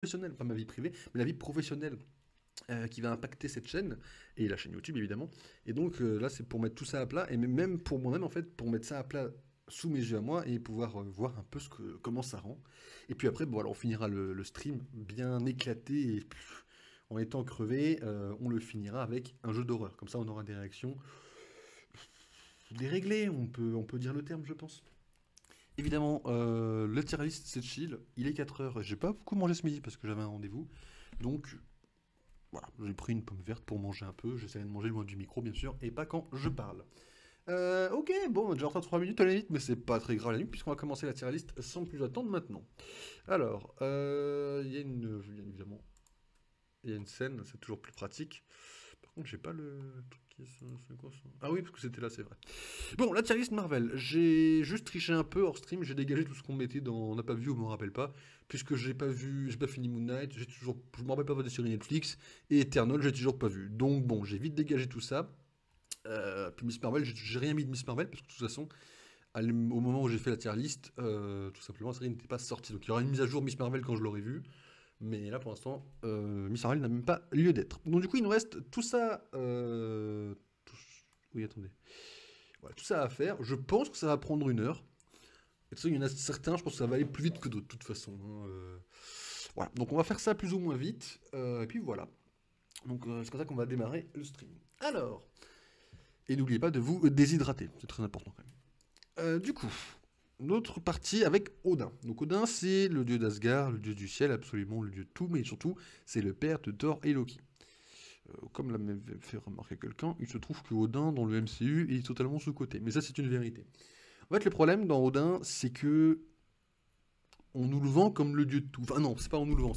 professionnelle, pas ma vie privée, mais la vie professionnelle qui va impacter cette chaîne et la chaîne YouTube évidemment. Et donc là, c'est pour mettre tout ça à plat et même pour moi-même en fait, pour mettre ça à plat sous mes yeux à moi et pouvoir voir un peu comment ça rend. Et puis après, bon, alors on finira le stream bien éclaté et en étant crevé, on le finira avec un jeu d'horreur. Comme ça, on aura des réactions déréglées, on peut dire le terme, je pense. Évidemment, le tier list, c'est chill. Il est 4 heures. J'ai pas beaucoup mangé ce midi parce que j'avais un rendez-vous. Donc, voilà, j'ai pris une pomme verte pour manger un peu. J'essaierai de manger loin du micro, bien sûr, et pas quand je parle. Ok, bon, on est déjà en retard de 3 minutes à la limite, mais c'est pas très grave à la limite, puisqu'on va commencer la tier list sans plus attendre maintenant. Alors, il y a bien évidemment, il y a une scène, c'est toujours plus pratique. Par contre, j'ai pas le truc qui c'est quoi ça? Ah oui, parce que c'était là, c'est vrai. Bon, la tier list Marvel, j'ai juste triché un peu hors stream, j'ai dégagé tout ce qu'on mettait dans On n'a pas vu ou me rappelle pas, puisque j'ai pas fini Moon Knight, je me rappelle pas des séries Netflix, et Eternal, j'ai toujours pas vu. Donc bon, j'ai vite dégagé tout ça. Puis Miss Marvel, j'ai rien mis de Miss Marvel, parce que de toute façon, au moment où j'ai fait la tier list, tout simplement, la série n'était pas sortie. Donc il y aura une mise à jour Miss Marvel quand je l'aurai vue. Mais là, pour l'instant, Miss Marvel n'a même pas lieu d'être. Donc du coup, il nous reste tout ça. Oui, attendez. Voilà, tout ça à faire. Je pense que ça va prendre 1 heure. Et de toute façon, il y en a certains, je pense que ça va aller plus vite que d'autres, de toute façon, hein. Voilà, donc on va faire ça plus ou moins vite. Et puis voilà. Donc c'est comme ça qu'on va démarrer le stream. Alors, et n'oubliez pas de vous déshydrater, c'est très important quand même. Du coup, notre partie avec Odin. Donc Odin, c'est le dieu d'Asgard, le dieu du ciel, absolument le dieu de tout, mais surtout, c'est le père de Thor et Loki. Comme l'a fait remarquer quelqu'un, il se trouve que Odin, dans le MCU, est totalement sous-coté. Mais ça, c'est une vérité. En fait, le problème dans Odin, c'est que on nous le vend comme le dieu de tout. Enfin non, c'est pas on nous le vend,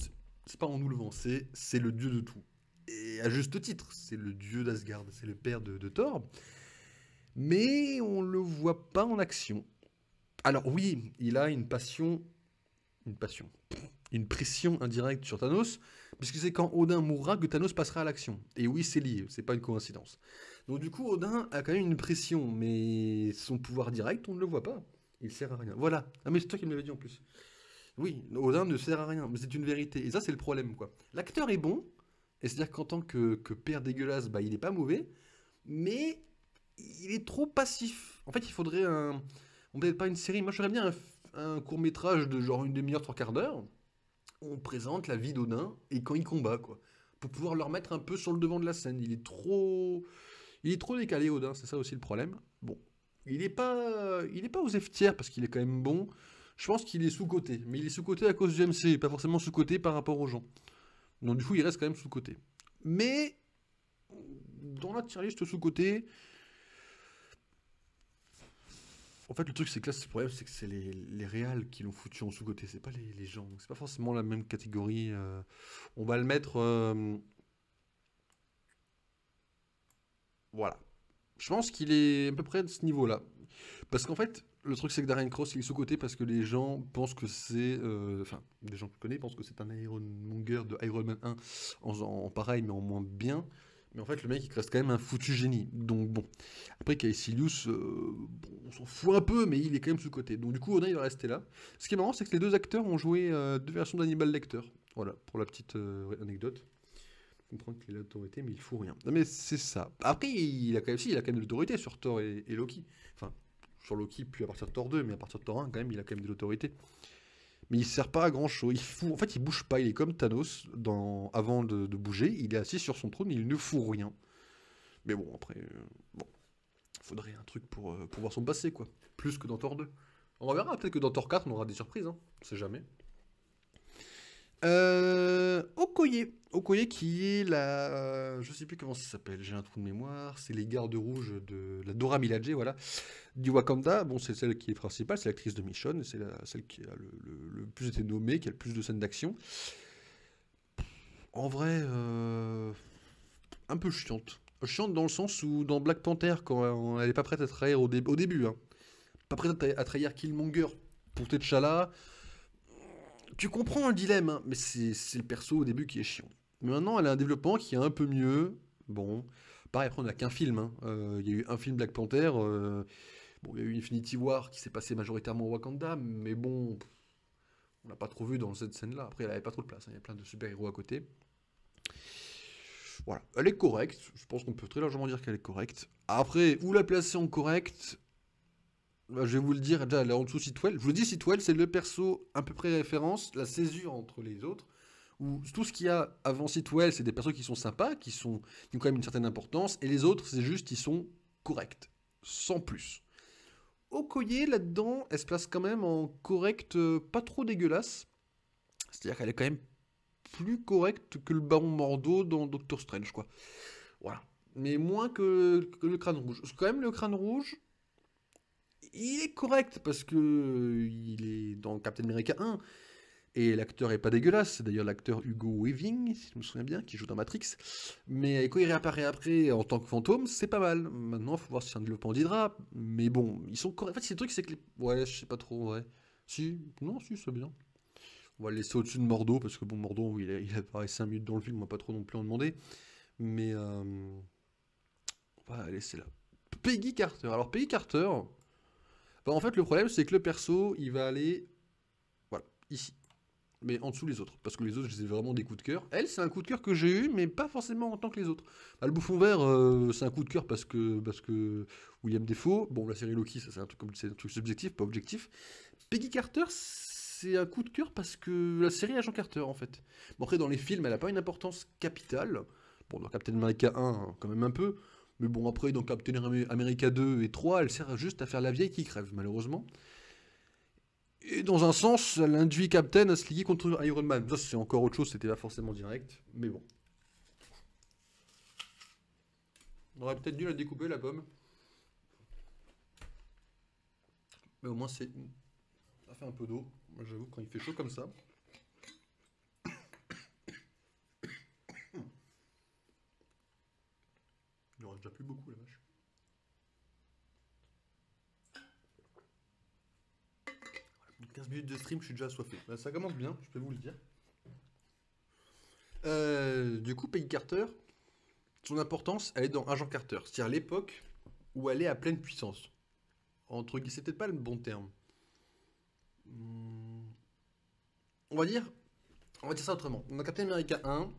c'est pas on nous le vend, c'est le dieu de tout. Et à juste titre, c'est le dieu d'Asgard, c'est le père de Thor. Mais on le voit pas en action. Alors oui, il a une passion, une pression indirecte sur Thanos, puisque c'est quand Odin mourra que Thanos passera à l'action. Et oui, c'est lié, c'est pas une coïncidence. Donc du coup, Odin a quand même une pression, mais son pouvoir direct, on ne le voit pas. Il sert à rien. Voilà. Ah mais c'est toi qui me l'avais dit en plus. Oui, Odin ne sert à rien, mais c'est une vérité. Et ça, c'est le problème, quoi. L'acteur est bon, et c'est-à-dire qu'en tant que père dégueulasse, bah, il est pas mauvais, mais il est trop passif. En fait, il faudrait un... On peut-être pas une série, moi j'aurais bien un court-métrage de genre une demi-heure, 3 quarts d'heure, où on présente la vie d'Odin et quand il combat, quoi. Pour pouvoir le remettre un peu sur le devant de la scène. Il est trop décalé, Odin, c'est ça aussi le problème. Bon, il est pas aux F tiers parce qu'il est quand même bon. Je pense qu'il est sous-coté, mais il est sous-coté à cause du MC, pas forcément sous-coté par rapport aux gens. Donc du coup, il reste quand même sous-coté. Mais dans la tier list sous-coté, en fait, le truc, c'est que là, le problème, c'est que c'est les réals qui l'ont foutu en sous-côté, c'est pas les gens. Donc, c'est pas forcément la même catégorie. On va le mettre. Voilà. Je pense qu'il est à peu près de ce niveau-là. Parce qu'en fait, le truc, c'est que Darren Cross, il est sous-côté parce que les gens pensent que c'est. Enfin, des gens que je connais pensent que c'est un Ironmonger de Iron Man 1 en pareil, mais en moins bien. Mais en fait, le mec, il reste quand même un foutu génie. Donc bon. Après, Caecilius, bon, on s'en fout un peu, mais il est quand même sous-côté. Donc du coup, Odin, il va rester là. Ce qui est marrant, c'est que les deux acteurs ont joué 2 versions d'Hannibal Lecter. Voilà, pour la petite anecdote. Comprendre qu'il a l'autorité, mais il fout rien. Non, mais c'est ça. Après, il a quand même de l'autorité sur Thor et Loki. Enfin, sur Loki, puis à partir de Thor 2, mais à partir de Thor 1, quand même, il a quand même de l'autorité. Mais il sert pas à grand chose. En fait, il bouge pas. Il est comme Thanos avant de bouger. Il est assis sur son trône, il ne fout rien. Mais bon, après, bon, faudrait un truc pour voir son passé, quoi. Plus que dans Thor 2. On verra, peut-être que dans Thor 4, on aura des surprises, hein. On sait jamais. Okoye. Okoye qui est la... Je sais plus comment ça s'appelle, j'ai un trou de mémoire. C'est les gardes rouges de la Dora Milaje, voilà. Du Wakanda. Bon, c'est celle qui est principale, c'est l'actrice de Michonne. C'est celle qui a le plus été nommée, qui a le plus de scènes d'action. En vrai, un peu chiante. Chiante dans le sens où dans Black Panther, quand elle est pas prête à trahir au début, hein. Pas prête à trahir Killmonger pour T'Challa. Tu comprends le dilemme, hein, mais c'est le perso au début qui est chiant. Mais maintenant, elle a un développement qui est un peu mieux. Bon, pareil, après, on n'a qu'un film, hein. Il y a eu un film Black Panther. Bon, il y a eu Infinity War qui s'est passé majoritairement au Wakanda, mais bon, On l'a pas trop vu dans cette scène-là. Après, elle avait pas trop de place, hein. Il y a plein de super-héros à côté. Voilà, elle est correcte. Je pense qu'on peut très largement dire qu'elle est correcte. Après, où la placer en correcte? Bah, je vais vous le dire, déjà, elle est en dessous Sitwell. Je vous le dis, Sitwell, c'est le perso à peu près référence, la césure entre les autres. Où tout ce qu'il y a avant Sitwell, c'est des persos qui sont sympas, qui ont quand même une certaine importance, et les autres, c'est juste, ils sont corrects. Sans plus. Okoye, là-dedans, elle se place quand même en correcte, pas trop dégueulasse. C'est-à-dire qu'elle est quand même plus correcte que le Baron Mordo dans Doctor Strange, quoi. Voilà. Mais moins que le Crâne Rouge. Parce que quand même, le Crâne Rouge, il est correct parce que il est dans Captain America 1 et l'acteur est pas dégueulasse. C'est d'ailleurs l'acteur Hugo Weaving, si je me souviens bien, qui joue dans Matrix. Mais quand il réapparaît après en tant que fantôme, c'est pas mal. Maintenant, faut voir si c'est un développement d'Hydra. Mais bon, ils sont corrects. En fait, c'est le truc, c'est que ouais, je sais pas trop, ouais. Si, non, si, c'est bien. On va le laisser au-dessus de Mordo parce que bon, Mordo, il apparaît 5 minutes dans le film, on va pas trop non plus en demander. Mais on va la laisser là. Peggy Carter. Alors, Peggy Carter. Bah, en fait, le problème, c'est que le perso, il va aller, voilà, ici. Mais en dessous les autres. Parce que les autres, je les ai vraiment des coups de cœur. Elle, c'est un coup de cœur que j'ai eu, mais pas forcément en tant que les autres. Bah, le Bouffon Vert, c'est un coup de cœur parce que William Defoe. Bon, la série Loki, ça, c'est un truc subjectif, pas objectif. Peggy Carter, c'est un coup de cœur parce que la série Agent Carter, en fait. Bon, après, dans les films, elle n'a pas une importance capitale. Bon, dans Captain America 1, quand même un peu. Mais bon, après, dans Captain America 2 et 3, elle sert juste à faire la vieille qui crève, malheureusement. Et dans un sens, elle induit Captain à se lier contre Iron Man. Ça, c'est encore autre chose, c'était pas forcément direct. Mais bon. On aurait peut-être dû la découper, la pomme. Mais au moins, ça fait un peu d'eau. Moi, j'avoue, quand il fait chaud comme ça. Il n'y aura déjà plus beaucoup, la vache. 15 minutes de stream, je suis déjà assoiffé. Bah, ça commence bien, je peux vous le dire. Du coup, Peggy Carter, son importance, elle est dans Agent Carter. C'est-à-dire l'époque où elle est à pleine puissance. C'est peut-être pas le bon terme. On va dire, on va dire ça autrement. Dans Captain America 1,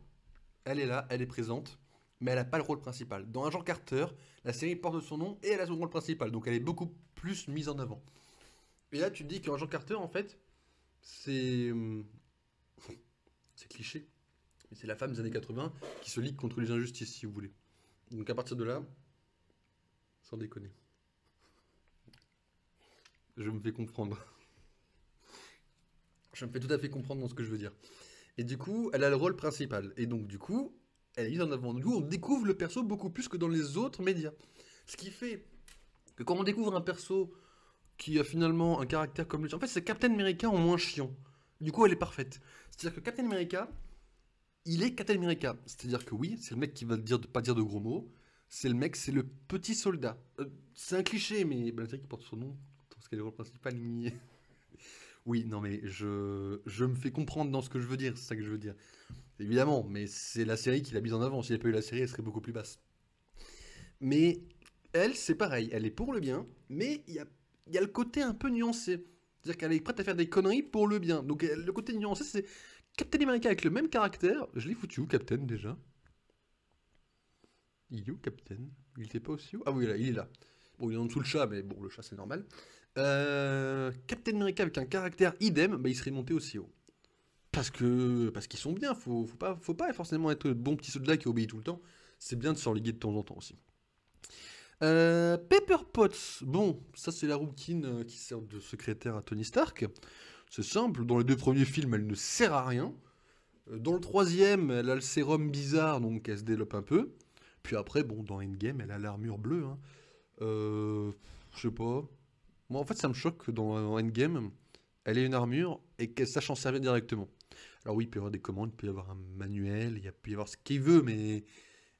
elle est là, elle est présente, mais elle n'a pas le rôle principal. Dans Agent Carter, la série porte son nom et elle a son rôle principal, donc elle est beaucoup plus mise en avant. Et là, tu te dis qu'Agent Carter, en fait, c'est. C'est cliché. Mais c'est la femme des années 80 qui se ligue contre les injustices, si vous voulez. Donc à partir de là, sans déconner. Je me fais comprendre. Je me fais tout à fait comprendre dans ce que je veux dire. Et du coup, elle a le rôle principal. Et donc, du coup, elle est mise en avant. Du coup, on découvre le perso beaucoup plus que dans les autres médias. Ce qui fait que quand on découvre un perso qui a finalement un caractère comme lui, en fait, c'est Captain America en moins chiant. Du coup, elle est parfaite. C'est-à-dire que Captain America, il est Captain America. C'est-à-dire que oui, c'est le mec qui va dire pas dire de gros mots. C'est le mec, c'est le petit soldat. C'est un cliché, mais la série qui porte son nom, parce qu'elle est le rôle principal, oui, non, mais je me fais comprendre dans ce que je veux dire, c'est ça que je veux dire. Évidemment, mais c'est la série qui l'a mise en avant. S'il n'y avait pas eu la série, elle serait beaucoup plus basse. Mais elle, c'est pareil, elle est pour le bien, mais il y a le côté un peu nuancé. C'est-à-dire qu'elle est prête à faire des conneries pour le bien. Donc le côté nuancé, c'est Captain America avec le même caractère. Je l'ai foutu où, Captain, déjà? Il est où, Captain? Il était pas aussi haut? Ah oui, là, il est là. Bon, il est en dessous le chat, mais bon, le chat, c'est normal. Captain America avec un caractère idem, bah, il serait monté aussi haut. Parce qu'ils sont bien, faut pas forcément être le bon petit soldat qui obéit tout le temps. C'est bien de se religuer de temps en temps aussi. Pepper Potts, bon, ça c'est la rouquine qui sert de secrétaire à Tony Stark. C'est simple, dans les 2 premiers films, elle ne sert à rien. Dans le 3e, elle a le sérum bizarre, donc elle se développe un peu. Puis après, bon, dans Endgame, elle a l'armure bleue. Hein. Je sais pas. Moi, en fait, ça me choque que dans Endgame, elle ait une armure et qu'elle sache en servir directement. Alors oui, il peut y avoir des commandes, il peut y avoir un manuel, il peut y avoir ce qu'il veut, mais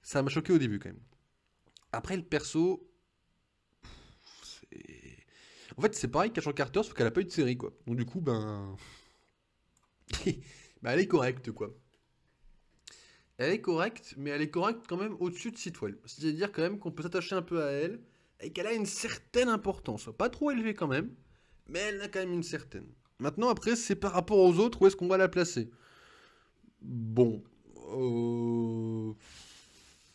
ça m'a choqué au début quand même. Après, le perso, c'est... En fait, c'est pareil qu'Agent Carter, sauf qu'elle a pas eu de série, quoi. Donc du coup, ben... ben, elle est correcte, quoi. Elle est correcte, mais elle est correcte quand même au-dessus de Sitwell. C'est-à-dire quand même qu'on peut s'attacher un peu à elle, et qu'elle a une certaine importance. Pas trop élevée quand même, mais elle a quand même une certaine. Maintenant, après, c'est par rapport aux autres, où est-ce qu'on va la placer? Bon. euh,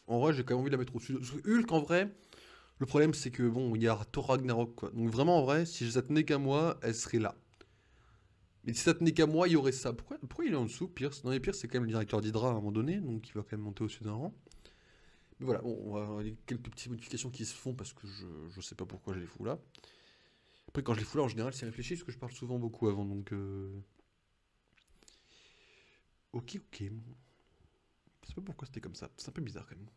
En vrai, j'ai quand même envie de la mettre au-dessus. Parce que Hulk, en vrai, le problème, c'est que, bon, il y a Thor Ragnarok, quoi. Donc, vraiment, en vrai, si ça tenait qu'à moi, elle serait là. Mais si ça tenait qu'à moi, il y aurait ça. Pourquoi il est en dessous, Pierce? Non, mais Pierce, c'est quand même le directeur d'Hydra à un moment donné, donc il va quand même monter au-dessus d'un rang. Mais voilà, bon, il y a quelques petites modifications qui se font parce que je sais pas pourquoi je les fous là. Après, quand je les fous là, en général, c'est réfléchi parce que je parle souvent beaucoup avant, donc. Ok, ok. Je sais pas pourquoi c'était comme ça. C'est un peu bizarre quand même.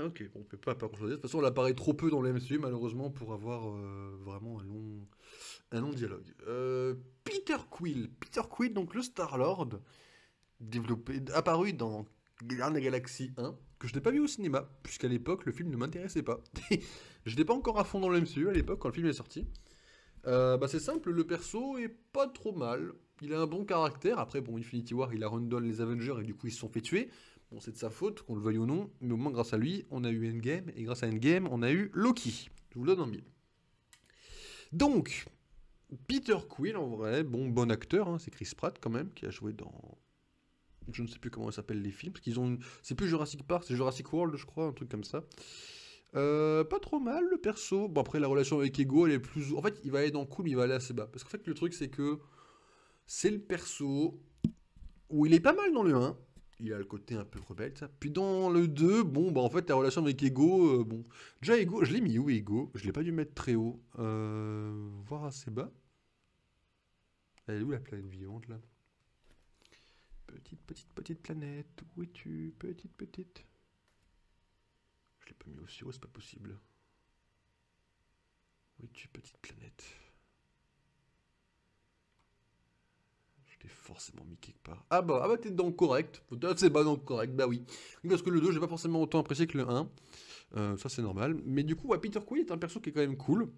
Ok, bon, on peut pas grand-chose dire. De toute façon, elle apparaît trop peu dans le MCU, malheureusement, pour avoir vraiment un long dialogue. Peter Quill. Peter Quill, donc le Star-Lord, apparu dans Guardians de la Galaxie 1, que je n'ai pas vu au cinéma, puisqu'à l'époque, le film ne m'intéressais pas. Je n'étais pas encore à fond dans le MCU à l'époque, quand le film est sorti. Bah c'est simple, le perso est pas trop mal. Il a un bon caractère. Après, bon, Infinity War, il a rundle les Avengers et du coup, ils se sont fait tuer. Bon, c'est de sa faute, qu'on le veuille ou non. Mais au moins, grâce à lui, on a eu Endgame. Et grâce à Endgame, on a eu Loki. Je vous le donne en mille. Donc, Peter Quill, en vrai, bon acteur. Hein, c'est Chris Pratt, quand même, qui a joué dans. Je ne sais plus comment ça s'appelle les films. Parce qu'ils ont. C'est plus Jurassic Park, c'est Jurassic World, je crois, un truc comme ça. Pas trop mal le perso. Bon, après, la relation avec Ego, elle est plus. En fait, il va aller dans cool, mais il va aller assez bas. Parce qu'en fait, le truc, c'est que c'est le perso où il est pas mal dans le 1. Il a le côté un peu rebelle, ça. Puis dans le 2, bon, bah en fait, la relation avec Ego, bon. Déjà, Ego, je l'ai mis où, Ego? Je l'ai pas dû mettre très haut. Voir assez bas. Elle est où la planète vivante, là? Petite planète. Où es-tu? Petite. Je l'ai pas mis aussi haut, c'est pas possible. Où es-tu, petite planète? Je l'ai forcément mis quelque part. Ah bah t'es dans le correct. C'est pas dans le correct, bah oui. Oui, parce que le 2, j'ai pas forcément autant apprécié que le 1. Ça, c'est normal. Mais du coup, ouais, Peter Quill est un perso qui est quand même cool.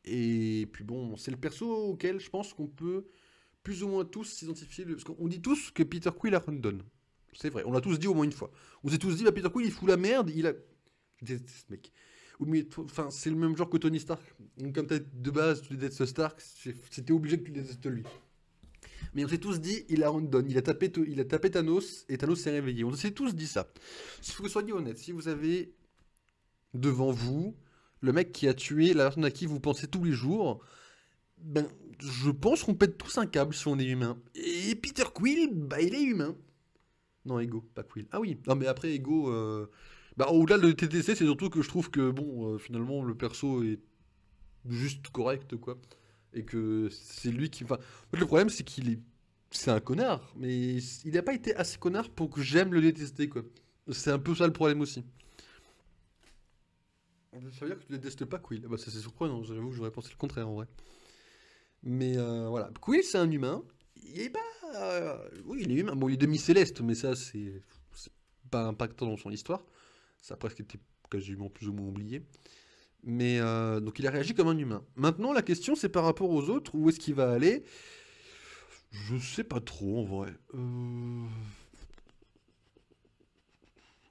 Et puis bon, c'est le perso auquel je pense qu'on peut plus ou moins tous s'identifier. Parce qu'on dit tous que Peter Quill a Rundon. C'est vrai, on l'a tous dit au moins une fois. On s'est tous dit, bah Peter Quill, il fout la merde, il a. Je déteste ce mec. Mais enfin, c'est le même genre que Tony Stark. Donc, comme t'as de base, tu détestes Stark, c'était obligé que tu détestes lui. Mais on s'est tous dit, il a Rundon, il a tapé Thanos et Thanos s'est réveillé. On s'est tous dit ça. Il faut que soyez honnête. Si vous avez devant vous le mec qui a tué la personne à qui vous pensez tous les jours, ben, je pense qu'on pète tous un câble si on est humain. Et Peter Quill, bah, il est humain. Non, Ego, pas Quill. Ah oui, non, mais après, Ego, bah, au-delà de TTC, c'est surtout que je trouve que, bon, finalement, le perso est juste correct, quoi. Et que c'est lui qui. Enfin, en fait, le problème, c'est qu'il est. C'est un connard, mais il n'a pas été assez connard pour que j'aime le détester, quoi. C'est un peu ça le problème aussi. Ça veut dire que tu détestes pas Quill. Bah, c'est surprenant, j'avoue que j'aurais pensé le contraire en vrai. Mais voilà. Quill, c'est un humain. Il est pas. Oui, il est humain. Bon, il est demi-céleste, mais ça, c'est pas impactant dans son histoire. Ça a presque été quasiment plus ou moins oublié. Mais donc, il a réagi comme un humain. Maintenant, la question, c'est par rapport aux autres. Où est-ce qu'il va aller? Je sais pas trop en vrai.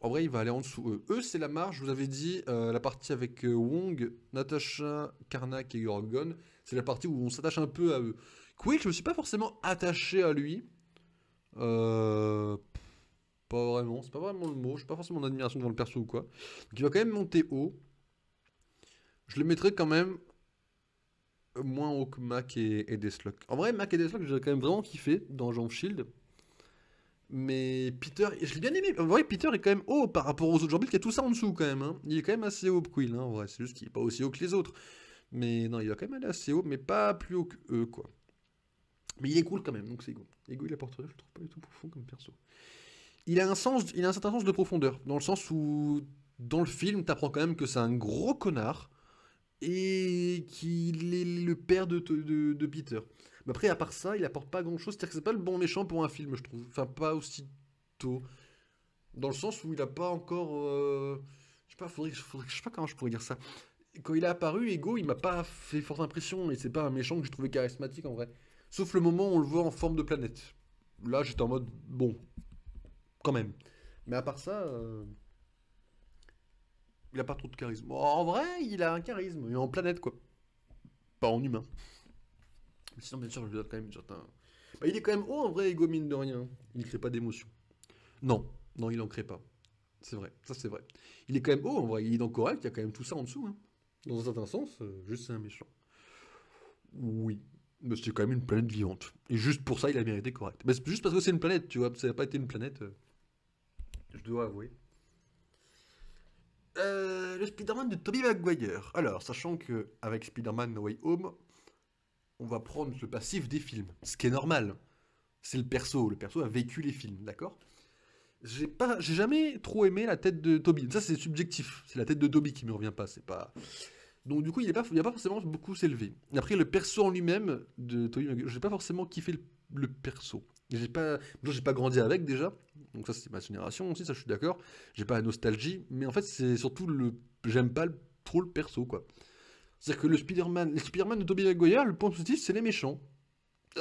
En vrai, il va aller en dessous. Eux, c'est la marge, je vous avais dit, la partie avec Wong, Natasha, Karnak et Gorgon. C'est la partie où on s'attache un peu à eux. Quill, je me suis pas forcément attaché à lui. Euh, Pas vraiment, c'est pas vraiment le mot. Je suis pas forcément en admiration devant le perso ou quoi. Donc il va quand même monter haut. Je le mettrai quand même moins haut que Mac et Deathlock. En vrai, Mac et Deathlock, j'ai quand même vraiment kiffé dans Agent of Shield. Mais Peter, je l'ai bien aimé. En vrai, Peter est quand même haut par rapport aux autres. J'ai envie qu'il y a tout ça en dessous quand même. Hein. Il est quand même assez haut, Quill. Hein, en vrai, c'est juste qu'il est pas aussi haut que les autres. Mais non, il va quand même aller assez haut, mais pas plus haut que eux, quoi. Mais il est cool quand même, donc c'est Ego. Ego, il apporte rien, je le trouve pas du tout profond comme perso. Il a un certain sens de profondeur, dans le sens où, dans le film, t'apprends quand même que c'est un gros connard et qu'il est le père de Peter. Mais après, à part ça, il apporte pas grand chose. C'est-à-dire que c'est pas le bon méchant pour un film, je trouve. Enfin, pas aussi tôt. Dans le sens où il a pas encore. Je sais pas, je sais pas comment je pourrais dire ça. Quand il est apparu, Ego, il m'a pas fait forte impression. Et c'est pas un méchant que j'ai trouvé charismatique en vrai. Sauf le moment où on le voit en forme de planète. Là, j'étais en mode, bon, quand même. Mais à part ça, il a pas trop de charisme. Bon, en vrai, il a un charisme. Il est en planète, quoi. Pas en humain. Mais sinon, bien sûr, je lui donne quand même une certaine... Bah, il est quand même haut en vrai, Ego, mine de rien. Il ne crée pas d'émotion. Non, non, il en crée pas. C'est vrai, ça c'est vrai. Il est quand même haut en vrai, il est dans correct, il y a quand même tout ça en dessous, hein. Dans un certain sens, juste c'est un méchant. Oui, mais c'est quand même une planète vivante. Et juste pour ça, il a mérité correct. Mais c'est juste parce que c'est une planète, tu vois, ça n'a pas été une planète, je dois avouer. Le Spider-Man de Tobey Maguire. Alors, sachant que avec Spider-Man No Way Home, on va prendre le passif des films, ce qui est normal. C'est le perso a vécu les films, d'accord. J'ai jamais trop aimé la tête de Toby. Ça, c'est subjectif. C'est la tête de Toby qui me revient pas. C'est pas. Donc, du coup, il a pas forcément beaucoup s'élever. Après, le perso en lui-même de Toby Maguire, j'ai pas forcément kiffé le perso. J'ai pas grandi avec déjà. Donc, ça, c'est ma génération aussi, ça, je suis d'accord. J'ai pas la nostalgie. Mais en fait, c'est surtout le. J'aime pas trop le perso, quoi. C'est-à-dire que les Spider-Man de Tobey Maguire, le point positif, c'est les méchants.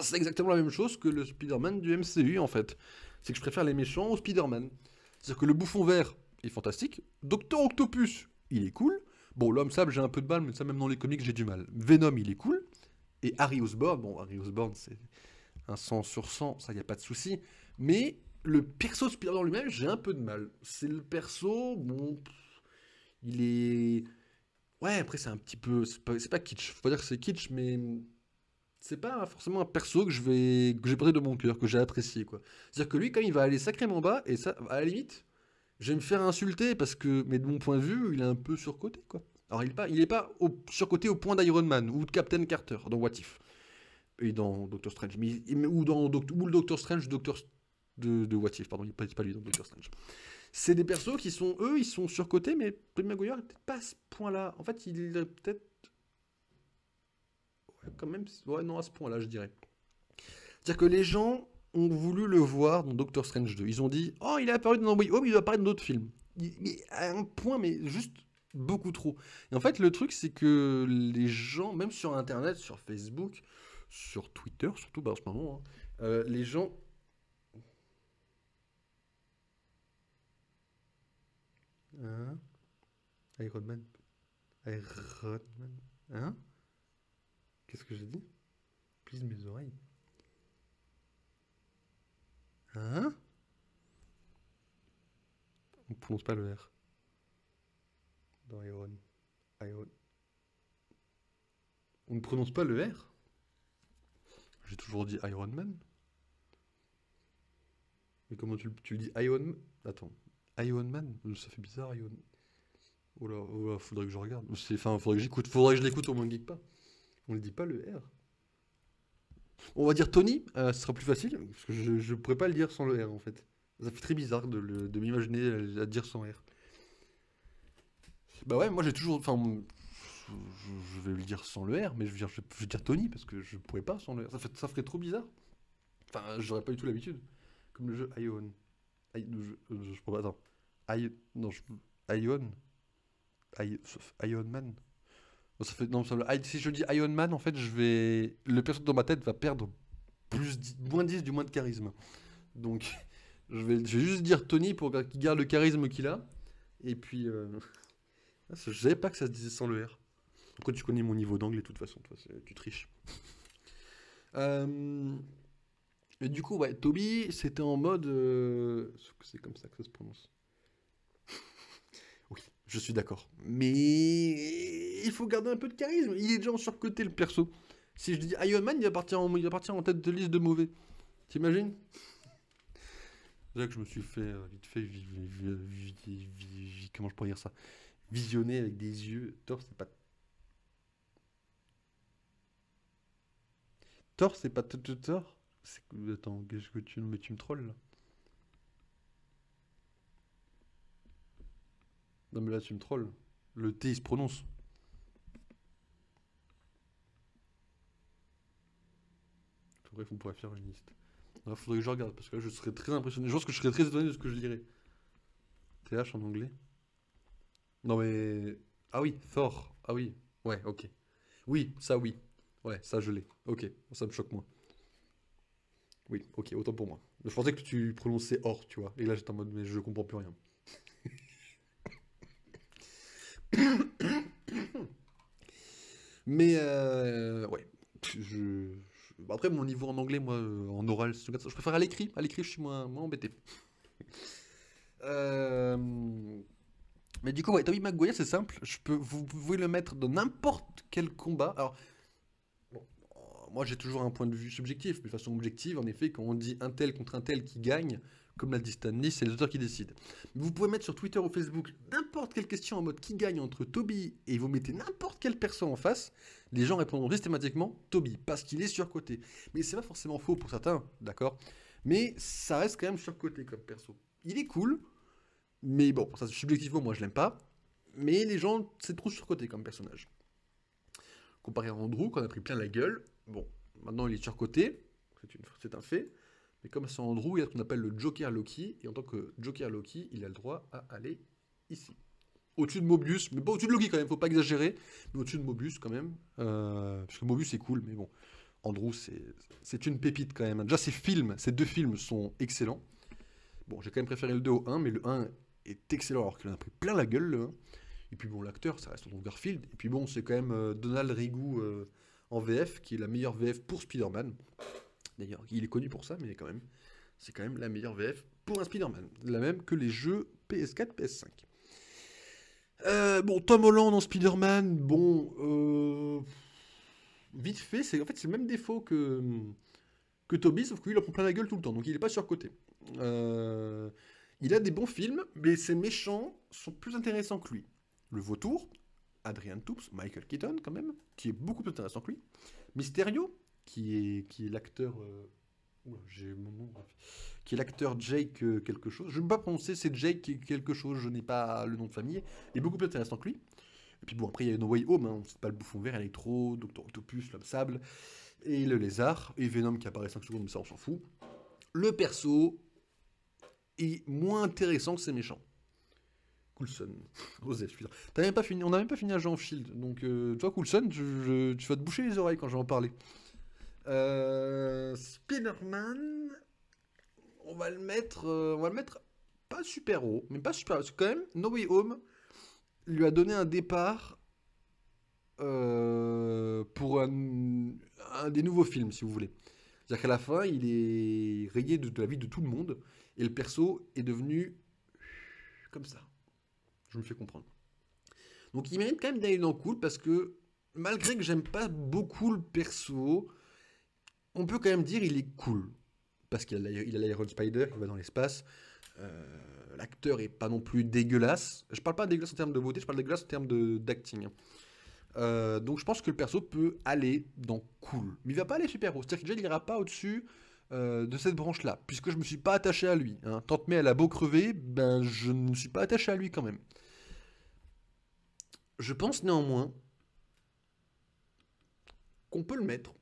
C'est exactement la même chose que le Spider-Man du MCU en fait. C'est que je préfère les méchants au Spider-Man. C'est-à-dire que le bouffon vert est fantastique. Docteur Octopus, il est cool. Bon, l'homme sable, j'ai un peu de mal, mais ça, même dans les comics, j'ai du mal. Venom, il est cool. Et Harry Osborn, bon, Harry Osborn, c'est un 100 sur 100, ça, y a pas de souci. Mais le perso Spider-Man lui-même, j'ai un peu de mal. C'est le perso, bon, il est. Ouais, après, c'est un petit peu. C'est pas kitsch. Faut pas dire que c'est kitsch, mais c'est pas forcément un perso que j'ai porté de mon cœur, que j'ai apprécié quoi. C'est-à-dire que lui quand il va aller sacrément bas et ça à la limite, je vais me faire insulter parce que mais de mon point de vue, il est un peu surcoté quoi. Alors il est pas surcoté au point d'Iron Man ou de Captain Carter dans What If et dans Doctor Strange ou ou le Doctor Strange de What If pardon, il n'est pas lui dans Doctor Strange. C'est des persos qui sont eux, ils sont surcotés mais Tobey Maguire n'est peut-être pas à ce point-là. En fait, il est peut-être ouais, quand même ouais non à ce point-là, je dirais. C'est-à-dire que les gens ont voulu le voir dans Doctor Strange 2. Ils ont dit oh, il est apparu dans No Way Home, il doit apparaître dans d'autres films. Mais à un point, mais juste beaucoup trop. Et en fait, le truc, c'est que les gens, même sur Internet, sur Facebook, sur Twitter, surtout bah, en ce moment, hein, les gens. Hein Iron Man. Iron Man. Hein qu'est-ce que j'ai dit? Please mes oreilles. Hein on ne prononce pas le R dans Iron. Iron. On ne prononce pas le R. J'ai toujours dit Iron Man. Mais comment tu le dis Iron... Attends. Iron Man ça fait bizarre, Iron... Oh là, faudrait que je regarde. Enfin, faudrait que j'écoute. Faudrait que je l'écoute au moins geek pas. On le dit pas le R. On va dire Tony, ce sera plus facile, parce que je pourrais pas le dire sans le R en fait. Ça fait très bizarre de m'imaginer à dire sans R. Bah ouais, moi j'ai toujours... Enfin, je vais le dire sans le R, mais je vais dire Tony, parce que je pourrais pas sans le R. Ça ferait trop bizarre. Enfin, j'aurais pas du tout l'habitude. Comme le jeu Ion. Je crois pas, attends. Non, Ion. Iron Man. Bon, ça fait, non, si je dis Iron Man, en fait, le perso dans ma tête va perdre moins 10 du moins de charisme. Donc, je vais juste dire Tony pour qu'il garde le charisme qu'il a. Et puis, je savais pas que ça se disait sans le R. Pourquoi tu connais mon niveau d'anglais de toute façon, toi, tu triches. Euh, et du coup, ouais, Toby, c'était en mode. C'est comme ça que ça se prononce. Oui, je suis d'accord. Mais il faut garder un peu de charisme. Il est déjà en surcoté le perso. Si je dis Iron Man, il va partir en tête de liste de mauvais. T'imagines? Déjà que je me suis fait vite fait, comment je pourrais dire ça? Visionner avec des yeux. Thor, c'est pas Thor. Attends, qu'est-ce que tu me trolles là? Non mais là tu me trolles. Le T il se prononce. Bref, on pourrait faire une liste. Il faudrait que je regarde parce que là je serais très impressionné. Je pense que je serais très étonné de ce que je dirais. TH en anglais. Non mais. Ah oui, Thor. Ah oui. Ouais, ok. Oui, ça oui. Ouais, ça je l'ai. Ok, ça me choque moins. Oui, ok, autant pour moi. Je pensais que tu prononçais or, tu vois. Et là j'étais en mode, mais je comprends plus rien. Mais ouais, je, Bon, après, mon niveau en anglais, moi, en oral, je préfère à l'écrit. À l'écrit, je suis moins embêté. Euh, Mais du coup, ouais, Tobey Maguire, c'est simple. Vous pouvez le mettre dans n'importe quel combat. Alors, bon, moi, j'ai toujours un point de vue subjectif, mais de façon objective, en effet, quand on dit un tel contre un tel qui gagne, comme l'a dit Stanley, c'est les auteurs qui décident. Mais vous pouvez mettre sur Twitter ou Facebook n'importe quelle question en mode qui gagne entre Toby et vous mettez n'importe quel perso en face, les gens répondront systématiquement Toby, parce qu'il est surcoté. Mais c'est pas forcément faux pour certains, d'accord? Mais ça reste quand même surcoté comme perso. Il est cool, mais bon, ça subjectivement, moi je l'aime pas. Mais les gens, c'est trop surcoté comme personnage. Comparé à Andrew, qu'on a pris plein la gueule, bon, maintenant il est surcoté, c'est un fait. Mais comme c'est Andrew, il y a ce qu'on appelle le Joker Loki, et en tant que Joker Loki, il a le droit à aller ici. Au-dessus de Mobius, mais pas au-dessus de Loki quand même, faut pas exagérer, mais au-dessus de Mobius quand même, parce que Mobius c'est cool, mais bon, Andrew c'est une pépite quand même. Déjà ces deux films sont excellents. Bon, j'ai quand même préféré le 2 au 1, mais le 1 est excellent alors qu'il en a pris plein la gueule le 1. Et puis bon, l'acteur, ça reste Andrew Garfield. Et puis bon, c'est quand même Donald Rigou en VF, qui est la meilleure VF pour Spider-Man. D'ailleurs, il est connu pour ça, mais quand même, c'est quand même la meilleure VF pour un Spider-Man. La même que les jeux PS4, PS5. Bon, Tom Holland en Spider-Man, bon, vite fait, en fait, c'est le même défaut que Tobey, sauf qu'il en prend plein la gueule tout le temps, donc il est pas surcoté. Il a des bons films, mais ses méchants sont plus intéressants que lui. Le Vautour, Adrian Toops, Michael Keaton quand même, qui est beaucoup plus intéressant que lui. Mysterio, qui est l'acteur... oula, j'ai mon nom. Qui est l'acteur Jake quelque chose. Je ne peux pas prononcer, c'est Jake quelque chose, je n'ai pas le nom de famille. Il est beaucoup plus intéressant que lui. Et puis bon, après il y a No Way Home, hein, c'est pas le bouffon vert, Electro, Docteur Octopus, l'homme sable, et le lézard, et Venom qui apparaît 5 secondes, mais ça on s'en fout. Le perso est moins intéressant que ses méchants. Coulson. Osef, putain. On n'a même pas fini Agent of Shield. Donc, toi, Coulson, tu vas te boucher les oreilles quand je vais en parler. Spider-Man, on va le mettre pas super haut, mais pas super haut. Parce que quand même, No Way Home lui a donné un départ pour un des nouveaux films, si vous voulez. C'est-à-dire qu'à la fin, il est rayé de la vie de tout le monde, et le perso est devenu comme ça. Je me fais comprendre. Donc il mérite quand même d'aller dans cool parce que malgré que j'aime pas beaucoup le perso, on peut quand même dire il est cool. Parce qu'il a l'Iron Spider, il va dans l'espace. L'acteur est pas non plus dégueulasse. Je parle pas dégueulasse en termes de beauté, je parle dégueulasse en termes d'acting. Donc je pense que le perso peut aller dans cool. Mais il va pas aller super haut. C'est-à-dire qu'il n'ira pas au-dessus de cette branche-là. Puisque je me suis pas attaché à lui. Hein. Tante May, elle a beau crever, ben je ne me suis pas attaché à lui quand même. Je pense néanmoins qu'on peut le mettre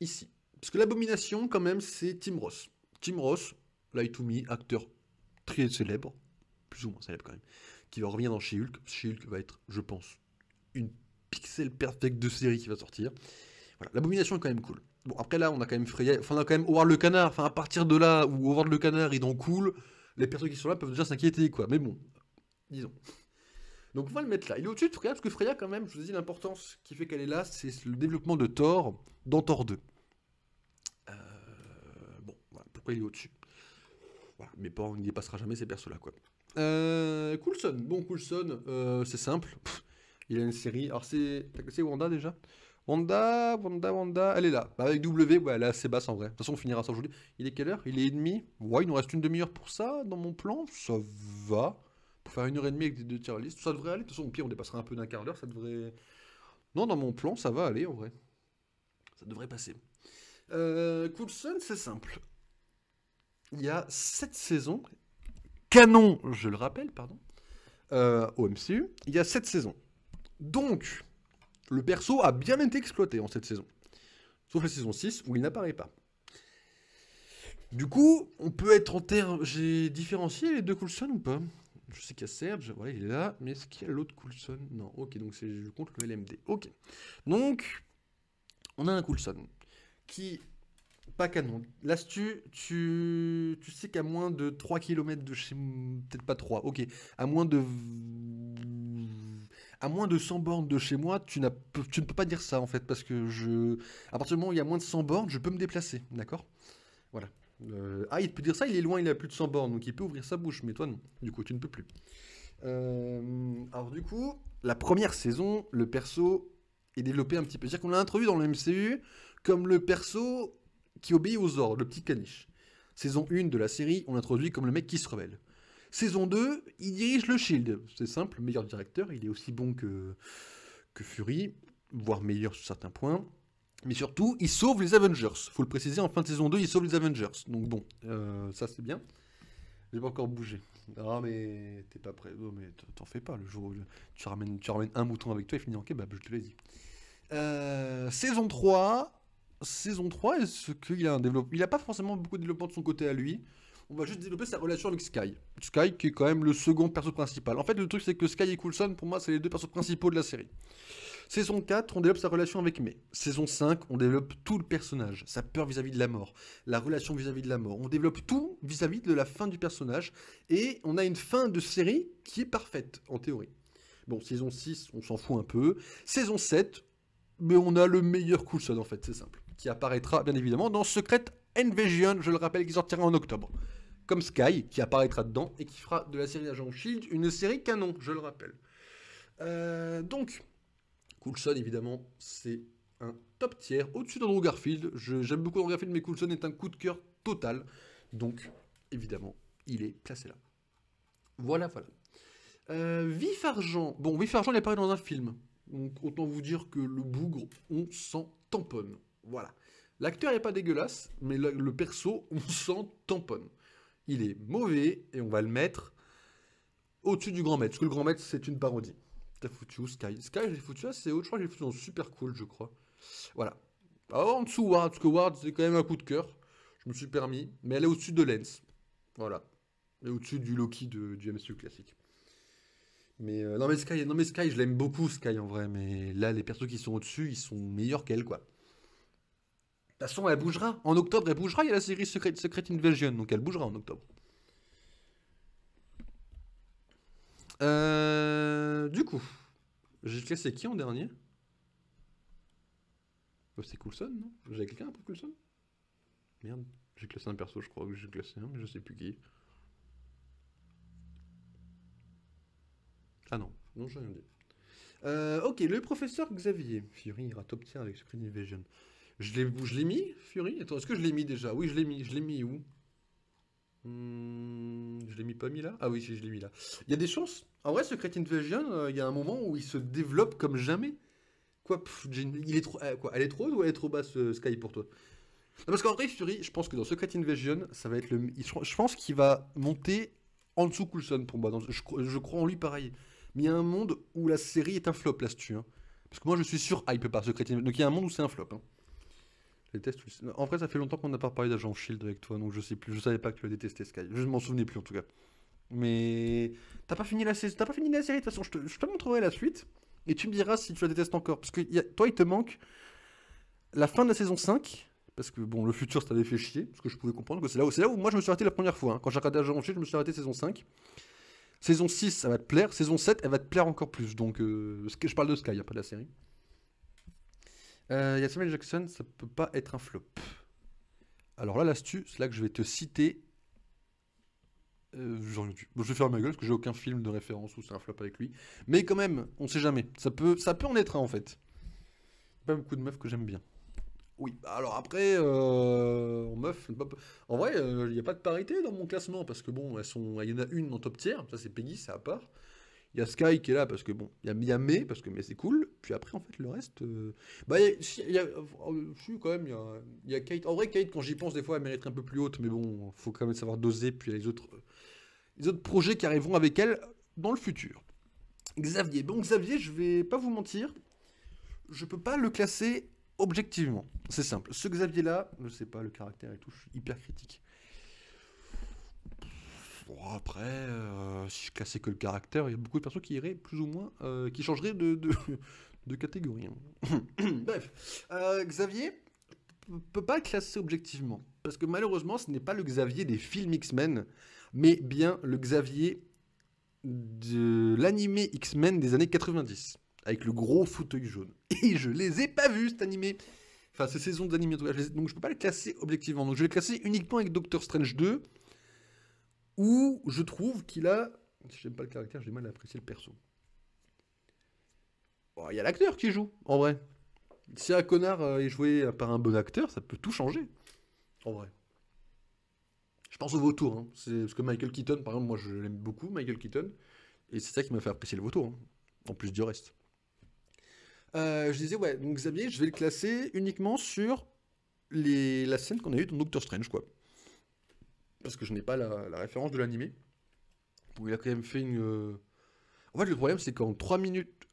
ici. Parce que l'abomination, quand même, c'est Tim Roth. Tim Roth, Lie to Me, acteur très célèbre, plus ou moins célèbre quand même, qui va revenir dans She-Hulk. She-Hulk va être, je pense, une pixel perfect de série qui va sortir. Voilà, l'abomination est quand même cool. Bon, après là, on a quand même Freya, enfin on a quand même Howard le Canard. Enfin, à partir de là où Howard le Canard est dans cool, les personnes qui sont là peuvent déjà s'inquiéter, quoi. Mais bon, disons. Donc on va le mettre là. Il est au-dessus de Freya, parce que Freya, quand même, je vous ai dit, l'importance qui fait qu'elle est là, c'est le développement de Thor dans Thor 2. Bon, voilà, pourquoi il est au-dessus. Voilà, mais pas, il ne dépassera jamais ces persos-là, quoi. Coulson. Bon, Coulson, c'est simple. Il a une série. Alors c'est Wanda déjà. Wanda, elle est là. Bah, avec W, ouais, elle est assez basse en vrai. De toute façon, on finira ça aujourd'hui. Il est quelle heure? Il est 1h30. Ouais, il nous reste une demi-heure pour ça. Dans mon plan, ça va. Pour faire 1h30 avec des deux tier listes, ça devrait aller. De toute façon, au pire, on dépassera un peu d'un quart d'heure. Ça devrait. Non, dans mon plan, ça va aller en vrai. Ça devrait passer. Coulson, c'est simple. Il y a 7 saisons. Canon, je le rappelle, pardon. Au MCU, il y a 7 saisons. Donc, le perso a bien été exploité en cette saison. Sauf la saison 6 où il n'apparaît pas. Du coup, on peut être en terre. J'ai différencié les deux Coulson ou pas? Je sais qu'il y a Serge, voilà, il est là. Mais est-ce qu'il y a l'autre Coulson? Non, ok, donc je compte le LMD. Ok. Donc, on a un Coulson qui. Pas canon. Là, tu sais qu'à moins de 3 km de chez... Peut-être pas 3, ok. À moins de à moins de 100 bornes de chez moi, tu ne peux pas dire ça en fait, parce que à partir du moment où il y a moins de 100 bornes, je peux me déplacer, d'accord? Voilà. Il peut dire ça, il est loin, il a plus de 100 bornes, donc il peut ouvrir sa bouche, mais toi non. Du coup, tu ne peux plus. Alors du coup, la première saison, le perso est développé un petit peu. C'est-à-dire qu'on l'a introduit dans le MCU comme le perso qui obéit aux ordres, le petit caniche. Saison 1 de la série, on l'introduit comme le mec qui se rebelle. Saison 2, il dirige le Shield. C'est simple, meilleur directeur, il est aussi bon que Fury, voire meilleur sur certains points. Mais surtout, il sauve les Avengers. Faut le préciser, en fin de saison 2, il sauve les Avengers. Donc bon, ça c'est bien. J'ai pas encore bougé. Ah mais t'es pas prêt. Oh, mais t'en fais pas. Le jour où tu ramènes un mouton avec toi, il finit en kebab, je te l'ai dit. Saison 3. Saison 3, est-ce qu'il a un développement? Il a pas forcément beaucoup de développement de son côté à lui. On va juste développer sa relation avec Sky. Sky qui est quand même le second perso principal. En fait, le truc c'est que Sky et Coulson, pour moi, c'est les deux persos principaux de la série. Saison 4, on développe sa relation avec May. Saison 5, on développe tout le personnage, sa peur vis-à-vis de la mort, la relation vis-à-vis de la mort. On développe tout vis-à-vis de la fin du personnage. Et on a une fin de série qui est parfaite, en théorie. Bon, saison 6, on s'en fout un peu. Saison 7, mais on a le meilleur Coulson en fait, c'est simple. Qui apparaîtra bien évidemment dans Secret Invasion, je le rappelle, qui sortira en octobre. Comme Sky, qui apparaîtra dedans et qui fera de la série Agent Shield une série canon, je le rappelle. Donc, Coulson, évidemment, c'est un top tier, au-dessus d'Andrew Garfield. J'aime beaucoup Andrew Garfield, mais Coulson est un coup de cœur total. Donc, évidemment, il est placé là. Voilà, voilà. Vif Argent. Bon, Vif Argent, il apparaît dans un film. Donc, autant vous dire que le bougre, on s'en tamponne. Voilà. L'acteur n'est pas dégueulasse, mais le perso, on s'en tamponne. Il est mauvais, et on va le mettre au-dessus du grand maître. Parce que le grand maître, c'est une parodie. T'as foutu où Sky? Sky, j'ai foutu assez haut, je crois que j'ai foutu dans super cool, je crois. Voilà. Alors, en dessous, Ward, parce que Ward, c'est quand même un coup de cœur. Je me suis permis, mais elle est au-dessus de Lens. Voilà. Elle est au-dessus du Loki du MCU classique. Mais non, mais Sky, je l'aime beaucoup, Sky, en vrai. Mais là, les persos qui sont au-dessus, ils sont meilleurs qu'elle, quoi. De toute façon, elle bougera. En octobre, elle bougera. Il y a la série Secret Invasion, donc elle bougera en octobre. Du coup, j'ai classé qui en dernier? C'est Coulson, non? J'avais quelqu'un après Coulson? Merde, j'ai classé un perso, je crois que j'ai classé un, mais je sais plus qui. Ah non, non, j'ai rien dit. Ok, le professeur Xavier. Fury ira top tier avec Secret Invasion. Je l'ai mis, Fury? Attends, est-ce que je l'ai mis déjà? Oui, je l'ai mis. Je l'ai mis où? Je l'ai mis pas mis là? Ah oui, si, je l'ai mis là. Il y a des chances. En vrai, Secret Invasion, il y a un moment où il se développe comme jamais. Quoi, il est trop, quoi, elle est trop haute ou elle est trop basse, Sky, pour toi? Non, parce qu'en vrai, Fury, je pense que dans Secret Invasion, ça va être je pense qu'il va monter en dessous Coulson pour moi. Je crois en lui pareil. Mais il y a un monde où la série est un flop là-dessus, hein. Parce que moi, je suis sur hype par Secret Invasion. Donc il y a un monde où c'est un flop, hein. Je déteste. En vrai, ça fait longtemps qu'on n'a pas parlé d'Agent Shield avec toi, donc je sais plus. Je savais pas que tu as détesté Sky. Je ne m'en souvenais plus en tout cas. Mais t'as pas fini la série. T'as pas fini la série. De toute façon, je te montrerai la suite. Et tu me diras si tu la détestes encore. Parce que toi, il te manque la fin de la saison 5. Parce que bon, le futur, ça t'avait fait chier. Parce que je pouvais comprendre que c'est là où moi je me suis arrêté la première fois, hein. Quand j'ai regardé Agent Shield, je me suis arrêté saison 5. Saison 6, ça va te plaire. Saison 7, elle va te plaire encore plus. Donc, je parle de Sky, pas de la série. Il y a Samuel Jackson, ça peut pas être un flop. Alors là, l'astuce, c'est là que je vais te citer. Bon, je vais faire ma gueule parce que j'ai aucun film de référence où c'est un flop avec lui. Mais quand même, on sait jamais. Ça peut en être un en fait. Pas beaucoup de meufs que j'aime bien. Oui, alors après, en meuf, en vrai, il n'y a pas de parité dans mon classement parce que bon, il y en a une en top tier, ça c'est Peggy, c'est à part. Il y a Sky qui est là parce que bon, il y a May parce que May c'est cool. Puis après, en fait, le reste, bah, si, quand même, il y a Kate. En vrai, Kate, quand j'y pense, des fois, elle mériterait un peu plus haute, mais bon, faut quand même savoir doser. Puis il y a les autres projets qui arriveront avec elle dans le futur. Xavier, bon, Xavier, je vais pas vous mentir, je peux pas le classer objectivement. C'est simple. Ce Xavier-là, je sais pas, le caractère et tout, je suis hyper critique. Bon, après, si je classais que le caractère, il y a beaucoup de personnes qui iraient plus ou moins, qui changeraient de catégorie, hein. Bref, Xavier peut pas le classer objectivement. Parce que malheureusement, ce n'est pas le Xavier des films X-Men, mais bien le Xavier de l'animé X-Men des années 90, avec le gros fauteuil jaune. Et je les ai pas vus, cet animé. Enfin, ces saisons d'animé, en tout cas, donc je peux pas les classer objectivement. Donc je vais les classer uniquement avec Doctor Strange 2, où je trouve qu'il a... J'aime pas le caractère, j'ai du mal à apprécier le perso. Bon, il y a l'acteur qui joue, en vrai. Si un connard est joué par un bon acteur, ça peut tout changer, en vrai. Je pense au vautour, hein. Parce que Michael Keaton, par exemple, moi je l'aime beaucoup, Michael Keaton, et c'est ça qui m'a fait apprécier le vautour, hein, en plus du reste. Je disais, ouais, donc Xavier, je vais le classer uniquement sur la scène qu'on a eue dans Doctor Strange, quoi. Parce que je n'ai pas la référence de l'animé. Où il a quand même fait une... En fait, le problème, c'est qu'en 3 minutes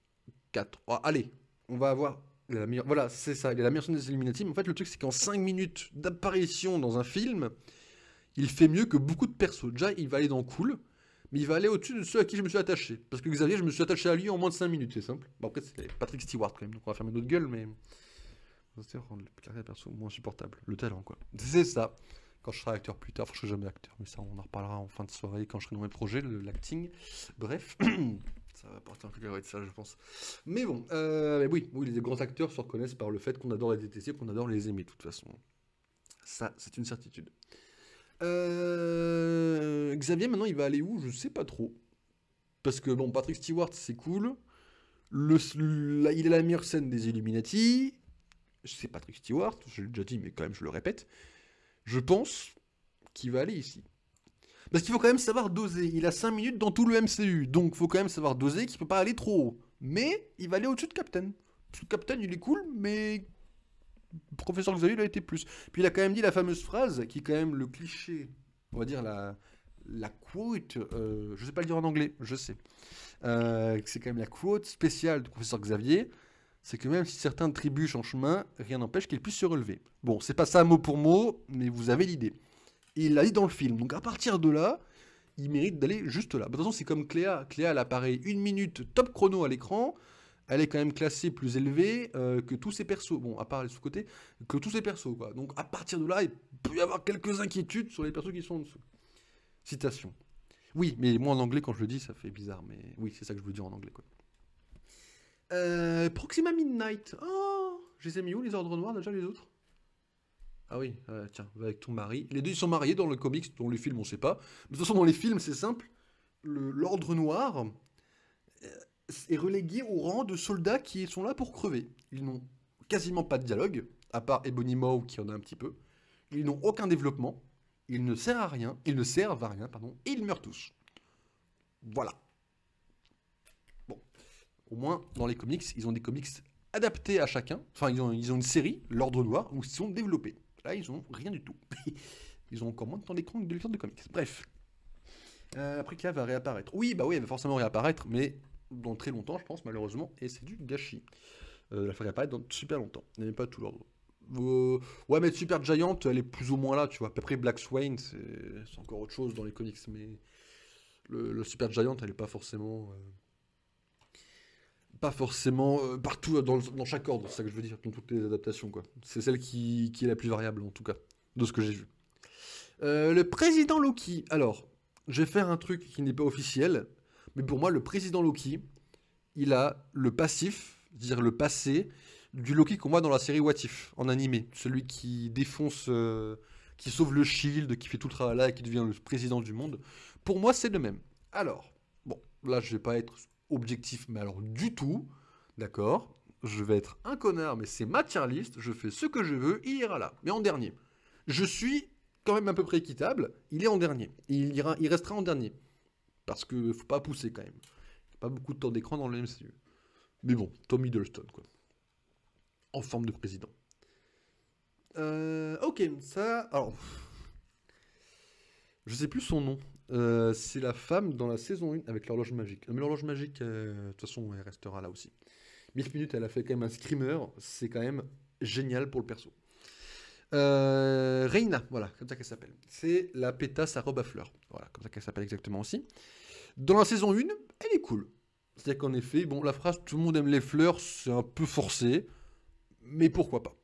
4... Oh, allez, on va avoir la meilleure... Voilà, c'est ça, il a la meilleure scène des Illuminati, mais en fait, le truc, c'est qu'en 5 minutes d'apparition dans un film, il fait mieux que beaucoup de persos. Déjà, il va aller dans Cool, mais il va aller au-dessus de ceux à qui je me suis attaché. Parce que Xavier, je me suis attaché à lui en moins de 5 minutes, c'est simple. Bon, après, c'est Patrick Stewart quand même, donc on va fermer notre gueule, mais... C'est rendre le carrière perso moins supportable. Le talent, quoi. C'est ça. Quand je serai acteur plus tard, enfin, je serai jamais acteur, mais ça, on en reparlera en fin de soirée quand je serai dans mes projets, l'acting. Bref, ça va apporter un truc à de ça, je pense. Mais bon, mais oui, les grands acteurs se reconnaissent par le fait qu'on adore les détester, qu'on adore les aimer, de toute façon. Ça, c'est une certitude. Xavier, maintenant, il va aller où? Je sais pas trop. Parce que, bon, Patrick Stewart, c'est cool. Il a la meilleure scène des Illuminati. C'est Patrick Stewart, je l'ai déjà dit, mais quand même, je le répète. Je pense qu'il va aller ici. Parce qu'il faut quand même savoir doser. Il a 5 minutes dans tout le MCU, donc il faut quand même savoir doser qu'il ne peut pas aller trop haut. Mais il va aller au-dessus de Captain. Parce que Captain, il est cool, mais Professeur Xavier, il a été plus. Puis il a quand même dit la fameuse phrase, qui est quand même le cliché, on va dire la quote, je sais pas le dire en anglais, je sais. C'est quand même la quote spéciale du Professeur Xavier. C'est que même si certains trébuchent en chemin, rien n'empêche qu'ils puissent se relever. Bon, c'est pas ça mot pour mot, mais vous avez l'idée. Et il l'a dit dans le film. Donc à partir de là, il mérite d'aller juste là. De toute façon, c'est comme Cléa. Cléa, elle apparaît 1 minute top chrono à l'écran. Elle est quand même classée plus élevée que tous ses persos. Bon, à part les sous-côtés, que tous ses persos, quoi. Donc à partir de là, il peut y avoir quelques inquiétudes sur les persos qui sont en dessous. Citation. Oui, mais moi en anglais, quand je le dis, ça fait bizarre. Mais oui, c'est ça que je veux dire en anglais, quoi. Proxima Midnight. Oh, je les ai mis où les ordres noirs déjà les autres? Ah oui, tiens, va avec ton mari. Les deux ils sont mariés dans le comics, dans les films on sait pas. Mais de toute façon dans les films c'est simple. L'ordre noir est relégué au rang de soldats qui sont là pour crever. Ils n'ont quasiment pas de dialogue, à part Ebony Maw qui en a un petit peu. Ils n'ont aucun développement. Ils ne servent à rien. Ils ne servent à rien, pardon. Et ils meurent tous. Voilà. Au moins, dans les comics, ils ont des comics adaptés à chacun. Enfin, ils ont une série, l'Ordre Noir, où ils sont développés. Là, ils ont rien du tout. Ils ont encore moins de temps d'écran que de lecture de comics. Bref. Après, Cléa va réapparaître. Oui, bah oui, elle va forcément réapparaître, mais dans très longtemps, je pense, malheureusement. Et c'est du gâchis. Elle va réapparaître dans super longtemps. Il n'y avait pas tout l'ordre. Ouais, mais Super Giant, elle est plus ou moins là, tu vois. Après, Black Swain, c'est encore autre chose dans les comics, mais le Super Giant, elle n'est pas forcément... partout dans chaque ordre, c'est ça que je veux dire, dans toutes les adaptations, quoi. C'est celle qui est la plus variable, en tout cas, de ce que j'ai vu. Le président Loki. Alors, je vais faire un truc qui n'est pas officiel, mais pour moi, le président Loki, il a le passif, c'est-à-dire le passé, du Loki qu'on voit dans la série What If, en animé. Celui qui défonce, qui sauve le Shield, qui fait tout le travail là et qui devient le président du monde. Pour moi, c'est le même. Alors, bon, là, je vais pas être objectif, mais alors du tout, d'accord, je vais être un connard, mais c'est ma tier list, je fais ce que je veux, il ira là, mais en dernier. Je suis quand même à peu près équitable, il est en dernier, il restera en dernier, parce que faut pas pousser quand même, pas beaucoup de temps d'écran dans le MCU. Mais bon, Tom Hiddleston, quoi, en forme de président. Ok, ça, alors, je sais plus son nom. C'est la femme dans la saison 1 avec l'horloge magique. Mais l'horloge magique, de toute façon, elle restera là aussi. 1000 minutes, elle a fait quand même un screamer. C'est quand même génial pour le perso. Reina, voilà, comme ça qu'elle s'appelle. C'est la pétasse à robe à fleurs. Voilà, comme ça qu'elle s'appelle exactement aussi. Dans la saison 1, elle est cool. C'est-à-dire qu'en effet, bon, la phrase tout le monde aime les fleurs, c'est un peu forcé. Mais pourquoi pas.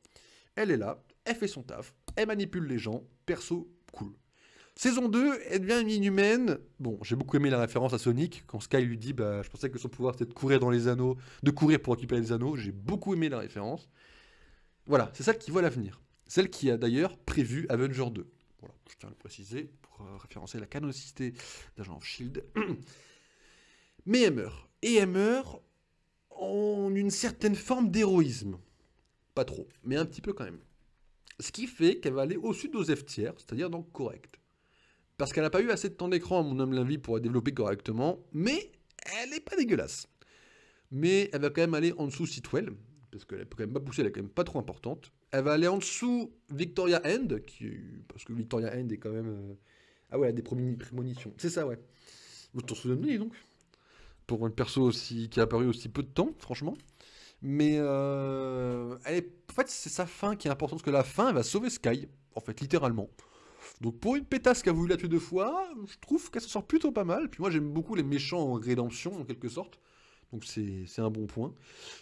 Elle est là, elle fait son taf, elle manipule les gens, perso, cool. Saison 2, elle devient une inhumaine. Bon, j'ai beaucoup aimé la référence à Sonic, quand Sky lui dit, bah, je pensais que son pouvoir c'était de courir dans les anneaux, de courir pour récupérer les anneaux. J'ai beaucoup aimé la référence. Voilà, c'est celle qui voit l'avenir. Celle qui a d'ailleurs prévu Avenger 2. Voilà, je tiens à le préciser pour référencer la canonicité d'Agent of Shield. Mais elle meurt. Et elle meurt en une certaine forme d'héroïsme. Pas trop, mais un petit peu quand même. Ce qui fait qu'elle va aller au-dessus de nos F tiers, c'est-à-dire donc correct. Parce qu'elle n'a pas eu assez de temps d'écran, à mon homme l'avis, pour la développer correctement, mais elle n'est pas dégueulasse. Mais elle va quand même aller en dessous Sitwell, parce qu'elle peut quand même pas pousser, elle est quand même pas trop importante. Elle va aller en dessous Victoria End, parce que Victoria End est quand même... Ah ouais, elle a des prémonitions. C'est ça, ouais. Vous t'en souvenez donc pour une perso aussi, qui a apparu aussi peu de temps, franchement. Mais en fait, c'est sa fin qui est importante, parce que la fin, elle va sauver Sky, en fait, littéralement. Donc pour une pétasse qui a voulu la tuer 2 fois, je trouve qu'elle s'en sort plutôt pas mal. Puis moi, j'aime beaucoup les méchants en rédemption, en quelque sorte. Donc c'est un bon point.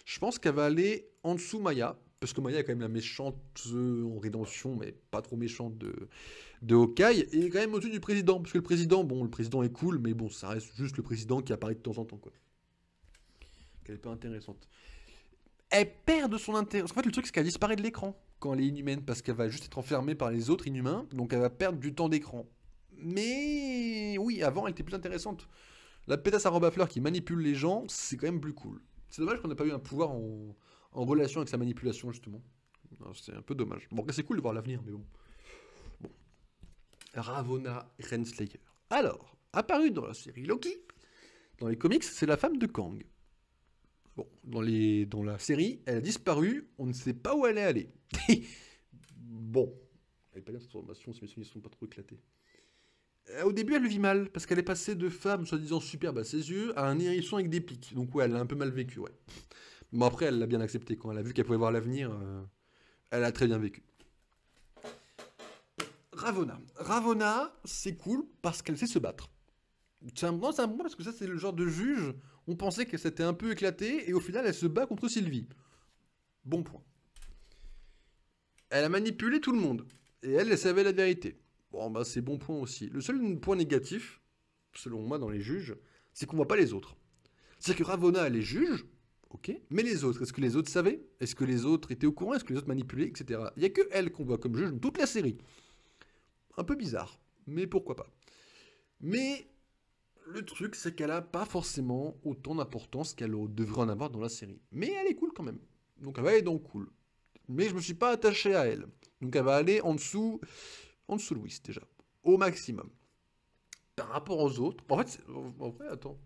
Je pense qu'elle va aller en dessous Maya, parce que Maya est quand même la méchante en rédemption, mais pas trop méchante de Hawkeye, et quand même au-dessus du président, parce que le président est cool, mais bon, ça reste juste le président qui apparaît de temps en temps, quoi. Qu'elle est pas intéressante. Elle perd de son intérêt. En fait, le truc, c'est qu'elle disparaît de l'écran quand elle est inhumaine, parce qu'elle va juste être enfermée par les autres inhumains, donc elle va perdre du temps d'écran. Mais oui, avant, elle était plus intéressante. La pétasse à robe à fleurs qui manipule les gens, c'est quand même plus cool. C'est dommage qu'on n'ait pas eu un pouvoir en relation avec sa manipulation, justement. C'est un peu dommage. Bon, c'est cool de voir l'avenir, mais bon. Bon. Ravonna Renslayer. Alors, apparue dans la série Loki, dans les comics, c'est la femme de Kang. Bon, dans la série, elle a disparu, on ne sait pas où elle est allée. Bon, elle n'est pas bien cette formation, si mes souvenirs ne sont pas trop éclatés. Au début, elle le vit mal, parce qu'elle est passée de femme soi-disant superbe à ses yeux à un hérisson avec des pics. Donc ouais, elle l'a un peu mal vécu, ouais. Bon après, elle l'a bien accepté. Quand elle a vu qu'elle pouvait voir l'avenir, elle a très bien vécu. Ravonna. Ravonna, c'est cool parce qu'elle sait se battre. C'est un bon point parce que ça, c'est le genre de juge, on pensait que c'était un peu éclaté, et au final, elle se bat contre Sylvie. Bon point. Elle a manipulé tout le monde, et elle savait la vérité. Bon, bah c'est bon point aussi. Le seul point négatif, selon moi, dans les juges, c'est qu'on voit pas les autres. C'est-à-dire que Ravonna, elle est juge, ok, mais les autres, est-ce que les autres savaient? Est-ce que les autres étaient au courant? Est-ce que les autres manipulaient, etc. Il n'y a que elle qu'on voit comme juge dans toute la série. Un peu bizarre, mais pourquoi pas. Mais le truc, c'est qu'elle a pas forcément autant d'importance qu'elle devrait en avoir dans la série. Mais elle est cool quand même. Donc elle va aller dans cool. Mais je me suis pas attaché à elle. Donc elle va aller en dessous Louis déjà. Au maximum. Par rapport aux autres. En fait, en vrai, attends.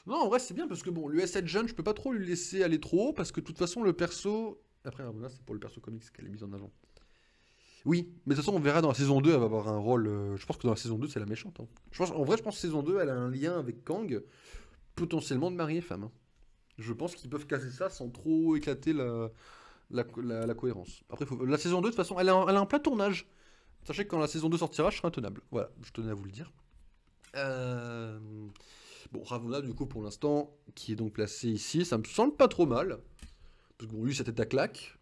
Non, en vrai, c'est bien parce que bon, l'US7 jeune, je peux pas trop lui laisser aller trop haut parce que de toute façon, le perso. Après, Ramona, c'est pour le perso comics qu'elle est mise en avant. Oui, mais de toute façon, on verra dans la saison 2, elle va avoir un rôle. Je pense que dans la saison 2, c'est la méchante. Hein. En vrai, je pense que saison 2, elle a un lien avec Kang, potentiellement de mari et femme. Hein. Je pense qu'ils peuvent casser ça sans trop éclater la cohérence. Après, la saison 2, de toute façon, elle a un plein tournage. Sachez que quand la saison 2 sortira, je serai intenable. Voilà, je tenais à vous le dire. Bon, Ravonna, du coup, pour l'instant, qui est donc placée ici, ça me semble pas trop mal. Parce que bon, lui, sa tête à claque.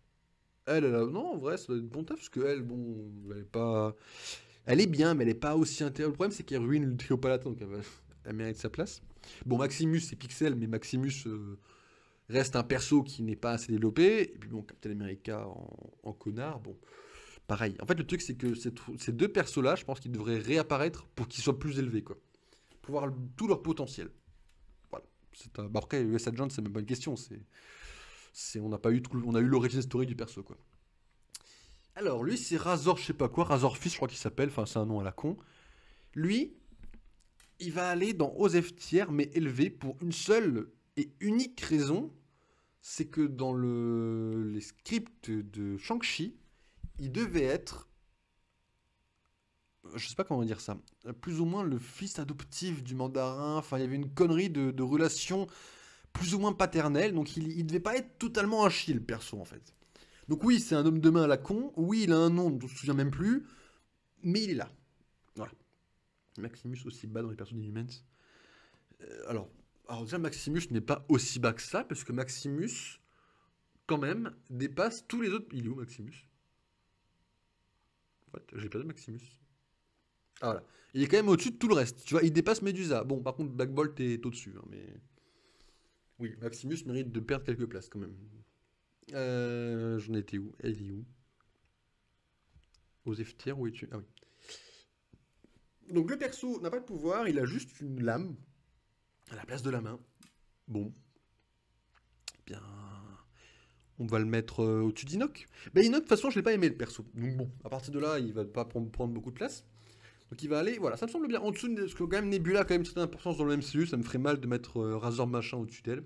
Non, en vrai, ça doit être bon taf, parce qu'elle, bon, elle est pas. Elle est bien, mais elle est pas aussi intéressante. Le problème, c'est qu'elle ruine le trio Palatin, donc elle mérite sa place. Bon, Maximus, c'est Pixel, mais Maximus reste un perso qui n'est pas assez développé. Et puis bon, Captain America en connard, bon, pareil. En fait, le truc, c'est que ces deux persos-là, je pense qu'ils devraient réapparaître pour qu'ils soient plus élevés, quoi. Pour voir tout leur potentiel. Voilà. Bah après, US Agent, c'est même pas une question, on n'a pas eu on a eu l'origine story du perso, quoi. Alors, lui, c'est Razor, je sais pas quoi, Razor Fist, je crois qu'il s'appelle, enfin, c'est un nom à la con. Lui, il va aller dans OSF tiers, mais élevé pour une seule et unique raison, c'est que dans les scripts de Shang-Chi, il devait être, je sais pas comment dire ça, plus ou moins le fils adoptif du mandarin, enfin, il y avait une connerie de relation plus ou moins paternelle, donc il devait pas être totalement un chi, le perso, en fait. Donc oui, c'est un homme de main à la con, oui, il a un nom dont je me souviens même plus, mais il est là. Voilà. Maximus aussi bas dans les persos d'Inhumans. Alors déjà, Maximus n'est pas aussi bas que ça, parce que Maximus, quand même, dépasse tous les autres... Il est où, Maximus? What? J'ai perdu Maximus. Ah, voilà. Il est quand même au-dessus de tout le reste. Tu vois, il dépasse Medusa. Bon, par contre, Black Bolt est au-dessus, hein, mais... Oui, Maximus mérite de perdre quelques places, quand même. J'en étais où? Elle est où? Aux F-tiers, où es-tu? Ah oui. Donc le perso n'a pas de pouvoir, il a juste une lame à la place de la main. Bon, bien... On va le mettre au-dessus d'Inoc. Ben Inoc, de toute façon, je l'ai pas aimé, le perso. Donc bon, à partir de là, il va pas prendre beaucoup de place. Donc il va aller, voilà, ça me semble bien. En dessous, parce que quand même Nebula a quand même une certaine importance dans le MCU, ça me ferait mal de mettre Razor Machin au-dessus d'elle.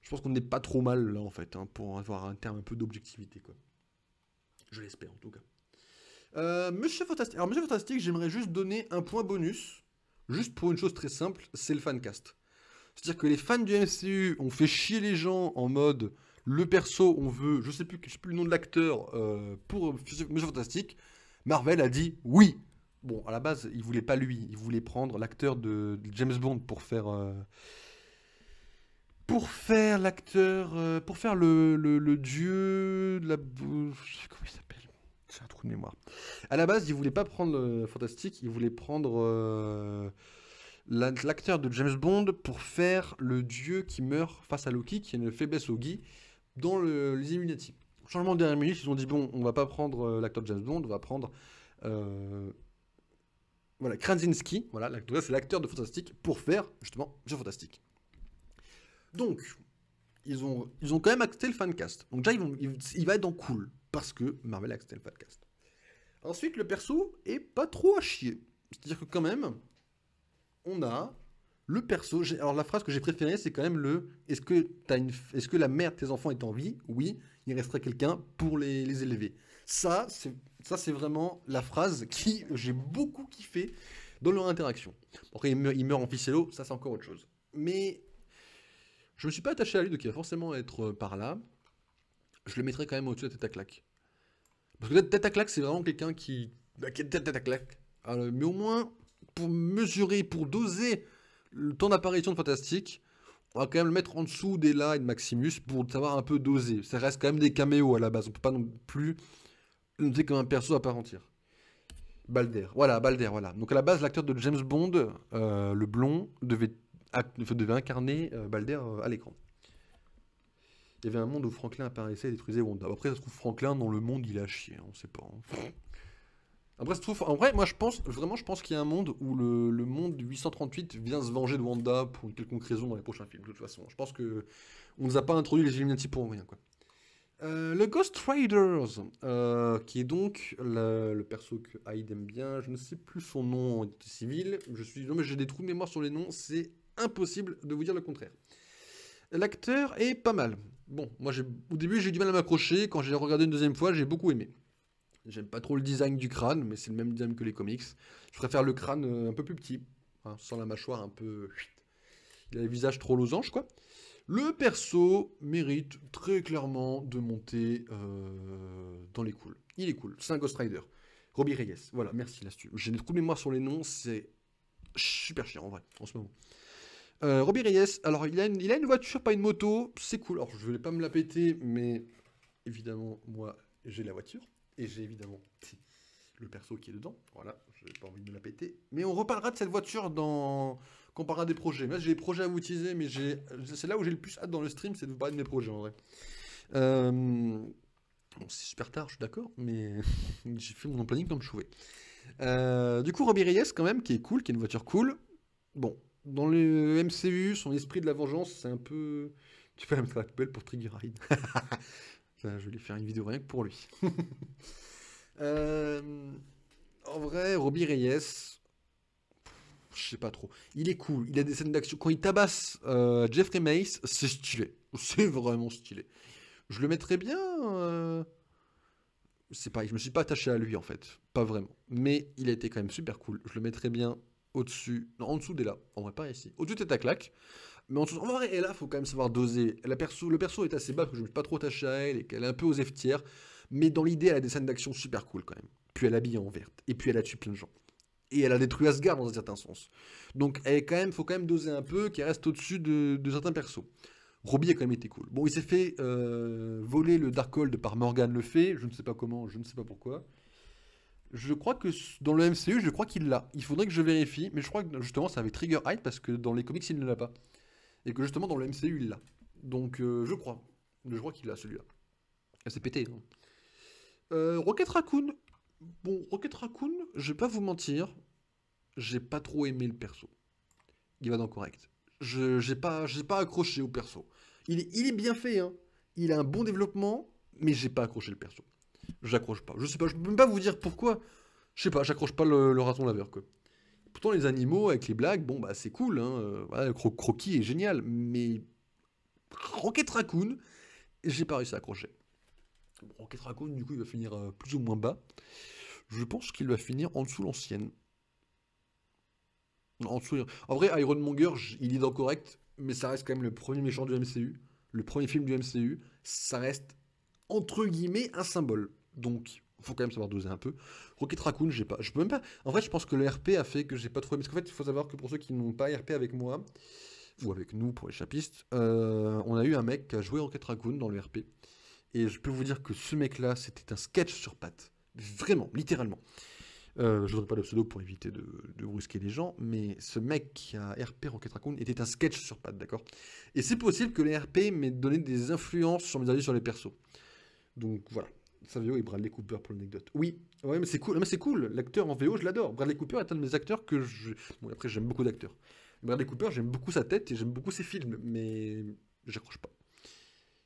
Je pense qu'on n'est pas trop mal là en fait, hein, pour avoir un terme un peu d'objectivité quoi. Je l'espère en tout cas. Monsieur Fantastique. Alors Monsieur Fantastique, j'aimerais juste donner un point bonus, juste pour une chose très simple, c'est le fancast. C'est-à-dire que les fans du MCU ont fait chier les gens en mode le perso, on veut, je sais plus le nom de l'acteur pour Monsieur Fantastique. Marvel a dit oui. Bon, à la base, il voulait pas lui, il voulait prendre l'acteur de James Bond pour faire le dieu de la comment il s'appelle? J'ai un trou de mémoire. À la base, il voulait pas prendre Fantastique, il voulait prendre l'acteur de James Bond pour faire le dieu qui meurt face à Loki, qui a une faiblesse au Guy, dans les Illuminati. Changement de dernière minute, ils ont dit bon, on va pas prendre l'acteur de James Bond, on va prendre euh, voilà, Krasinski, voilà, c'est l'acteur de Fantastique pour faire justement Monsieur Fantastique. Donc, ils ont quand même accepté le fancast. Donc déjà, il va être dans cool, parce que Marvel a accepté le fancast. Ensuite, le perso est pas trop à chier. C'est-à-dire que quand même, on a le perso. Alors la phrase que j'ai préférée, c'est quand même le est-ce que la mère de tes enfants est en vie? Oui, il resterait quelqu'un pour les élever. Ça, c'est vraiment la phrase qui j'ai beaucoup kiffé dans leur interaction. Après, il meurt en ficello, ça c'est encore autre chose. Mais je me suis pas attaché à lui, donc il va forcément être par là. Je le mettrai quand même au-dessus de Tête à Claque. Parce que Tête à Claque, c'est vraiment quelqu'un qui est Tête à Claque. Mais au moins, pour mesurer, pour doser le temps d'apparition de Fantastique, on va quand même le mettre en dessous d'Ella et de Maximus pour savoir un peu doser. Ça reste quand même des caméos à la base. On peut pas non plus le noter comme un perso à part entière. Balder. Voilà, Balder, voilà. Donc à la base, l'acteur de James Bond, le blond, devait incarner Balder à l'écran. Il y avait un monde où Franklin apparaissait et détruisait Wanda. Après, ça se trouve, Franklin, dans le monde, il a chié. On sait pas. Hein. Après, en vrai, moi, je pense qu'il y a un monde où le monde 838 vient se venger de Wanda pour une quelconque raison dans les prochains films, de toute façon. Je pense que on nous a pas introduit les Illuminati pour rien, quoi. Le Ghost Riders, qui est donc le perso que Hyde aime bien. Je ne sais plus son nom en civil. Non, mais j'ai des trous de mémoire sur les noms. C'est impossible de vous dire le contraire. L'acteur est pas mal. Bon, moi, au début, j'ai eu du mal à m'accrocher. Quand j'ai regardé une deuxième fois, j'ai beaucoup aimé. J'aime pas trop le design du crâne, mais c'est le même design que les comics. Je préfère le crâne un peu plus petit, hein, sans la mâchoire un peu... Il a le visage trop losange, quoi. Le perso mérite très clairement de monter dans les cools. Il est cool, c'est un Ghost Rider. Robbie Reyes, voilà, merci l'astuce. J'ai des trous de mémoire sur les noms, c'est super chiant en vrai, en ce moment. Robbie Reyes, alors il a une voiture, pas une moto, c'est cool. Alors je vais pas me la péter, mais évidemment, moi, j'ai la voiture. Et j'ai évidemment le perso qui est dedans. Voilà, je n'ai pas envie de me la péter. Mais on reparlera de cette voiture quand on parlera des projets. Moi, j'ai des projets à vous utiliser, mais c'est là où j'ai le plus hâte dans le stream, c'est de vous parler de mes projets en vrai. Bon, c'est super tard, je suis d'accord, mais j'ai fait mon planning comme je pouvais. Du coup, Robbie Reyes, quand même, qui est cool, qui est une voiture cool. Bon, dans le MCU, son esprit de la vengeance, c'est un peu... Tu peux la mettre à la poubelle pour Trigger Ride. Je vais lui faire une vidéo rien que pour lui. En vrai, Robbie Reyes, je sais pas trop. Il est cool, il a des scènes d'action. Quand il tabasse Jeffrey Mace, c'est stylé. C'est vraiment stylé. Je le mettrais bien. C'est pareil, je me suis pas attaché à lui en fait. Pas vraiment. Mais il a été quand même super cool. Je le mettrais bien au-dessus. Non, en dessous d'Ella. En vrai, pas ici. Au-dessus de Tête à Claque. Mais en vrai, Ella, faut quand même savoir doser. Le perso est assez bas parce que je me suis pas trop attaché à elle et qu'elle est un peu aux F-tiers. Mais dans l'idée, elle a des scènes d'action super cool quand même. Puis elle habille en verte. Et puis elle a tué plein de gens. Et elle a détruit Asgard dans un certain sens. Donc faut quand même doser un peu, qu'elle reste au-dessus de certains persos. Robbie a quand même été cool. Bon, il s'est fait voler le Darkhold par Morgan le Fay. Je ne sais pas comment, je ne sais pas pourquoi. Je crois que dans le MCU, je crois qu'il l'a. Il faudrait que je vérifie, mais je crois que justement ça avait Trigger Hyde parce que dans les comics il ne l'a pas. Et que justement dans le MCU il l'a. Donc je crois. Je crois qu'il l'a celui-là. Ah, c'est pété. Hein. Rocket Raccoon. Bon, Rocket Raccoon, je vais pas vous mentir, j'ai pas trop aimé le perso. Il va dans correct. J'ai pas accroché au perso. Il est bien fait, hein. Il a un bon développement, mais j'ai pas accroché le perso. J'accroche pas. Je sais pas, je peux même pas vous dire pourquoi. Je sais pas, j'accroche pas le raton laveur, quoi. Pourtant, les animaux avec les blagues, bon, bah c'est cool, hein. Voilà, Croquis est génial, mais Rocket Raccoon, j'ai pas réussi à accrocher. Bon, Rocket Raccoon, du coup, il va finir plus ou moins bas. Je pense qu'il va finir en dessous l'ancienne. En dessous. En vrai, Ironmonger, il est dans correct, mais ça reste quand même le premier méchant du MCU, le premier film du MCU. Ça reste entre guillemets un symbole. Donc, faut quand même savoir doser un peu. Rocket Raccoon, j'ai pas. Je peux même pas. En fait, je pense que le RP a fait que j'ai pas trop aimé. Parce qu'en fait, il faut savoir que pour ceux qui n'ont pas RP avec moi, ou avec nous pour les chapistes, on a eu un mec qui a joué Rocket Raccoon dans le RP. Et je peux vous dire que ce mec-là, c'était un sketch sur pattes. Vraiment, littéralement. Je voudrais pas le pseudo pour éviter de brusquer les gens, mais ce mec qui a RP Rocket Raccoon était un sketch sur pattes, d'accord. Et c'est possible que les RP m'aient donné des influences sur mes avis sur les persos. Donc voilà. Savio et Bradley Cooper pour l'anecdote. Oui, ouais, mais c'est cool. Mais c'est cool. L'acteur en VO, je l'adore. Bradley Cooper est un de mes acteurs que je. Bon, après, j'aime beaucoup d'acteurs. Bradley Cooper, j'aime beaucoup sa tête et j'aime beaucoup ses films, mais j'accroche pas.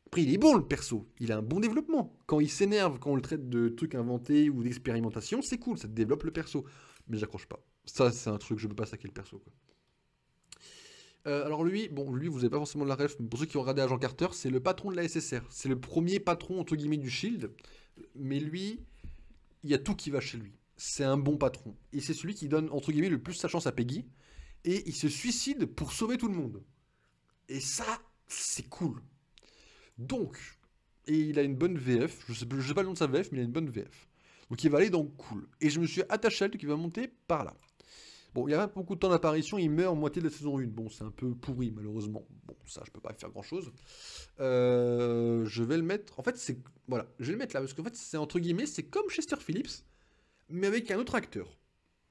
Après, il est bon le perso. Il a un bon développement. Quand il s'énerve, quand on le traite de trucs inventés ou d'expérimentation, c'est cool. Ça développe le perso. Mais j'accroche pas. Ça, c'est un truc, je peux pas saquer le perso, quoi. Alors lui, bon, lui, vous avez pas forcément de la ref, mais pour ceux qui ont regardé Agent Carter, c'est le patron de la SSR. C'est le premier patron, entre guillemets, du Shield. Mais lui, il y a tout qui va chez lui. C'est un bon patron. Et c'est celui qui donne, entre guillemets, le plus sa chance à Peggy. Et il se suicide pour sauver tout le monde. Et ça, c'est cool. Donc, et il a une bonne VF. Je sais pas le nom de sa VF, mais il a une bonne VF. Donc il va aller dans cool. Et je me suis attaché à elle qui va monter par là. Bon, il n'y a pas beaucoup de temps d'apparition, il meurt en moitié de la saison 1. Bon, c'est un peu pourri, malheureusement. Bon, ça, je peux pas faire grand-chose. Je vais le mettre... En fait, c'est... Voilà, je vais le mettre là, parce qu'en fait, c'est entre guillemets, c'est comme Chester Phillips, mais avec un autre acteur.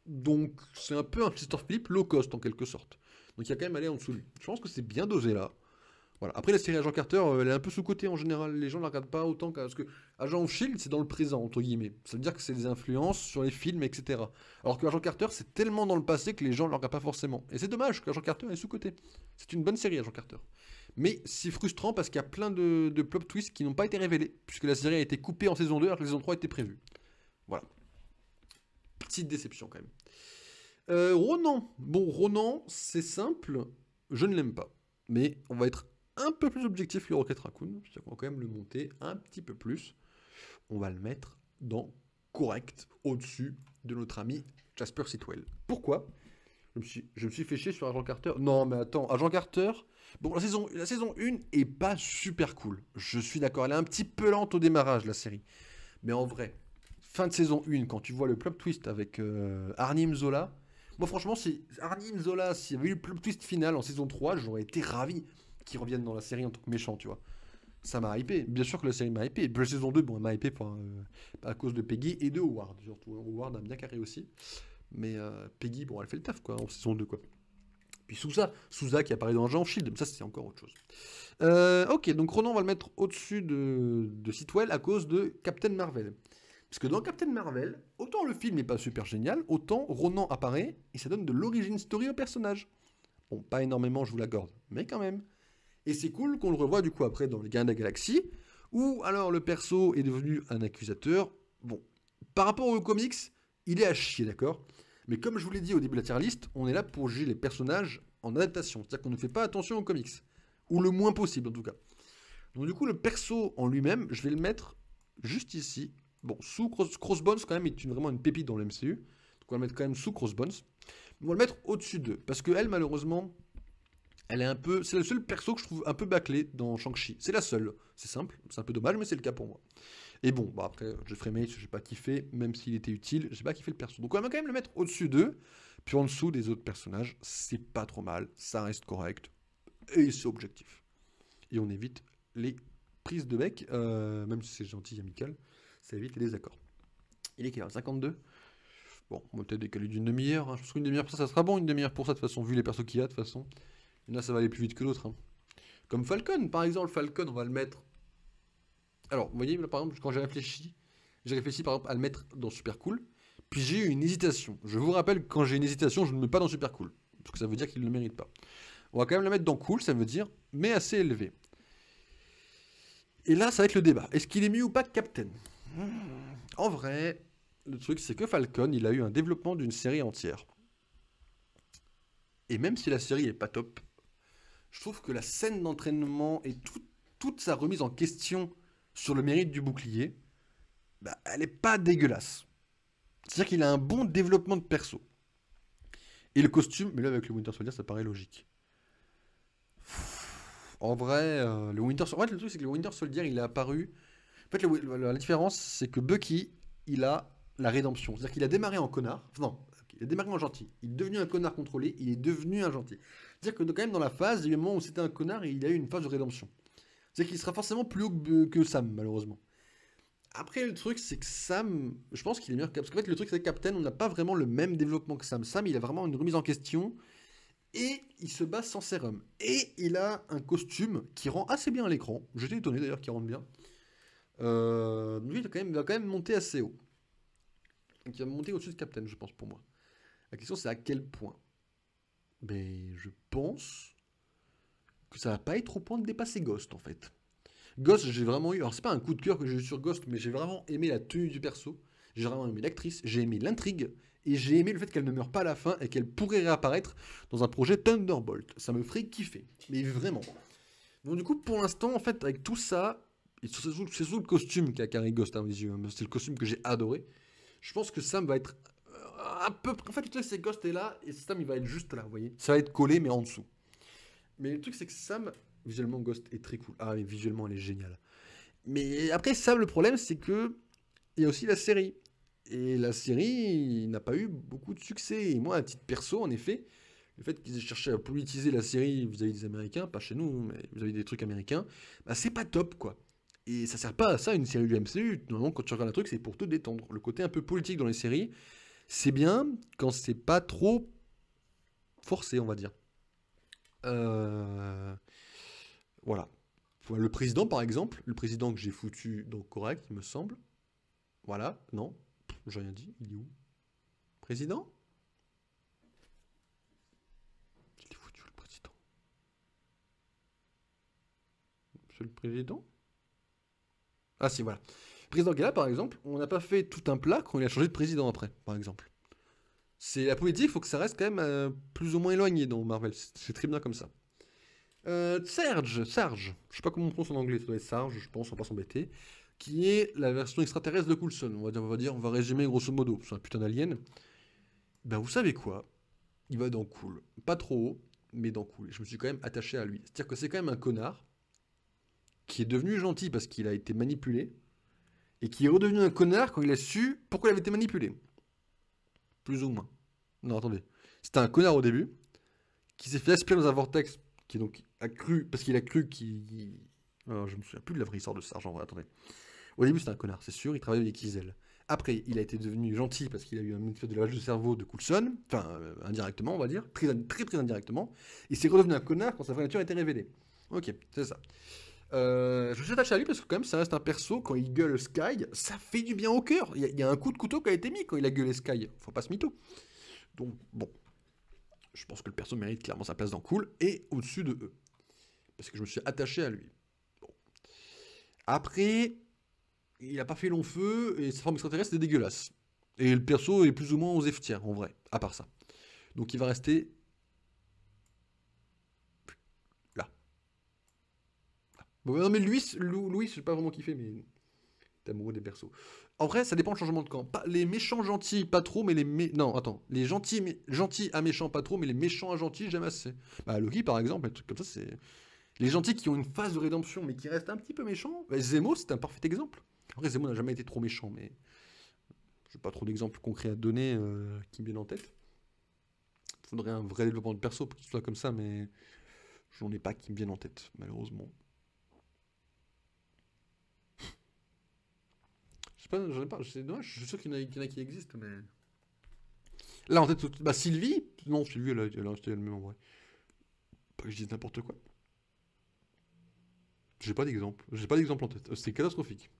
Donc, c'est un peu un Chester Phillips low cost, en quelque sorte. Donc, il y a quand même aller en dessous de lui. Je pense que c'est bien dosé, là. Voilà. Après, la série Agent Carter, elle est un peu sous-cotée en général. Les gens ne la regardent pas autant parce que Agent of Shield, c'est dans le présent, entre guillemets. Ça veut dire que c'est des influences sur les films, etc. Alors que Agent Carter, c'est tellement dans le passé que les gens ne la regardent pas forcément. Et c'est dommage qu'Agent Carter est sous-coté. C'est une bonne série, Agent Carter. Mais c'est frustrant parce qu'il y a plein de plot twists qui n'ont pas été révélés, puisque la série a été coupée en saison 2 alors que la saison 3 était prévue. Voilà. Petite déception quand même. Ronan. Bon, Ronan, c'est simple. Je ne l'aime pas. Mais on va être un peu plus objectif que le Rocket Raccoon. C'est-à-dire qu'on va quand même le monter un petit peu plus. On va le mettre dans correct, au-dessus de notre ami Jasper Sitwell. Pourquoi je me suis fait chier sur Agent Carter. Non, mais attends, Agent Carter. Bon, la saison 1 est pas super cool. Je suis d'accord. Elle est un petit peu lente au démarrage, la série. Mais en vrai, fin de saison 1, quand tu vois le plot twist avec Arnie Mzola. Moi, franchement, si Arnie Mzola, s'il y avait eu le plot twist final en saison 3, j'aurais été ravi qu'il revienne dans la série en tant que méchant, tu vois. Ça m'a hypé. Bien sûr que la série m'a hypé. Et puis la saison 2, bon, elle m'a hypé à cause de Peggy et de Howard, surtout. Howard a bien carré aussi. Mais Peggy, bon, elle fait le taf, quoi, en saison 2, quoi. Puis Souza qui apparaît dans Agent Shield, ça c'est encore autre chose. Ok, donc Ronan, on va le mettre au-dessus de Sitwell à cause de Captain Marvel. Parce que dans Captain Marvel, autant le film n'est pas super génial, autant Ronan apparaît et ça donne de l'origine story au personnage. Bon, pas énormément, je vous l'accorde, mais quand même. Et c'est cool qu'on le revoie du coup après dans Les Gardiens de la Galaxie, où alors le perso est devenu un accusateur. Bon, par rapport aux comics, il est à chier, d'accord. Mais comme je vous l'ai dit au début de la tier list, on est là pour juger les personnages en adaptation. C'est-à-dire qu'on ne fait pas attention aux comics. Ou le moins possible en tout cas. Donc du coup, le perso en lui-même, je vais le mettre juste ici. Bon, sous Crossbones quand même est vraiment une pépite dans le MCU. Donc on va le mettre quand même sous Crossbones. On va le mettre au-dessus d'eux. Parce qu'elle, malheureusement, elle est un peu... C'est le seul perso que je trouve un peu bâclé dans Shang-Chi. C'est la seule. C'est simple. C'est un peu dommage, mais c'est le cas pour moi. Et bon, bah après, Jeffrey Mace, j'ai pas kiffé, même s'il était utile, j'ai pas kiffé le perso. Donc on va quand même le mettre au-dessus d'eux, puis en dessous des autres personnages, c'est pas trop mal, ça reste correct, et c'est objectif. Et on évite les prises de bec, même si c'est gentil, amical, ça évite les désaccords. Il est quelle heure 52 ? Bon, on va peut-être décaler d'une demi-heure. Hein. Je pense qu'une demi-heure pour ça, ça sera bon. Une demi-heure pour ça, de toute façon, vu les persos qu'il y a, de toute façon. Et là, ça va aller plus vite que d'autres. Hein. Comme Falcon, par exemple. Falcon, on va le mettre. Alors, vous voyez, là, par exemple, quand j'ai réfléchi par exemple à le mettre dans Super Cool. Puis j'ai eu une hésitation. Je vous rappelle que quand j'ai une hésitation, je ne le mets pas dans Super Cool. Parce que ça veut dire qu'il ne le mérite pas. On va quand même la mettre dans Cool, ça veut dire, mais assez élevé. Et là, ça va être le débat. Est-ce qu'il est mieux ou pas que Captain? En vrai, le truc, c'est que Falcon, il a eu un développement d'une série entière. Et même si la série est pas top, je trouve que la scène d'entraînement et toute sa remise en question sur le mérite du bouclier, bah, elle est pas dégueulasse. C'est-à-dire qu'il a un bon développement de perso. Et le costume, mais là avec le Winter Soldier, ça paraît logique. En vrai, le Winter Soldier. En fait, le truc, c'est que le Winter Soldier, il est apparu. En fait, la différence, c'est que Bucky, il a la rédemption. C'est-à-dire qu'il a démarré en connard. Enfin, non, il a démarré en gentil. Il est devenu un connard contrôlé, il est devenu un gentil. C'est-à-dire que quand même, dans la phase, il y a eu un moment où c'était un connard et il a eu une phase de rédemption. C'est-à-dire qu'il sera forcément plus haut que Sam, malheureusement. Après, le truc, c'est que Sam, je pense qu'il est meilleur que... Parce qu'en fait, le truc, c'est que Captain, on n'a pas vraiment le même développement que Sam. Sam, il a vraiment une remise en question. Et il se bat sans sérum. Et il a un costume qui rend assez bien à l'écran. J'étais étonné d'ailleurs qu'il rentre bien. Donc il va quand même monter assez haut. Donc il va monter au-dessus de Captain, je pense, pour moi. La question, c'est à quel point. Mais je pense que ça va pas être au point de dépasser Ghost, en fait. Ghost, j'ai vraiment eu. Alors, c'est pas un coup de cœur que j'ai eu sur Ghost, mais j'ai vraiment aimé la tenue du perso. J'ai vraiment aimé l'actrice, j'ai aimé l'intrigue, et j'ai aimé le fait qu'elle ne meure pas à la fin et qu'elle pourrait réapparaître dans un projet Thunderbolt. Ça me ferait kiffer. Mais vraiment. Donc, du coup, pour l'instant, en fait, avec tout ça, c'est surtout le costume qui a carré Ghost à mes yeux. Hein. C'est le costume que j'ai adoré. Je pense que Sam va être un peu. En fait, le truc, c'est que Ghost est là, et Sam, il va être juste là, vous voyez. Ça va être collé, mais en dessous. Mais le truc, c'est que Sam, visuellement, Ghost est très cool. Ah, mais visuellement, elle est géniale. Mais après, Sam, le problème, c'est que il y a aussi la série. Et la série n'a pas eu beaucoup de succès. Et moi, à titre perso, en effet, le fait qu'ils aient cherché à politiser la série vis-à-vis des Américains, pas chez nous, mais vis-à-vis des trucs américains, bah, c'est pas top, quoi. Et ça sert pas à ça, une série du MCU. Normalement, quand tu regardes un truc, c'est pour te détendre. Le côté un peu politique dans les séries, c'est bien quand c'est pas trop forcé, on va dire. Euh, Voilà. Le président, par exemple, le président que j'ai foutu donc correct, il me semble. Voilà, non, j'ai rien dit, il est où? Président? Je l'ai foutu, le président. Monsieur le président? Ah si, voilà. Le président qui est là, par exemple, on n'a pas fait tout un plat quand il a changé de président après, par exemple. C'est la politique, il faut que ça reste quand même plus ou moins éloigné dans Marvel. C'est très bien comme ça. Sarge, je sais pas comment on prononce en anglais, ça doit être Sarge, je pense, on va pas s'embêter, qui est la version extraterrestre de Coulson. On va résumer grosso modo, c'est un putain d'alien. Ben vous savez quoi? Il va dans Cool. Pas trop haut, mais dans Cool. Et je me suis quand même attaché à lui. C'est-à-dire que c'est quand même un connard qui est devenu gentil parce qu'il a été manipulé, et qui est redevenu un connard quand il a su pourquoi il avait été manipulé. Plus ou moins. Non, attendez. C'était un connard au début, qui s'est fait aspirer dans un vortex, qui donc a cru, parce qu'il a cru qu'il... Alors, je me souviens plus de la vraie histoire de Sarge en vrai, attendez. Au début, c'était un connard, c'est sûr, il travaillait avec Kizel. Après, il a été devenu gentil parce qu'il a eu un effet de lavage de cerveau de Coulson, enfin, indirectement, on va dire, très indirectement. Il s'est redevenu un connard quand sa vraie nature a été révélée. Ok, c'est ça. Je suis attaché à lui parce que quand même, ça reste un perso, quand il gueule Sky, ça fait du bien au cœur. Il y a un coup de couteau qui a été mis quand il a gueulé Sky. Faut pas se mytho. Donc, bon, je pense que le perso mérite clairement sa place dans Cool et au-dessus de eux. Parce que je me suis attaché à lui. Bon. Après, il a pas fait long feu et sa forme extraterrestre est dégueulasse. Et le perso est plus ou moins aux F-tiers, en vrai, à part ça. Donc il va rester là. Bon, non mais Louis, je sais pas vraiment kiffé, mais t'es amoureux des persos. En vrai, ça dépend du changement de camp. Pas, les méchants gentils, pas trop, mais non, attends. Les gentils, gentils à méchants, pas trop, mais les méchants à gentils, j'aime assez. Bah, Loki, par exemple, un truc comme ça, c'est... Les gentils qui ont une phase de rédemption, mais qui restent un petit peu méchants. Bah, Zemo, c'est un parfait exemple. Après, Zemo n'a jamais été trop méchant, mais... J'ai pas trop d'exemples concrets à donner qui me viennent en tête. Il faudrait un vrai développement de perso pour qu'il soit comme ça, mais... J'en ai pas qui me viennent en tête, malheureusement. Je sais pas, j'en ai pas, c'est dommage, je suis sûr qu'il y en a qui existent, mais... Là, en tête, bah Sylvie, non, Sylvie, elle a acheté elle-même en vrai. Pas que je dise n'importe quoi. J'ai pas d'exemple en tête. C'est catastrophique.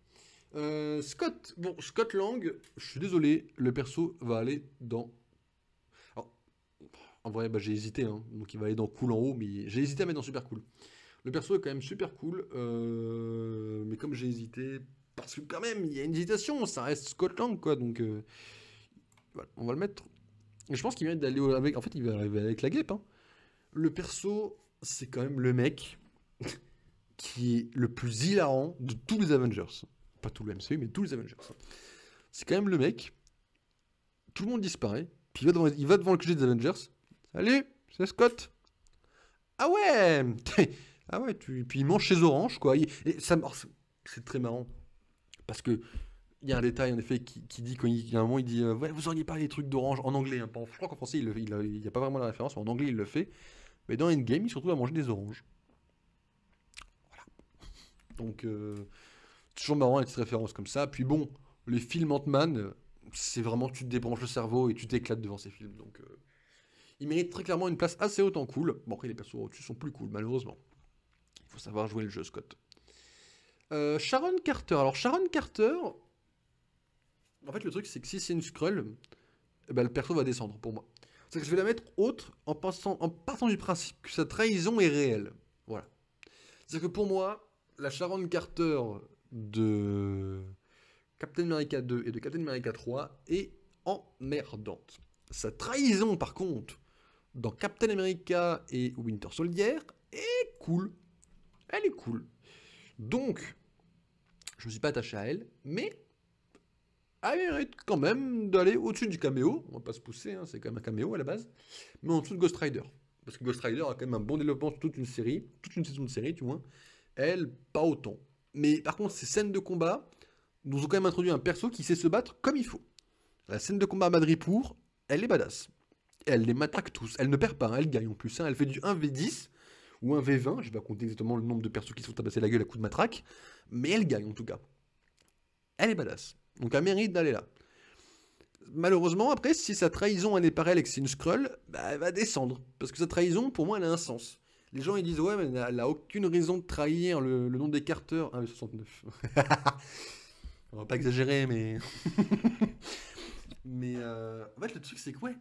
Scott, bon, Scott Lang, je suis désolé, le perso va aller dans. Alors, en vrai, bah, j'ai hésité, hein, donc il va aller dans cool en haut, mais j'ai hésité à mettre dans super cool. Le perso est quand même super cool, mais comme j'ai hésité, parce que quand même, il y a une hésitation, ça reste Scott Lang, quoi, donc voilà, on va le mettre. Et je pense qu'il mérite d'aller avec. En fait, il va arriver avec la guêpe, hein. Le perso, c'est quand même le mec qui est le plus hilarant de tous les Avengers. Pas tout le MCU, mais tous les Avengers. C'est quand même le mec, tout le monde disparaît, puis il va devant le QG des Avengers. Salut, c'est Scott. Ah ouais. Ah ouais, puis il mange chez Orange, quoi. Et ça, c'est très marrant, parce que il y a un détail en effet qui dit, quand il y a un moment, il dit ouais, vous auriez pas les trucs d'Orange en anglais, hein, je crois qu'en français il y a pas vraiment la référence, mais en anglais il le fait. Mais dans Endgame, il se retrouve à manger des oranges. Donc, toujours marrant avec cette référence comme ça. Puis bon, les films Ant-Man, c'est vraiment, tu te débranches le cerveau et tu t'éclates devant ces films. Donc, il mérite très clairement une place assez haute en cool. Bon, après, les persos au-dessus sont plus cool, malheureusement. Il faut savoir jouer le jeu, Scott. Sharon Carter. Alors, Sharon Carter, en fait, le truc, c'est que si c'est une Skrull, eh ben, le perso va descendre pour moi. C'est que je vais la mettre haute en partant du principe que sa trahison est réelle. Voilà. C'est-à-dire que pour moi, la Sharon Carter de Captain America 2 et de Captain America 3 est emmerdante. Sa trahison, par contre, dans Captain America et Winter Soldier, est cool. Elle est cool. Donc, je ne suis pas attaché à elle, mais elle mérite quand même d'aller au-dessus du caméo. On va pas se pousser, hein, c'est quand même un caméo à la base. Mais en dessous de Ghost Rider. Parce que Ghost Rider a quand même un bon développement sur toute une série, toute une saison de série, tu vois. Elle, pas autant. Mais par contre, ces scènes de combat nous ont quand même introduit un perso qui sait se battre comme il faut. La scène de combat à Madripoor, elle est badass. Elle les matraque tous. Elle ne perd pas, hein, elle gagne en plus. Hein. Elle fait du 1v10 ou 1v20. Je vais pas compter exactement le nombre de persos qui se sont tabassés la gueule à coups de matraque. Mais elle gagne en tout cas. Elle est badass. Donc elle mérite d'aller là. Malheureusement, après, si sa trahison elle est pareille et que c'est une Skrull, bah, elle va descendre. Parce que sa trahison, pour moi, elle a un sens. Les gens ils disent ouais, mais elle a aucune raison de trahir le nom des Carter. Ah, mais 69. On va pas exagérer, mais. Mais en fait, le truc, c'est que ouais,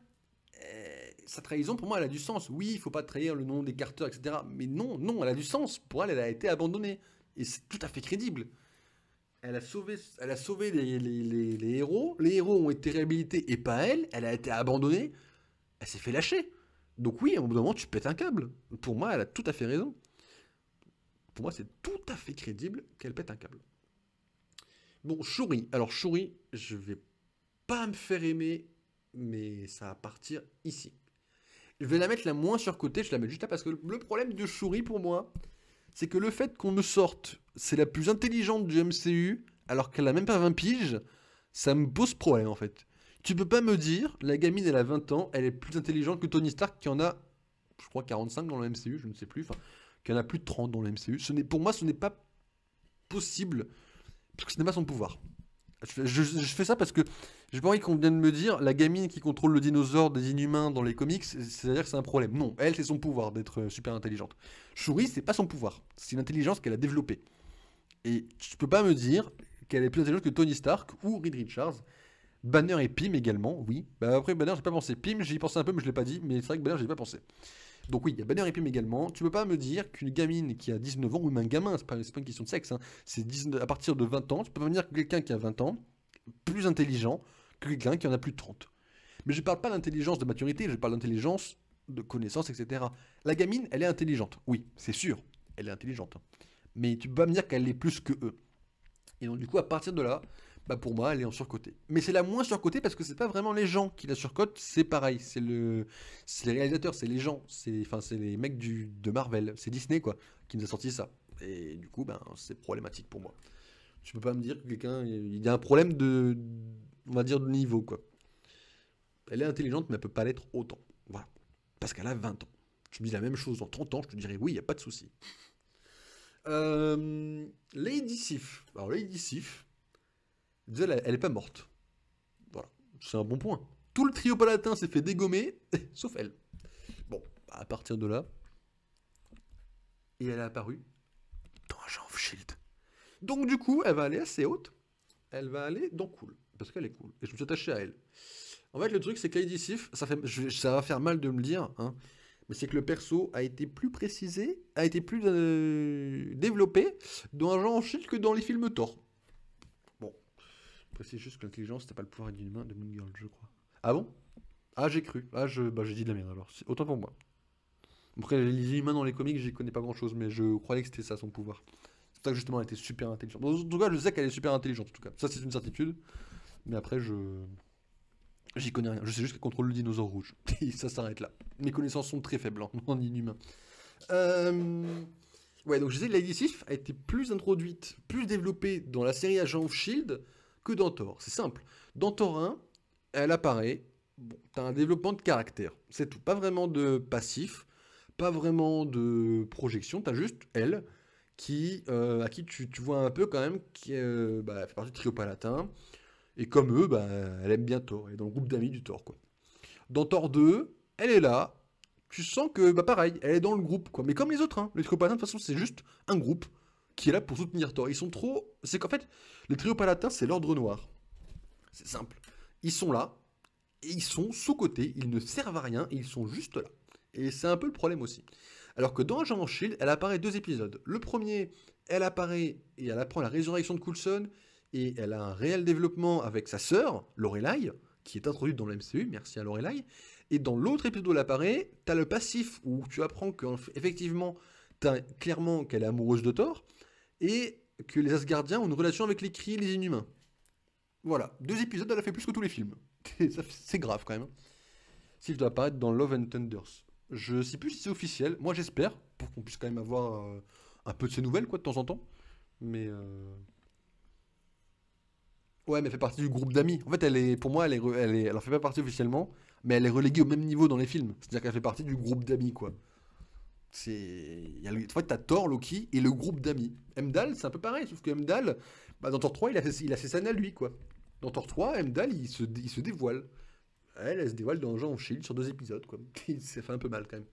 sa trahison, pour moi, elle a du sens. Oui, il faut pas trahir le nom des Carter, etc. Mais non, non, elle a du sens. Pour elle, elle a été abandonnée. Et c'est tout à fait crédible. Elle a sauvé les héros. Les héros ont été réhabilités et pas elle. Elle a été abandonnée. Elle s'est fait lâcher. Donc oui, à un bout d'un moment, tu pètes un câble. Pour moi, elle a tout à fait raison. Pour moi, c'est tout à fait crédible qu'elle pète un câble. Bon, Shuri. Alors, Shuri, je vais pas me faire aimer, mais ça va partir ici. Je vais la mettre la moins surcotée, je la mets juste là parce que le problème de Shuri pour moi, c'est que le fait qu'on me sorte, c'est la plus intelligente du MCU, alors qu'elle a même pas 20 piges, ça me pose problème en fait. Tu peux pas me dire, la gamine elle a 20 ans, elle est plus intelligente que Tony Stark qui en a, je crois 45 dans le MCU, je ne sais plus, enfin, qui en a plus de 30 dans le MCU. Pour moi, ce n'est pas possible, parce que ce n'est pas son pouvoir. Je fais ça parce que j'ai pas envie qu'on vienne me dire la gamine qui contrôle le dinosaure des inhumains dans les comics, c'est-à-dire que c'est un problème. Non, elle, c'est son pouvoir d'être super intelligente. Shuri, c'est pas son pouvoir. C'est une intelligence qu'elle a développée. Et tu peux pas me dire qu'elle est plus intelligente que Tony Stark ou Reed Richards. Banner et Pym également, oui. Bah après, Banner, j'ai pas pensé. Pym, j'y pensé un peu, mais je l'ai pas dit. Mais c'est vrai que Banner, j'ai pas pensé. Donc oui, il y a Banner et Pym également. Tu peux pas me dire qu'une gamine qui a 19 ans, ou même un gamin, c'est pas une question de sexe, hein, à partir de 20 ans, tu peux pas me dire que quelqu'un qui a 20 ans, plus intelligent que quelqu'un qui en a plus de 30. Mais je parle pas d'intelligence de maturité, je parle d'intelligence de connaissance, etc. La gamine, elle est intelligente, oui, c'est sûr, elle est intelligente. Mais tu peux pas me dire qu'elle est plus que eux. Et donc du coup, à partir de là, bah pour moi, elle est en surcoté. Mais c'est la moins surcotée parce que c'est pas vraiment les gens qui la surcotent, c'est pareil, c'est les réalisateurs, c'est les gens, c'est les mecs de Marvel, c'est Disney quoi, qui nous a sorti ça. Et du coup, ben c'est problématique pour moi. Tu peux pas me dire que quelqu'un, il y a un problème on va dire de niveau quoi. Elle est intelligente, mais elle peut pas l'être autant. Voilà, parce qu'elle a 20 ans. Je me dis la même chose dans 30 ans, je te dirais oui, il y a pas de souci. Lady Sif. Alors Lady Sif. Elle est pas morte. Voilà. C'est un bon point. Tout le trio palatin s'est fait dégommer, sauf elle. Bon, à partir de là, et elle est apparue dans Agent of Shield. Donc du coup, elle va aller assez haute. Elle va aller dans Cool, parce qu'elle est cool. Et je me suis attaché à elle. En fait, le truc, c'est que Lady Sif, ça va faire mal de me le dire, hein, mais c'est que le perso a été plus précisé, a été plus développé dans Agent of Shield que dans les films Thor. Bon, je précise juste que l'intelligence, c'était pas le pouvoir inhumain de Moon Girl, je crois. Ah bon? Ah, j'ai cru. Ah, j'ai dit de la merde alors. Autant pour moi. Après, les humains dans les comics, j'y connais pas grand chose, mais je croyais que c'était ça son pouvoir. C'est pour ça que justement, elle était super intelligente. En tout cas, je sais qu'elle est super intelligente, en tout cas. Ça, c'est une certitude. Mais après, j'y connais rien. Je sais juste qu'elle contrôle le dinosaure rouge. Et ça s'arrête là. Mes connaissances sont très faibles en inhumain. Ouais, donc je disais que Lady Sif a été plus introduite, plus développée dans la série Agent of Shield que dans Thor. C'est simple. Dans Thor 1, elle apparaît. Bon, t'as un développement de caractère. C'est tout. Pas vraiment de passif. Pas vraiment de projection. T'as juste elle à qui tu vois un peu quand même qui elle fait partie du trio palatin. Et comme eux, elle aime bien Thor. Elle est dans le groupe d'amis du Thor, quoi. Dans Thor 2, elle est là. Tu sens que, pareil, elle est dans le groupe, quoi. Mais comme les autres, hein. Les Triopalatins, de toute façon, c'est juste un groupe qui est là pour soutenir Thor. Ils sont trop... C'est qu'en fait, les Triopalatins, c'est l'ordre noir. C'est simple. Ils sont là, et ils sont sous-cotés, ils ne servent à rien, et ils sont juste là. Et c'est un peu le problème aussi. Alors que dans Agent of Shield, elle apparaît 2 épisodes. Le premier, elle apparaît et elle apprend la résurrection de Coulson, et elle a un réel développement avec sa sœur, Lorelai, qui est introduite dans le MCU, merci à Lorelai. Et dans l'autre épisode où elle apparaît, t'as le passif où tu apprends qu'effectivement, t'as clairement qu'elle est amoureuse de Thor, et que les Asgardiens ont une relation avec les Kree et les Inhumains. Voilà, 2 épisodes, elle a fait plus que tous les films. C'est grave quand même. S'il doit apparaître dans Love and Thunders. Je sais plus si c'est officiel, moi j'espère, pour qu'on puisse quand même avoir un peu de ses nouvelles, quoi, de temps en temps. Mais ouais, mais elle fait partie du groupe d'amis. En fait, pour moi, elle en fait pas partie officiellement, mais elle est reléguée au même niveau dans les films. C'est-à-dire qu'elle fait partie du groupe d'amis, quoi. En fait, t'as Thor, Loki et le groupe d'amis. Heimdall, c'est un peu pareil, sauf que Heimdall, dans Thor 3, il a ses scènes à lui, quoi. Dans Thor 3, Heimdall, il se dévoile. Elle se dévoile dans Agent of Shield sur 2 épisodes, quoi. Ça fait un peu mal, quand même.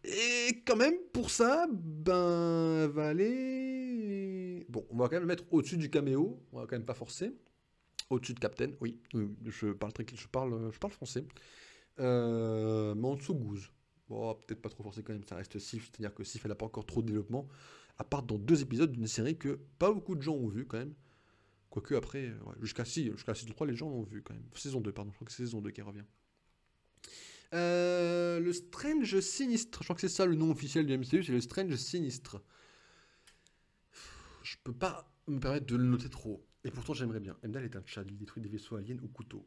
Et quand même, pour ça, elle va aller... Bon, on va quand même le mettre au-dessus du caméo. On va quand même pas forcer. Au-dessus de Captain, oui. Je parle français. Mais en dessous, Goose. Bon, peut-être pas trop forcé quand même, ça reste Sif. C'est-à-dire que Sif, elle a pas encore trop de développement. À part dans 2 épisodes d'une série que pas beaucoup de gens ont vu, quand même. Quoique après, ouais, jusqu'à la saison 3, les gens l'ont vu, quand même. Saison 2, pardon. Je crois que c'est saison 2 qui revient. Le Strange Sinistre, je crois que c'est ça le nom officiel du MCU, c'est le Strange Sinistre. Je peux pas me permettre de le noter trop. Et pourtant j'aimerais bien. Heimdall est un Tchad, il détruit des vaisseaux aliens au couteau.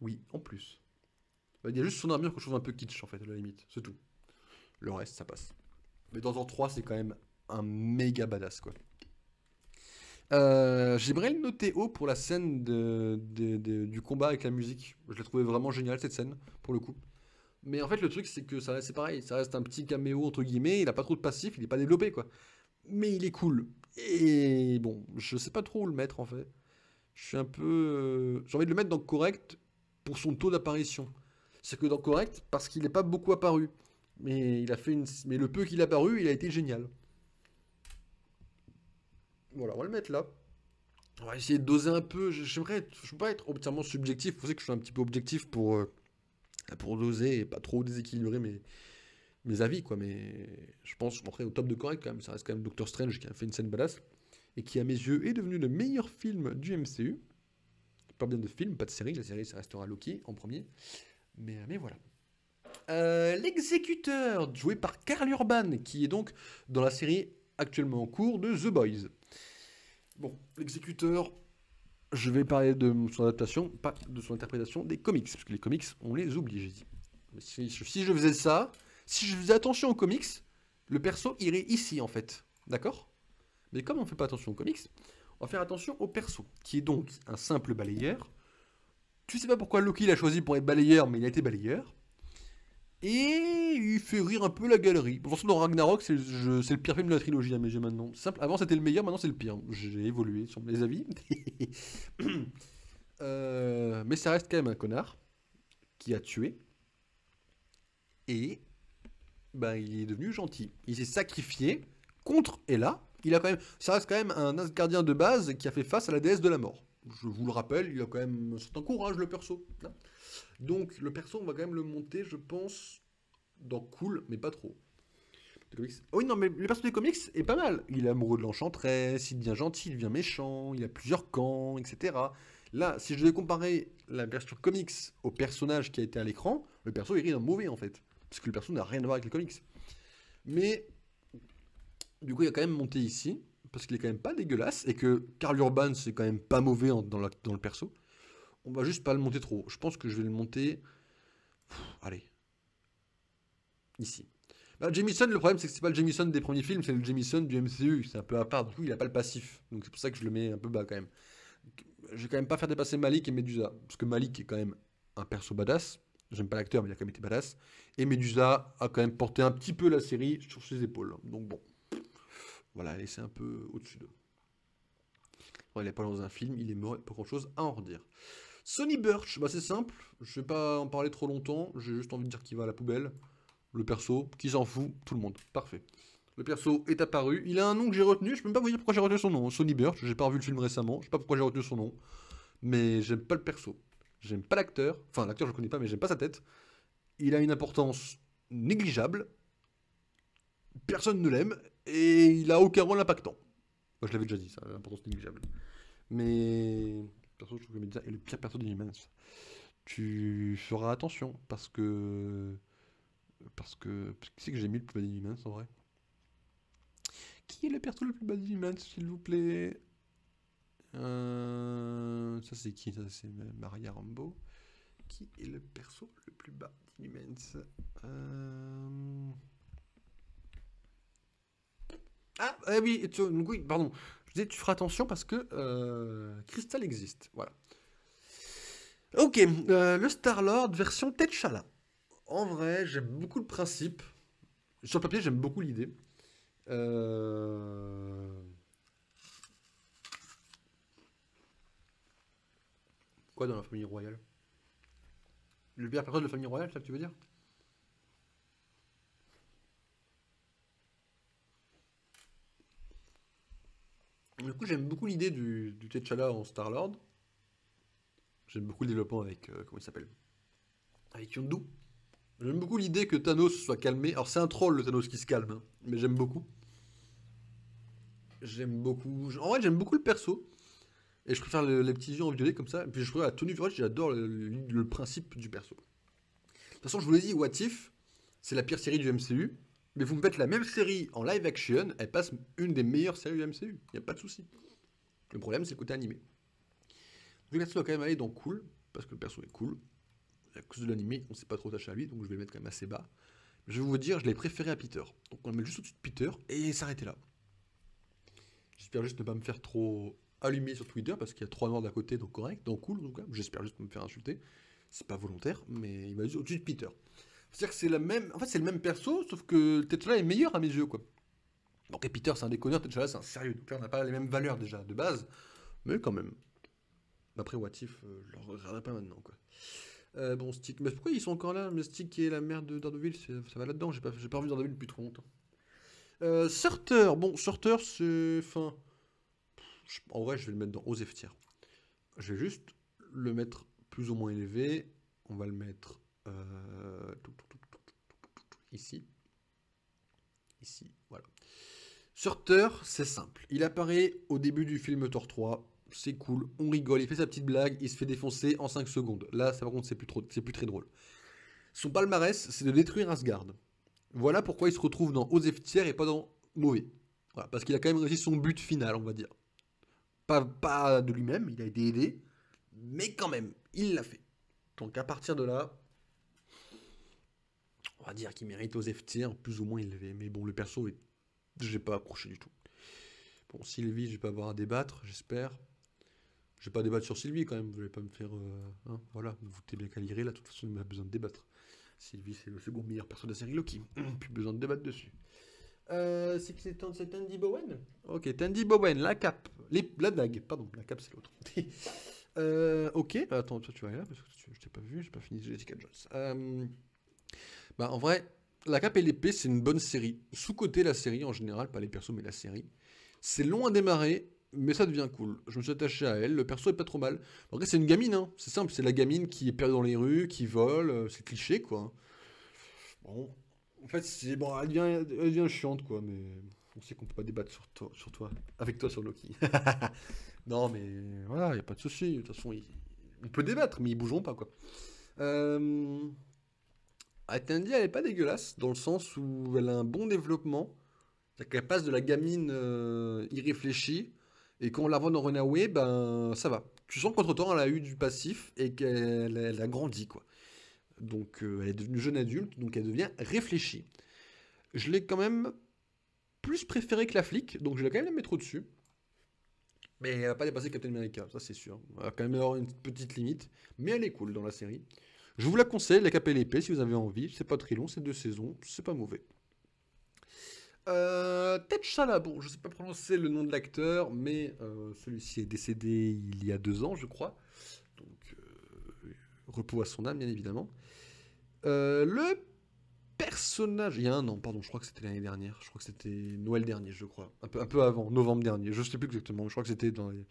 Oui, en plus. Il y a juste son armure que je trouve un peu kitsch en fait, à la limite, c'est tout. Le reste, ça passe. Mais dans Thor 3, c'est quand même un méga badass, quoi. J'aimerais le noter haut pour la scène du combat avec la musique. Je l'ai trouvé vraiment géniale cette scène, pour le coup. Mais en fait, le truc, c'est que c'est pareil. Ça reste un petit caméo, entre guillemets. Il a pas trop de passif, il est pas développé, quoi. Mais il est cool. Et bon, je sais pas trop où le mettre, en fait. Je suis un peu. J'ai envie de le mettre dans correct pour son taux d'apparition. C'est que dans correct, parce qu'il n'est pas beaucoup apparu. Mais mais le peu qu'il a apparu, il a été génial. Voilà, on va le mettre là. On va essayer de doser un peu. Je peux pas être entièrement subjectif. Vous savez que je suis un petit peu objectif pour doser et pas trop déséquilibrer mes avis, quoi. Mais je pense, après, au top de correct, quand même. Ça reste quand même Doctor Strange qui a fait une scène badass et qui, à mes yeux, est devenu le meilleur film du MCU. Pas bien de film, pas de série. La série, ça restera Loki en premier. Mais voilà. L'exécuteur, joué par Karl Urban, qui est donc dans la série actuellement en cours de The Boys. Bon, l'exécuteur, je vais parler de son adaptation, pas de son interprétation des comics, parce que les comics, on les oublie, j'ai dit. Si je faisais ça, si je faisais attention aux comics, le perso irait ici, en fait. D'accord? Mais comme on ne fait pas attention aux comics, on va faire attention au perso, qui est donc un simple balayeur. Tu sais pas pourquoi Loki l'a choisi pour être balayeur, mais il a été balayeur. Et il fait rire un peu la galerie. Pour l'instant, dans Ragnarok, c'est le pire film de la trilogie à mes yeux maintenant. Simple, avant c'était le meilleur, maintenant c'est le pire. J'ai évolué sur mes avis. Mais ça reste quand même un connard. qui a tué. Et ben, il est devenu gentil. Il s'est sacrifié contre Ella. Il a quand même, ça reste quand même un Asgardien de base qui a fait face à la déesse de la mort. Je vous le rappelle, il a quand même un certain courage, le perso. Hein. Donc le perso, on va quand même le monter, je pense, dans cool, mais pas trop. Oui, non, mais le perso des comics est pas mal. Il est amoureux de l'enchanteresse, il devient gentil, il devient méchant, il a plusieurs camps, etc. Là, si je devais comparer la version comics au personnage qui a été à l'écran, le perso est rien mauvais en fait. Parce que le perso n'a rien à voir avec les comics. Mais, du coup, il a quand même monté ici, parce qu'il est quand même pas dégueulasse, et que Karl Urban, c'est quand même pas mauvais dans le perso. On va juste pas le monter trop. Je pense que je vais le monter. Allez. Ici. Bah, Jameson, le problème, c'est que c'est pas le Jameson des premiers films, c'est le Jameson du MCU. C'est un peu à part. Du coup, il a pas le passif. Donc, c'est pour ça que je le mets un peu bas quand même. Je vais quand même pas faire dépasser Malik et Medusa. Parce que Malik est quand même un perso badass. J'aime pas l'acteur, mais il a quand même été badass. Et Medusa a quand même porté un petit peu la série sur ses épaules. Donc, bon. Voilà, elle est un peu au-dessus d'eux. Il n'est pas dans un film, il est mort, pas grand chose à en redire. Sonny Burch, bah c'est simple, je vais pas en parler trop longtemps, j'ai juste envie de dire qu'il va à la poubelle. Le perso, qui s'en fout, tout le monde. Parfait. Le perso est apparu, il a un nom que j'ai retenu, je peux même pas vous dire pourquoi j'ai retenu son nom. Sonny Burch, j'ai pas revu le film récemment, je sais pas pourquoi j'ai retenu son nom, mais j'aime pas le perso. J'aime pas l'acteur, enfin l'acteur je le connais pas, mais j'aime pas sa tête. Il a une importance négligeable, personne ne l'aime, et il a aucun rôle impactant. Moi je l'avais déjà dit, ça, l'importance négligeable. Mais perso, je trouve que Medusa est le pire perso d'Inhumans. Tu feras attention parce que qui c'est que j'ai mis le plus bas d'Inhumans en vrai? Qui est le perso le plus bas d'Inhumans, s'il vous plaît? Ça c'est qui? Ça c'est Maria Rambeau. Qui est le perso le plus bas d'Inhumans? Ah oui, oui, pardon. Je disais, tu feras attention parce que Crystal existe. Voilà. Ok, le Star-Lord version T'Challa. En vrai, j'aime beaucoup le principe. Sur le papier, j'aime beaucoup l'idée. Quoi dans la famille royale? Le pire personnage de la famille royale, c'est ça que tu veux dire? Du coup, j'aime beaucoup l'idée du T'Challa en Star-Lord. J'aime beaucoup le développement avec, comment il s'appelle? Avec Yondu. J'aime beaucoup l'idée que Thanos soit calmé. Alors, c'est un troll le Thanos qui se calme, hein, mais j'aime beaucoup. J'aime beaucoup. En vrai, j'aime beaucoup le perso. Et je préfère les petits yeux en violet comme ça. Et puis je préfère la tenue du j'adore le principe du perso. De toute façon, je vous l'ai dit, What If, c'est la pire série du MCU. Mais vous me faites la même série en live action, elle passe une des meilleures séries du MCU. Il n'y a pas de souci. Le problème, c'est le côté animé. Le perso va quand même aller dans cool, parce que le perso est cool. À cause de l'animé, on ne s'est pas trop attaché à lui, donc je vais le mettre quand même assez bas. Je vais vous dire, je l'ai préféré à Peter. Donc on le met juste au-dessus de Peter et s'arrêter là. J'espère juste ne pas me faire trop allumer sur Twitter parce qu'il y a 3 noirs d'à côté, donc correct, donc cool en tout cas. J'espère juste me faire insulter. C'est pas volontaire, mais il va juste au-dessus de Peter. C'est-à-dire que c'est la même. En fait, c'est le même perso, sauf que T'Challa est meilleur à mes yeux, quoi. Donc, et Peter, c'est un déconneur, T'Challa, c'est un sérieux. Donc là, on n'a pas les mêmes valeurs déjà de base, mais quand même. Après, What If, je le regarderai pas maintenant, quoi. Bon, Stick. Mais pourquoi ils sont encore là? Mais Stick et la mère de Daredevil, ça va là-dedans. J'ai pas revu Daredevil depuis trop longtemps. Surter. Bon, Surter, c'est. Enfin. En vrai, je vais le mettre dans aux F tiers. Je vais juste le mettre plus ou moins élevé. On va le mettre ici. Ici, voilà. Surter, c'est simple. Il apparaît au début du film Thor 3. C'est cool, on rigole, il fait sa petite blague, il se fait défoncer en 5 secondes. Là, ça par contre, c'est plus très drôle. Son palmarès, c'est de détruire Asgard. Voilà pourquoi il se retrouve dans Aux F tiers et pas dans Mauvais. Voilà, parce qu'il a quand même réussi son but final, on va dire. Pas de lui-même, il a été aidé, mais quand même, il l'a fait. Donc à partir de là, on va dire qu'il mérite aux F tiers, plus ou moins élevé. Mais bon, le perso, j'ai pas accroché du tout. Bon, Sylvie, je vais pas avoir à débattre, j'espère. Je vais pas débattre sur Sylvie quand même, vous allez pas me faire... hein, voilà, vous foutez bien qu'à lire là, de toute façon, il m'a besoin de débattre. Sylvie, c'est le second meilleur perso de la série Loki. Plus besoin de débattre dessus. C'est Tandy Bowen. Ok, Tandy Bowen, la cape. La dague, pardon, la cape c'est l'autre. Ok, bah, attends, toi tu vas aller là, parce que je t'ai pas vu, j'ai pas fini Jessica Jones. Bah, en vrai, La Cape et l'épée, c'est une bonne série. Sous-côté la série en général, pas les persos, mais la série. C'est long à démarrer, mais ça devient cool. Je me suis attaché à elle, le perso est pas trop mal. En vrai, c'est une gamine, hein. C'est simple, c'est la gamine qui est perdue dans les rues, qui vole, c'est cliché, quoi. Bon, en fait, c'est bon, elle devient chiante, quoi, mais on sait qu'on peut pas débattre sur toi, avec toi sur Loki. Non, mais voilà, y a pas de souci. De toute façon, on peut débattre, mais ils bougeront pas, quoi. Euh... Attendi, elle est pas dégueulasse, dans le sens où elle a un bon développement. C'est-à-dire qu'elle passe de la gamine irréfléchie, et quand on la voit dans Runaway, ben ça va. Tu sens qu'entre-temps, elle a eu du passif et qu'elle a grandi, quoi. Donc, elle est devenue jeune adulte, donc elle devient réfléchie. Je l'ai quand même plus préférée que la flic, donc je vais quand même la mettre au-dessus. Mais elle va pas dépasser Captain America, ça c'est sûr. Elle va quand même avoir une petite limite, mais elle est cool dans la série. Je vous la conseille, La Cape et l'épée, si vous avez envie. C'est pas très long, c'est 2 saisons, c'est pas mauvais. T'Challa, bon, je sais pas prononcer le nom de l'acteur, mais celui-ci est décédé il y a 2 ans, je crois. Donc, repos à son âme, bien évidemment. Le personnage, il y a un an, pardon, je crois que c'était l'année dernière. Je crois que c'était Noël dernier, je crois. Un peu avant, novembre dernier. Je sais plus exactement, mais je crois que c'était dans les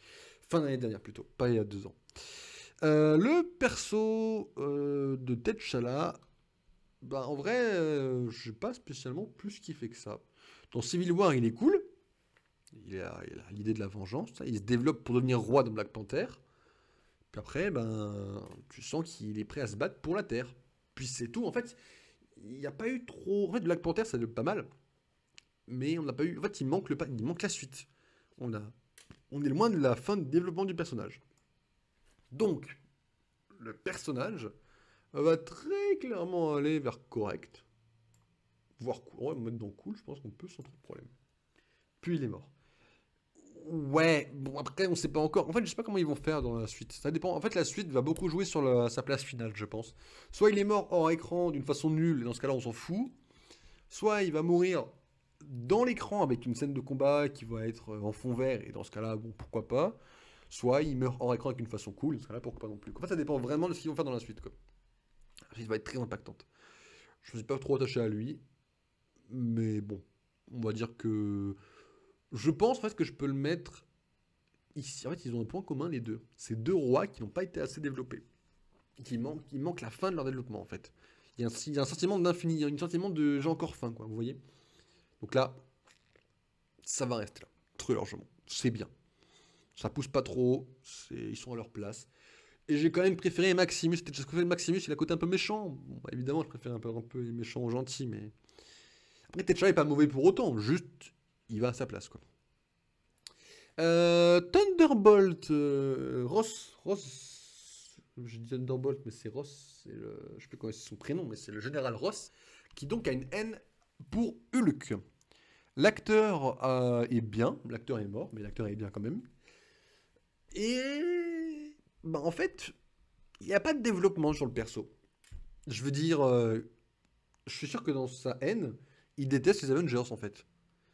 fin d'année dernière plutôt, pas il y a 2 ans. Le perso de T'Challa, bah en vrai, j'ai pas spécialement plus kiffé que ça. Dans Civil War, il est cool. Il a l'idée de la vengeance. Ça. Il se développe pour devenir roi de Black Panther. Puis après, ben, tu sens qu'il est prêt à se battre pour la Terre. Puis c'est tout. En fait, il n'y a pas eu trop. En fait, Black Panther, ça pas mal. Mais on n'a pas eu. En fait, il manque la suite. On a, on est loin de la fin de développement du personnage. Donc, le personnage va très clairement aller vers correct. Voire cool. On va me mettre dans cool, je pense qu'on peut sans trop de problème. Puis il est mort. Ouais, bon après on sait pas encore. En fait, je sais pas comment ils vont faire dans la suite. Ça dépend. En fait, la suite va beaucoup jouer sur sa place finale, je pense. Soit il est mort hors écran d'une façon nulle, et dans ce cas-là on s'en fout. Soit il va mourir dans l'écran avec une scène de combat qui va être en fond vert, et dans ce cas-là, bon, pourquoi pas. Soit il meurt hors écran avec une façon cool, et dans ce cas-là, pourquoi pas non plus. En fait, ça dépend vraiment de ce qu'ils vont faire dans la suite, quoi. La suite va être très impactante. Je ne suis pas trop attaché à lui, mais bon, on va dire que je pense en fait que je peux le mettre ici. En fait, ils ont un point commun les deux. C'est deux rois qui n'ont pas été assez développés. Il manque la fin de leur développement en fait. Il y a un sentiment d'infini, il y a un sentiment de j'ai encore faim, quoi, vous voyez. Donc là, ça va rester là, très largement. C'est bien. Ça pousse pas trop, ils sont à leur place. Et j'ai quand même préféré Maximus. Parce que Maximus, il a un côté un peu méchant. Bon, bah, évidemment, je préfère un peu les méchants aux gentils, mais. Après, T'Challa est pas mauvais pour autant, juste, il va à sa place, quoi. Thunderbolt, Ross, je dis Thunderbolt, mais c'est Ross, je sais plus comment c'est son prénom, mais c'est le général Ross, qui donc a une haine pour Hulk. L'acteur est bien, l'acteur est mort, mais l'acteur est bien quand même. Et bah, en fait, il n'y a pas de développement sur le perso. Je veux dire, je suis sûr que dans sa haine, il déteste les Avengers en fait.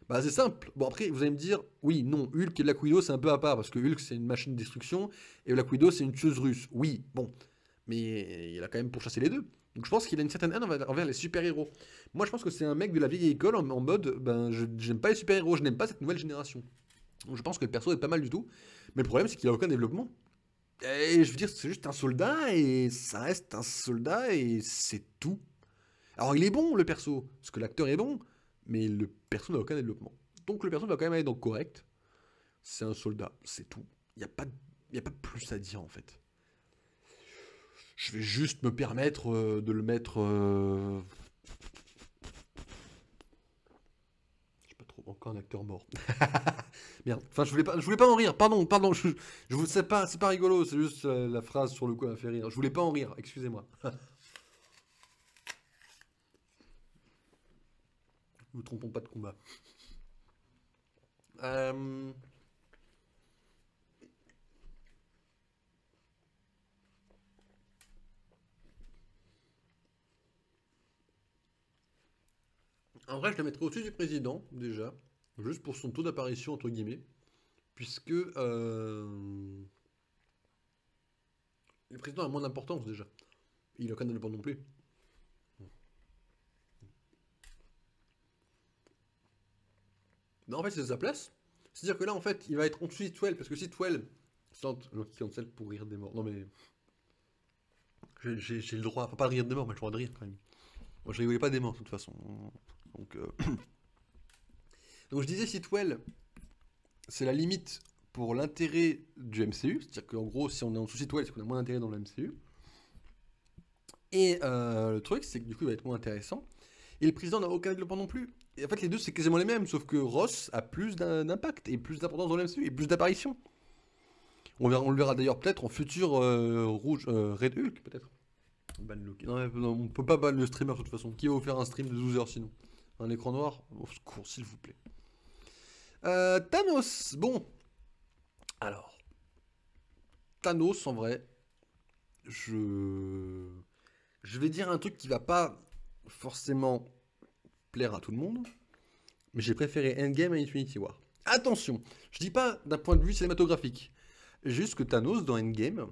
Bah c'est simple. Bon après, vous allez me dire, oui, non, Hulk et Black Widow c'est un peu à part, parce que Hulk c'est une machine de destruction, et Black Widow c'est une tueuse russe. Oui, bon. Mais il a quand même pourchassé les deux. Donc je pense qu'il a une certaine haine envers les super-héros. Moi je pense que c'est un mec de la vieille école en mode, ben j'aime pas les super-héros, je n'aime pas cette nouvelle génération. Donc je pense que le perso est pas mal du tout. Mais le problème c'est qu'il a aucun développement. Et je veux dire, c'est juste un soldat, et ça reste un soldat, et c'est tout. Alors il est bon le perso, parce que l'acteur est bon, mais le perso n'a aucun développement. Donc le perso va quand même aller dans le correct. C'est un soldat, c'est tout. Il n'y a, pas de- y a pas de plus à dire en fait. Je vais juste me permettre de le mettre. Je sais pas trop, encore un acteur mort. Merde. Enfin, je voulais pas en rire. Pardon, pardon. C'est pas rigolo. C'est juste la phrase sur le coup m'a fait rire. Je voulais pas en rire. Excusez-moi. Nous ne trompons pas de combat. Euh, En vrai, je le mettrais au-dessus du président, déjà, juste pour son taux d'apparition, entre guillemets, puisque Le président a moins d'importance déjà. Il a aucun indépendant non plus. Non, en fait, c'est sa place. C'est-à-dire que là, en fait, il va être en dessous de Sitwell, parce que Sitwell. Non, qui cancel pour rire des morts. Non, mais. J'ai le droit, enfin, pas de rire des morts, mais j'ai le droit de rire quand même. Moi, je rigolais pas des morts, de toute façon. Donc, Donc je disais, Sitwell, c'est la limite pour l'intérêt du MCU. C'est-à-dire qu'en gros, si on est en dessous de Sitwell, c'est qu'on a moins d'intérêt dans le MCU. Et le truc, c'est que du coup, il va être moins intéressant. Et le président n'a aucun développement non plus. Et en fait, les deux, c'est quasiment les mêmes, sauf que Ross a plus d'impact et plus d'importance dans le MCU et plus d'apparitions. On le verra d'ailleurs peut-être en futur Red Hulk, peut-être. Ban le... non, on peut pas ban le streamer de toute façon. Qui va vous faire un stream de 12 heures sinon? Un écran noir? Au secours, s'il vous plaît. Thanos. Bon. Alors. Thanos, en vrai. Je vais dire un truc qui va pas forcément plaire à tout le monde. Mais j'ai préféré Endgame à Infinity War. Attention, je dis pas d'un point de vue cinématographique. Juste que Thanos dans Endgame,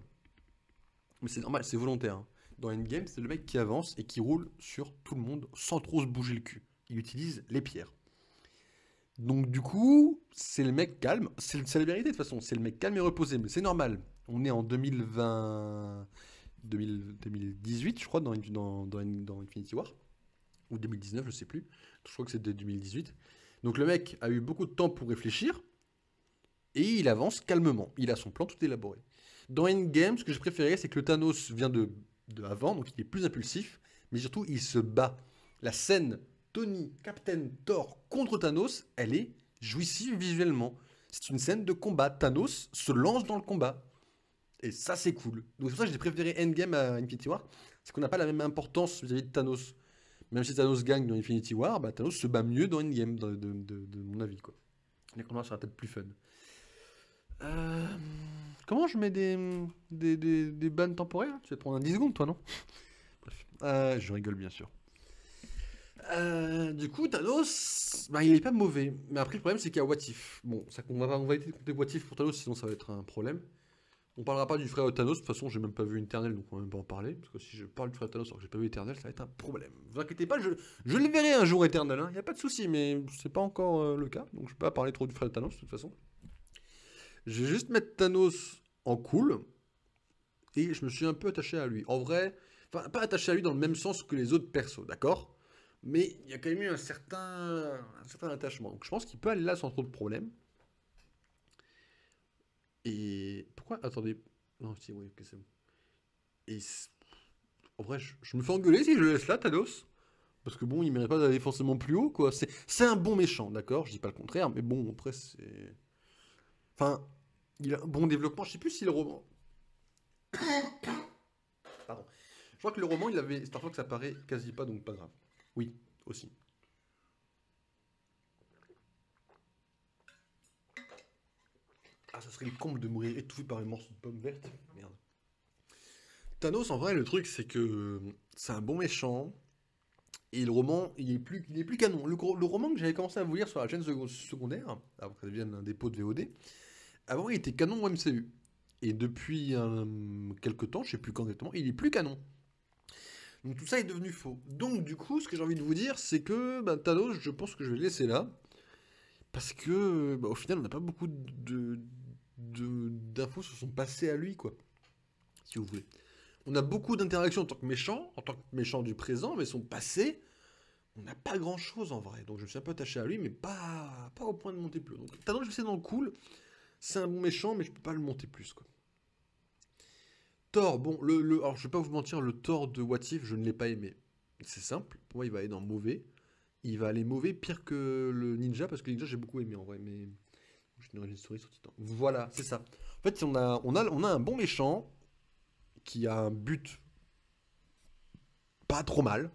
mais c'est normal, c'est volontaire. Hein. Dans Endgame, c'est le mec qui avance et qui roule sur tout le monde sans trop se bouger le cul. Il utilise les pierres. Donc du coup, c'est le mec calme. C'est la vérité de toute façon. C'est le mec calme et reposé. Mais c'est normal. On est en 2020... 2018, je crois, dans Infinity War. Ou 2019, je sais plus. Je crois que c'est de 2018. Donc le mec a eu beaucoup de temps pour réfléchir. Et il avance calmement. Il a son plan tout élaboré. Dans Endgame, ce que j'ai préféré, c'est que le Thanos vient de avant, donc il est plus impulsif, mais surtout il se bat. La scène Tony, Captain Thor contre Thanos, elle est jouissive visuellement. C'est une scène de combat. Thanos se lance dans le combat. Et ça, c'est cool. Donc c'est pour ça que j'ai préféré Endgame à Infinity War. C'est qu'on n'a pas la même importance vis-à-vis de Thanos. Même si Thanos gagne dans Infinity War, bah, Thanos se bat mieux dans Endgame, de mon avis. Quoi. Les combats sera peut-être plus fun. Comment je mets des bans temporaires? Tu vas te prendre un 10 secondes, toi, non? Bref. Je rigole, bien sûr. Du coup, Thanos, bah, il est pas mauvais. Mais après, le problème, c'est qu'il y a What If. Bon, on va éviter de compter What If pour Thanos, sinon ça va être un problème. On parlera pas du frère de Thanos. De toute façon, j'ai même pas vu Eternal, donc on va même pas en parler. Parce que si je parle du frère de Thanos alors que j'ai pas vu Eternal, ça va être un problème. Ne vous inquiétez pas, je le verrai un jour Eternal. Il n'y a pas de souci, mais c'est pas encore le cas. Donc je peux pas parler trop du frère de Thanos, de toute façon. Je vais juste mettre Thanos en cool. Et je me suis un peu attaché à lui. En vrai, enfin, pas attaché à lui dans le même sens que les autres persos, d'accord? Mais il y a quand même eu un certain attachement. Donc je pense qu'il peut aller là sans trop de problèmes. Et pourquoi? Attendez. Non, si, oui, ok, c'est bon. Et en vrai, je me fais engueuler si je le laisse là, Thanos. Parce que bon, il mérite pas d'aller forcément plus haut, quoi. C'est un bon méchant, d'accord? Je dis pas le contraire, mais bon, après, c'est. Enfin, il a un bon développement. Je sais plus si le roman. Pardon. Je crois que le roman, il avait. C'est parfois que ça paraît quasi pas, donc pas grave. Oui, aussi. Ah, ça serait le comble de mourir étouffé par une morceau de pomme verte. Merde. Thanos, en vrai, le truc, c'est que c'est un bon méchant. Et le roman, il est plus canon. Le roman que j'avais commencé à vous lire sur la chaîne secondaire, avant que ça devienne un dépôt de VOD, avant, il était canon au MCU. Et depuis quelques temps, je sais plus quand exactement, il est plus canon. Donc tout ça est devenu faux. Donc du coup, ce que j'ai envie de vous dire, c'est que bah, Thanos, je pense que je vais le laisser là. Parce que bah, au final, on n'a pas beaucoup d'infos sur son passé à lui, quoi. Si vous voulez. On a beaucoup d'interactions en tant que méchant du présent, mais son passé, on n'a pas grand chose en vrai. Donc je me suis un peu attaché à lui, mais pas au point de monter plus haut. Donc Thanos, je sais dans le cool, c'est un bon méchant, mais je peux pas le monter plus, quoi. Thor, bon, alors je vais pas vous mentir, le Thor de What If, je ne l'ai pas aimé. C'est simple, pour moi il va aller dans mauvais. Il va aller mauvais pire que le ninja, parce que le ninja j'ai beaucoup aimé en vrai, mais. J'ai une origin story sur Titan. Voilà, c'est ça. En fait, on a un bon méchant qui a un but pas trop mal,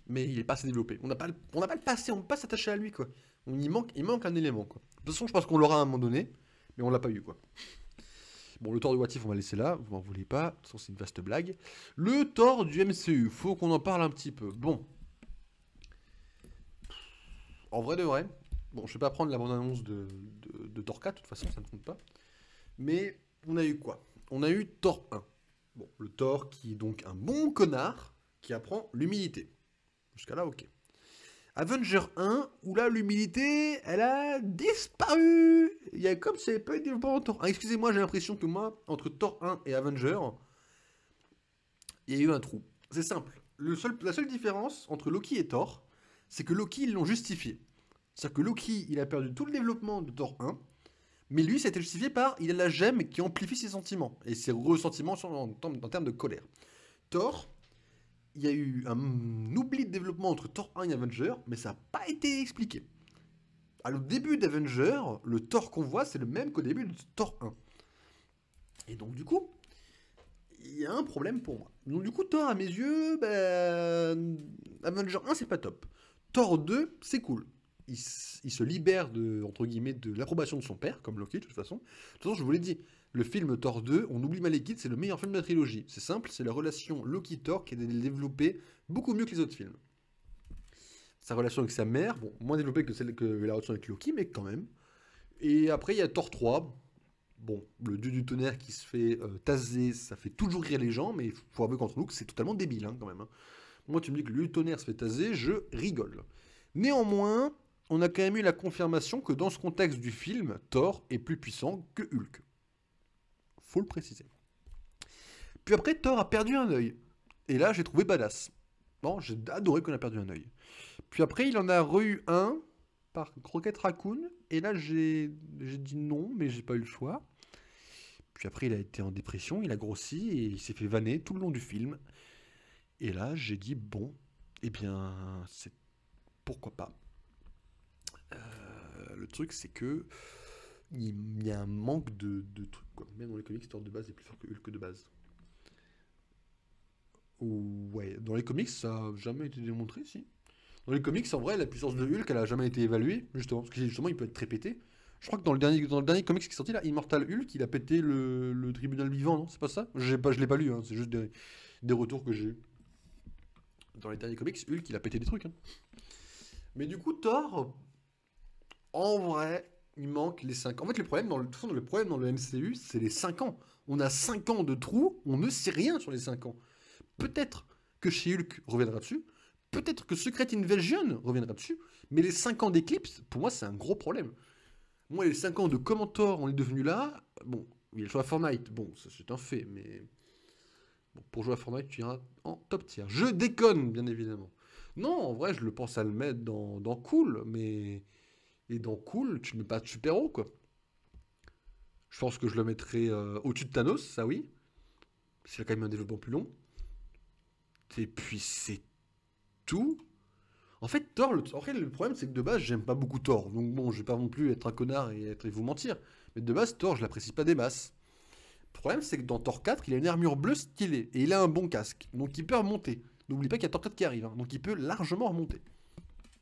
mais il est pas assez développé. On n'a pas le passé, on ne peut pas s'attacher à lui, quoi. Il manque un élément, quoi. De toute façon, je pense qu'on l'aura à un moment donné, mais on l'a pas eu, quoi. Bon, le Thor du What If, on va laisser là, vous m'en voulez pas, de toute façon, c'est une vaste blague. Le Thor du MCU, faut qu'on en parle un petit peu. Bon. En vrai de vrai, bon, je vais pas prendre la bande-annonce de Thor 4, de toute façon, ça ne compte pas. Mais on a eu quoi? on a eu Thor 1. Bon, le Thor qui est donc un bon connard qui apprend l'humilité. Jusqu'à là, ok. Avenger 1, où là, l'humilité, elle a disparu. Il y a comme si ça n'avait pas été développé en Thor 1. Excusez-moi, j'ai l'impression que moi, entre Thor 1 et Avenger, il y a eu un trou. C'est simple. La seule différence entre Loki et Thor, c'est que Loki, ils l'ont justifié. C'est-à-dire que Loki, il a perdu tout le développement de Thor 1, mais lui, ça a été justifié par il a la gemme qui amplifie ses sentiments et ses ressentiments en termes de colère. Thor, il y a eu un oubli de développement entre Thor 1 et Avenger, mais ça n'a pas été expliqué. Alors, au début d'Avenger, le Thor qu'on voit, c'est le même qu'au début de Thor 1. Et donc, du coup, il y a un problème pour moi. Donc, du coup, Thor, à mes yeux, Avenger 1, c'est pas top. Thor 2, c'est cool. Il se libère de, entre guillemets, de l'approbation de son père, comme Loki, de toute façon. De toute façon, je vous l'ai dit, le film Thor 2, on oublie Malekith, c'est le meilleur film de la trilogie. C'est simple, c'est la relation Loki-Thor qui est développée beaucoup mieux que les autres films. Sa relation avec sa mère, bon, moins développée que celle que la relation avec Loki, mais quand même. Et après, il y a Thor 3. Bon, le dieu du tonnerre qui se fait taser, ça fait toujours rire les gens, mais il faut avouer qu'entre nous, que c'est totalement débile, hein, quand même. Hein. Moi, tu me dis que le dieu du tonnerre se fait taser, je rigole. Néanmoins, on a quand même eu la confirmation que dans ce contexte du film, Thor est plus puissant que Hulk. Faut le préciser. Puis après, Thor a perdu un œil. Et là, j'ai trouvé badass. Bon, j'ai adoré qu'on a perdu un œil. Puis après, il en a re-eu un par Rocket Raccoon. Et là, j'ai dit non, mais j'ai pas eu le choix. Puis après, il a été en dépression, il a grossi et il s'est fait vanner tout le long du film. Et là, j'ai dit bon, eh bien, c'est pourquoi pas. Le truc, c'est que il y a un manque de trucs, quoi. Même dans les comics, Thor de base est plus fort que Hulk de base. Ouais, dans les comics, ça a jamais été démontré, si. Dans les comics, en vrai, la puissance de Hulk, elle a jamais été évaluée, justement, parce que justement, il peut être très pété. Je crois que dans le dernier comics qui est sorti, là, Immortal Hulk, il a pété le tribunal vivant, non? C'est pas ça? Je l'ai pas lu, hein, c'est juste des retours que j'ai eu. Dans les derniers comics, Hulk, il a pété des trucs. Hein. Mais du coup, Thor, en vrai, il manque les 5 ans. En fait, le problème dans le MCU, c'est les 5 ans. On a 5 ans de trou, on ne sait rien sur les 5 ans. Peut-être que chez Hulk reviendra dessus, peut-être que Secret Invasion reviendra dessus, mais les 5 ans d'Eclipse, pour moi, c'est un gros problème. Moi, les 5 ans de comment Thor on est devenu là, bon, il a joué à Fortnite, bon, ça c'est un fait, mais bon, pour jouer à Fortnite, tu iras en top tier. Je déconne, bien évidemment. Non, en vrai, je le pense à le mettre dans Cool, mais... Et dans Cool, tu ne mets pas de super-héros, quoi. Je pense que je le mettrais au-dessus de Thanos, ça oui. Parce qu'il a quand même un développement plus long. Et puis c'est tout. En fait, Thor, le problème, c'est que de base, j'aime pas beaucoup Thor. Donc bon, je vais pas non plus être un connard et vous mentir. Mais de base, Thor, je l'apprécie pas des masses. Le problème, c'est que dans Thor 4, il a une armure bleue stylée. Et il a un bon casque. Donc il peut remonter. N'oublie pas qu'il y a Thor 4 qui arrive. Hein. Donc il peut largement remonter.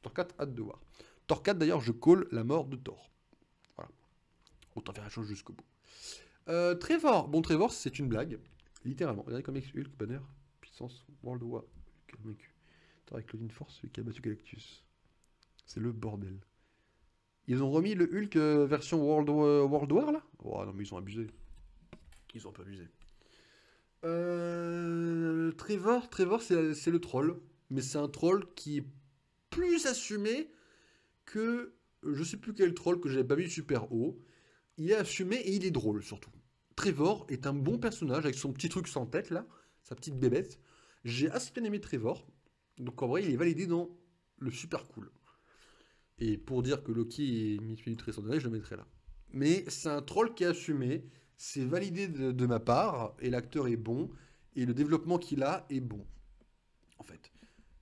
Thor 4, hâte de voir. Thor 4, d'ailleurs, je call la mort de Thor. Voilà. Autant faire la chose jusqu'au bout. Trevor. Bon, Trevor, c'est une blague. Littéralement. Regardez comme Hulk, Banner, puissance, World War. Hulk a vaincu. Thor avec Claudine Force, celui qui a battu Galactus. C'est le bordel. Ils ont remis le Hulk version World War, là? Oh non, mais ils ont abusé. Ils ont un peu abusé. Trevor, c'est le troll. Mais c'est un troll qui est plus assumé que... Je sais plus quel troll que j'avais pas mis super haut. Il est assumé et il est drôle, surtout. Trevor est un bon personnage avec son petit truc sans tête, là. Sa petite bébête. J'ai assez bien aimé Trevor. Donc en vrai, il est validé dans le super cool. Et pour dire que Loki est minute très sondage, je le mettrai là. Mais c'est un troll qui est assumé. C'est validé de ma part. Et l'acteur est bon. Et le développement qu'il a est bon. En fait.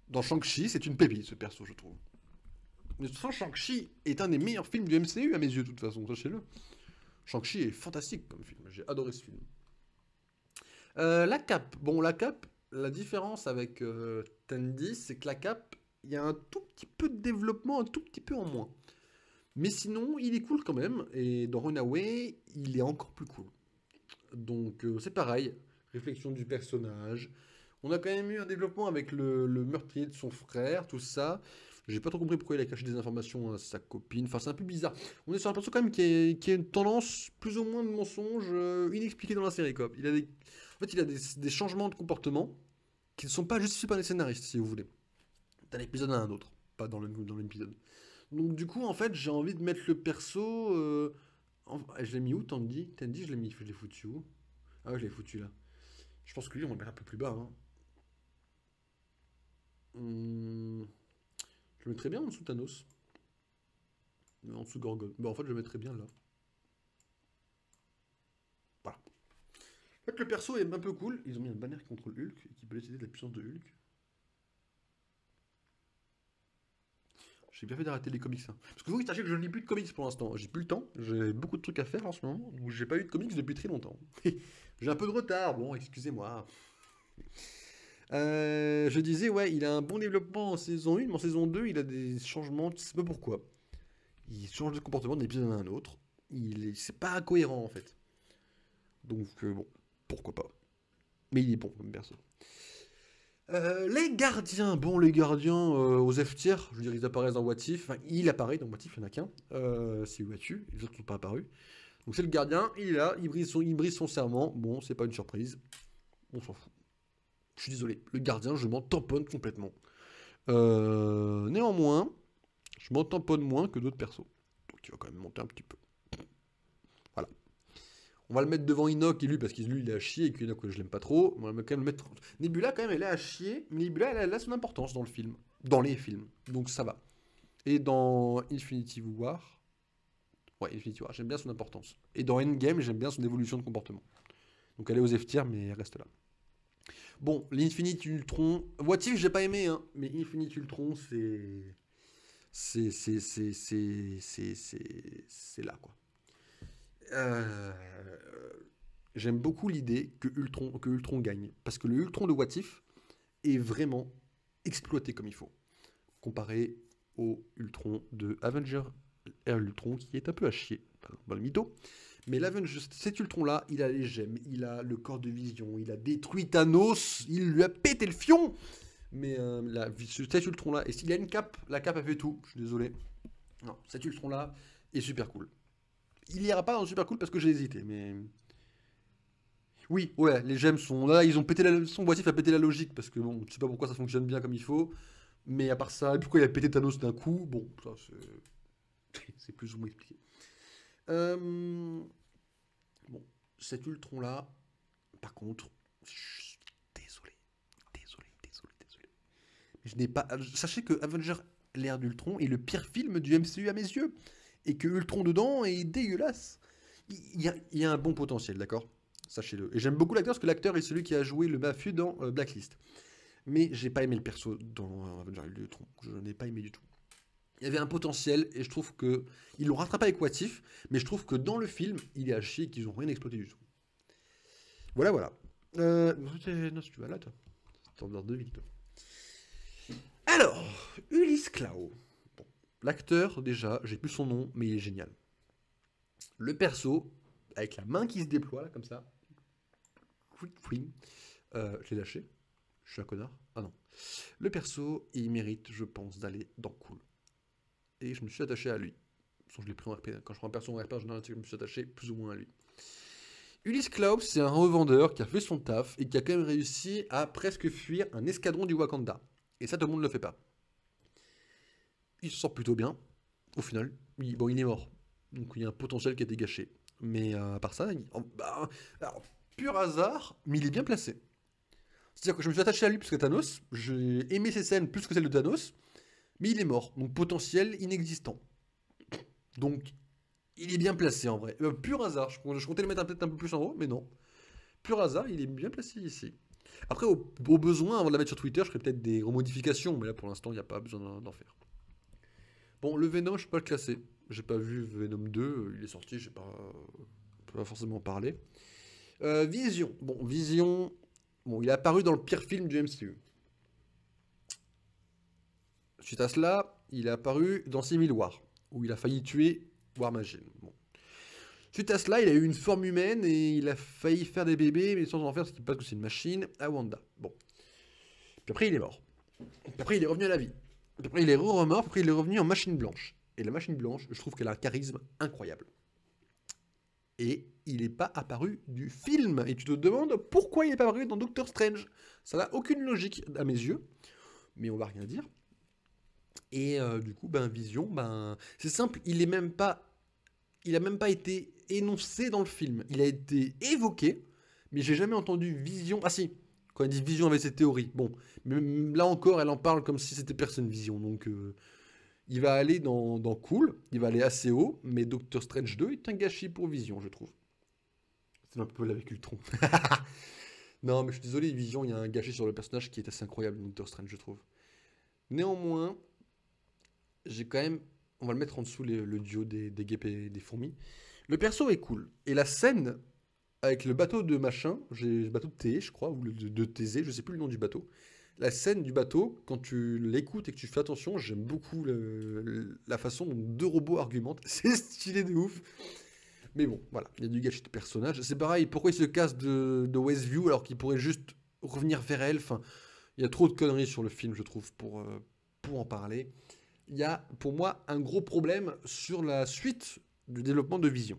Dans Shang-Chi, c'est une pépite, ce perso, je trouve. Mais Shang-Chi est un des meilleurs films du MCU, à mes yeux, de toute façon, sachez-le. Shang-Chi est fantastique comme film. J'ai adoré ce film. La cape. Bon, la cape, la différence avec Tandy, c'est que la cape, il y a un tout petit peu de développement, un tout petit peu en moins. Mais sinon, il est cool quand même. Et dans Runaway, il est encore plus cool. Donc, c'est pareil. Réflexion du personnage. On a quand même eu un développement avec le meurtrier de son frère, tout ça. J'ai pas trop compris pourquoi il a caché des informations à sa copine. Enfin, c'est un peu bizarre. On est sur un perso quand même qui a une tendance plus ou moins de mensonge inexpliquée dans la série, quoi. En fait, il a des changements de comportement qui ne sont pas justifiés par les scénaristes, si vous voulez. D'un épisode à un autre, pas dans l'épisode. Donc du coup, en fait, j'ai envie de mettre le perso... je l'ai mis où, Tandy? Tandy, je l'ai foutu où? Ah ouais, je l'ai foutu là. Je pense que lui, on va le mettre un peu plus bas. Hein. Je le mettrais bien en dessous de Thanos. En dessous de Gorgon. Bah en fait, je le mettrais bien là. Voilà. En fait, le perso est un peu cool. Ils ont mis un banner qui contrôle Hulk et qui peut décider de la puissance de Hulk. J'ai bien fait d'arrêter les comics. Hein. Parce que vous, sachez que je ne lis plus de comics pour l'instant. J'ai plus le temps. J'ai beaucoup de trucs à faire en ce moment. Donc j'ai pas eu de comics depuis très longtemps. J'ai un peu de retard. Bon, excusez-moi. Je disais, ouais, il a un bon développement en saison 1, mais en saison 2, il a des changements, tu sais pas pourquoi. Il change de comportement d'un épisode à un autre. C'est pas cohérent en fait. Donc, bon, pourquoi pas. Mais il est bon comme perso. Les gardiens, bon, les gardiens aux F tiers, je veux dire, ils apparaissent dans What If. Enfin, il apparaît dans What If, il n'y en a qu'un. C'est Uatu, les autres ne sont pas apparus. Donc, c'est le gardien, il est là, il brise son serment. Bon, c'est pas une surprise. On s'en fout. Je suis désolé, le gardien, je m'en tamponne complètement. Néanmoins, je m'en tamponne moins que d'autres persos. Donc il va quand même monter un petit peu. Voilà. On va le mettre devant Enoch et lui, parce que lui, il est à chier et que Enoch, je l'aime pas trop. On va quand même le mettre... Nebula, quand même, elle est à chier. Mais Nebula, elle a son importance dans le film. Dans les films. Donc ça va. Et dans Infinity War... Ouais, Infinity War, j'aime bien son importance. Et dans Endgame, j'aime bien son évolution de comportement. Donc elle est aux F tiers, mais elle reste là. Bon, l'Infinite Ultron. What If, j'ai pas aimé, hein. Mais Infinite Ultron, c'est là, quoi. J'aime beaucoup l'idée que Ultron gagne. Parce que le Ultron de What If est vraiment exploité comme il faut. Comparé au Ultron de Avenger Ultron, qui est un peu à chier. Dans le mytho. Mais cet Ultron-là, il a les gemmes, il a le corps de Vision, il a détruit Thanos, il lui a pété le fion. Mais cet Ultron-là, et s'il a une cape, la cape a fait tout, je suis désolé. Non, cet Ultron-là est super cool. Il ira pas dans super cool parce que j'ai hésité, mais... Oui, ouais, les gemmes sont là, ils ont pété son boîtier a pété la logique, parce que bon, je sais pas pourquoi ça fonctionne bien comme il faut. Mais à part ça, pourquoi il a pété Thanos d'un coup, bon, ça c'est plus ou moins expliqué. Bon, cet Ultron-là, par contre, je suis désolé. Mais je n'ai pas... Sachez que Avenger, l'ère d'Ultron, est le pire film du MCU à mes yeux. Et que Ultron dedans est dégueulasse. Il y a un bon potentiel, d'accord? Sachez-le. Et j'aime beaucoup l'acteur, parce que l'acteur est celui qui a joué le mafieux dans Blacklist. Mais j'ai pas aimé le perso dans Avenger d'Ultron. Je n'ai pas aimé du tout. Il y avait un potentiel et je trouve que ils l'ont rattrapé avec What If, mais je trouve que dans le film, il est à chier et qu'ils n'ont rien exploité du tout. Voilà. Non, si tu vas là, toi. T'en dehors de vite, toi. Alors, Ulysse Clow. Bon, l'acteur, déjà, j'ai plus son nom, mais il est génial. Le perso, avec la main qui se déploie, là, comme ça. Je l'ai lâché. Je suis un connard. Ah non. Le perso, il mérite, je pense, d'aller dans Cool. Et je me suis attaché à lui. Je l'ai pris en RP. Quand je prends un perso en RP, en général, je me suis attaché plus ou moins à lui. Ulysse Clow, c'est un revendeur qui a fait son taf et qui a quand même réussi à presque fuir un escadron du Wakanda. Et ça, tout le monde ne le fait pas. Il se sort plutôt bien. Au final, il est mort. Donc il y a un potentiel qui a été gâché. Mais à part ça, alors, pur hasard, mais il est bien placé. C'est-à-dire que je me suis attaché à lui plus que Thanos. J'ai aimé ses scènes plus que celles de Thanos. Mais il est mort. Donc potentiel inexistant. Donc il est bien placé en vrai. Pur hasard. Je comptais le mettre peut-être un peu plus en haut, mais non. Pur hasard, il est bien placé ici. Après, au besoin, avant de la mettre sur Twitter, je ferai peut-être des remodifications. Mais là, pour l'instant, il n'y a pas besoin d'en faire. Bon, le Venom, je ne peux pas le classer. J'ai pas vu Venom 2. Il est sorti, je ne peux pas forcément en parler. Vision. Bon, Vision... Bon, il est apparu dans le pire film du MCU. Suite à cela, il est apparu dans Civil War, où il a failli tuer War Machine. Bon. Suite à cela, il a eu une forme humaine et il a failli faire des bébés, mais sans en faire, parce qu'il pense que c'est une machine, à Wanda. Bon. Puis après, il est mort. Puis après, il est revenu à la vie. Après, il est remort, après, il est revenu en machine blanche. Et la machine blanche, je trouve qu'elle a un charisme incroyable. Et il n'est pas apparu du film. Et tu te demandes pourquoi il n'est pas apparu dans Doctor Strange. Ça n'a aucune logique à mes yeux, mais on va rien dire. Et du coup, ben Vision, ben c'est simple, il a même pas été énoncé dans le film. Il a été évoqué, mais j'ai jamais entendu Vision. Ah si, quand elle dit Vision avec ses théories. Bon, mais là encore, elle en parle comme si c'était personne Vision. Donc il va aller dans Cool, il va aller assez haut, mais Doctor Strange 2 est un gâchis pour Vision, je trouve. C'est un peu avec Ultron. Non, mais je suis désolé, Vision, il y a un gâchis sur le personnage qui est assez incroyable, Doctor Strange, je trouve. Néanmoins, j'ai quand même. On va le mettre en dessous le duo des guêpes et des fourmis. Le perso est cool. Et la scène avec le bateau de machin, le bateau de Thé, je crois, ou de Thésée, je sais plus le nom du bateau. La scène du bateau, quand tu l'écoutes et que tu fais attention, j'aime beaucoup la façon dont deux robots argumentent. C'est stylé de ouf. Mais bon, voilà, il y a du gâchis de personnage. C'est pareil, pourquoi il se casse de Westview alors qu'il pourrait juste revenir vers elle. Enfin, il y a trop de conneries sur le film, je trouve, pour en parler. Il y a pour moi un gros problème sur la suite du développement de Vision.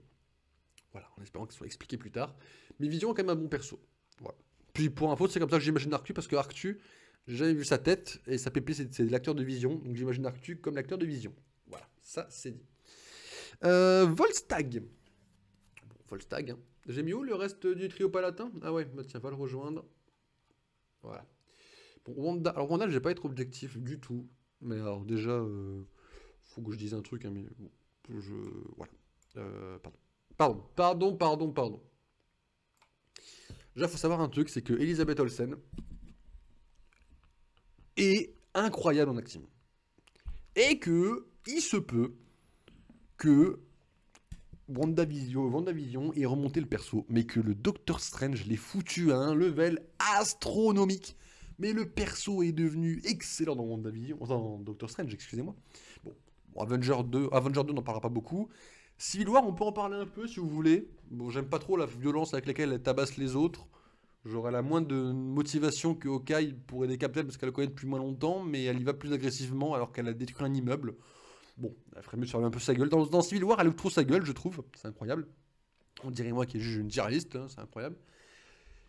Voilà, en espérant que ce soit expliqué plus tard. Mais Vision a quand même un bon perso. Voilà. Puis pour info, c'est comme ça que j'imagine Arctu, parce que Arctu, j'ai jamais vu sa tête, et sa pépé, c'est l'acteur de Vision, donc j'imagine Arctu comme l'acteur de Vision. Voilà, ça c'est dit. Volstagg. Bon, Volstagg, hein. J'ai mis où le reste du trio palatin? Ah ouais, bah tiens, va le rejoindre. Voilà. Bon, Wanda, alors Wanda, j'ai pas être objectif du tout. Mais alors déjà, faut que je dise un truc, hein, mais bon, je... Voilà. Pardon. Déjà, faut savoir un truc, c'est que Elisabeth Olsen est incroyable en acting. Et que, il se peut que WandaVision ait remonté le perso, mais que le Doctor Strange l'ait foutu à un level astronomique. Mais le perso est devenu excellent dans WandaVision, dans Doctor Strange, excusez-moi. Bon, Avenger 2 n'en parlera pas beaucoup. Civil War, on peut en parler un peu si vous voulez. Bon, j'aime pas trop la violence avec laquelle elle tabasse les autres. J'aurais la moins de motivation que Hawkeye pour aider Captain parce qu'elle le connaît depuis moins longtemps, mais elle y va plus agressivement alors qu'elle a détruit un immeuble. Bon, elle ferait mieux de fermer un peu sa gueule. Dans Civil War, elle ouvre trop sa gueule, je trouve. C'est incroyable. On dirait moi qui est juste une journaliste, hein, c'est incroyable.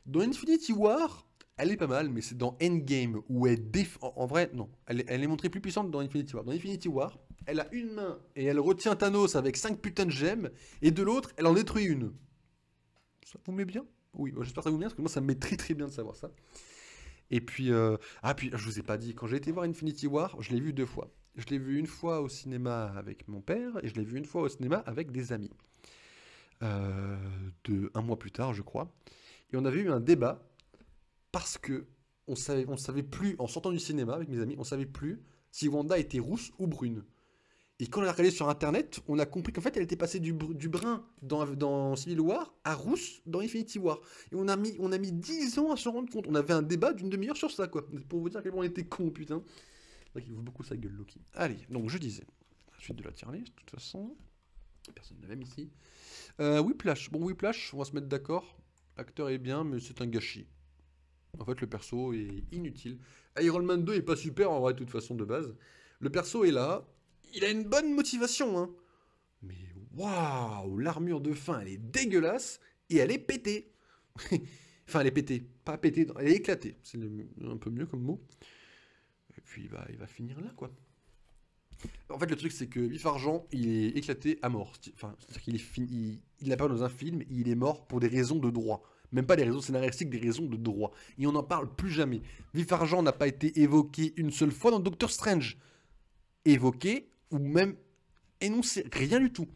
Dans Infinity War, elle est pas mal, mais c'est dans Endgame où elle en vrai, non. Elle est montrée plus puissante dans Infinity War. Dans Infinity War, elle a une main et elle retient Thanos avec 5 putains de gemmes, et de l'autre, elle en détruit une. Ça vous met bien? Oui, j'espère que ça vous met bien, parce que moi, ça me met très très bien de savoir ça. Et puis, puis je vous ai pas dit, quand j'ai été voir Infinity War, je l'ai vu 2 fois. Je l'ai vu une fois au cinéma avec mon père, et je l'ai vu une fois au cinéma avec des amis. Un mois plus tard, je crois. Et on avait eu un débat parce que on savait plus, en sortant du cinéma avec mes amis, on savait plus si Wanda était rousse ou brune. Et quand on a regardé sur internet, on a compris qu'en fait elle était passée du brun dans Civil War à rousse dans Infinity War. Et on a mis 10 ans à se rendre compte. On avait un débat d'une demi-heure sur ça, quoi. Pour vous dire à quel point on était con, putain. C'est vrai qu'il ouvre beaucoup sa gueule, Loki. Allez, donc je disais, la suite de la tier list, de toute façon. Personne ne l'aime ici. Whiplash. Bon, Whiplash, on va se mettre d'accord. L'acteur est bien, mais c'est un gâchis. En fait, le perso est inutile. Iron Man 2 est pas super en vrai, de toute façon, de base. Le perso est là. Il a une bonne motivation, hein. Mais waouh, l'armure de fin, elle est dégueulasse et elle est pétée. Enfin, elle est pétée. Pas pétée, elle est éclatée. C'est un peu mieux comme mot. Et puis, il va finir là, quoi. En fait, le truc, c'est que Vif Argent, il est éclaté à mort. Enfin, c'est-à-dire qu'il est fini, il apparaît dans un film, il est mort pour des raisons de droit. Même pas des raisons scénaristiques, des raisons de droit. Et on n'en parle plus jamais. Vif Argent n'a pas été évoqué une seule fois dans Doctor Strange. Évoqué, ou même énoncé, rien du tout.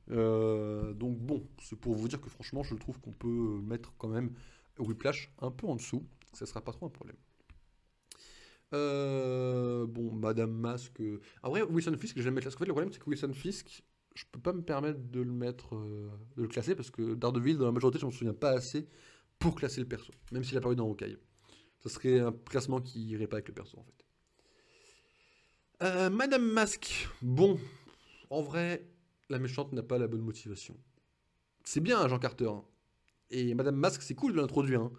Donc bon, c'est pour vous dire que franchement, je trouve qu'on peut mettre quand même Whiplash un peu en dessous. Ça sera pas trop un problème. Bon, Madame Masque. En vrai, Wilson Fisk, je vais le mettre là. Parce qu'en fait, le problème, c'est que Wilson Fisk, je peux pas me permettre de le mettre, de le classer parce que Daredevil, dans la majorité, je me souviens pas assez pour classer le perso, même s'il a paru dans Hawkeye. Ça serait un classement qui irait pas avec le perso en fait. Madame Masque. Bon, en vrai, la méchante n'a pas la bonne motivation. C'est bien, hein, Jean Carter, hein. Et Madame Masque, c'est cool de l'introduire, hein.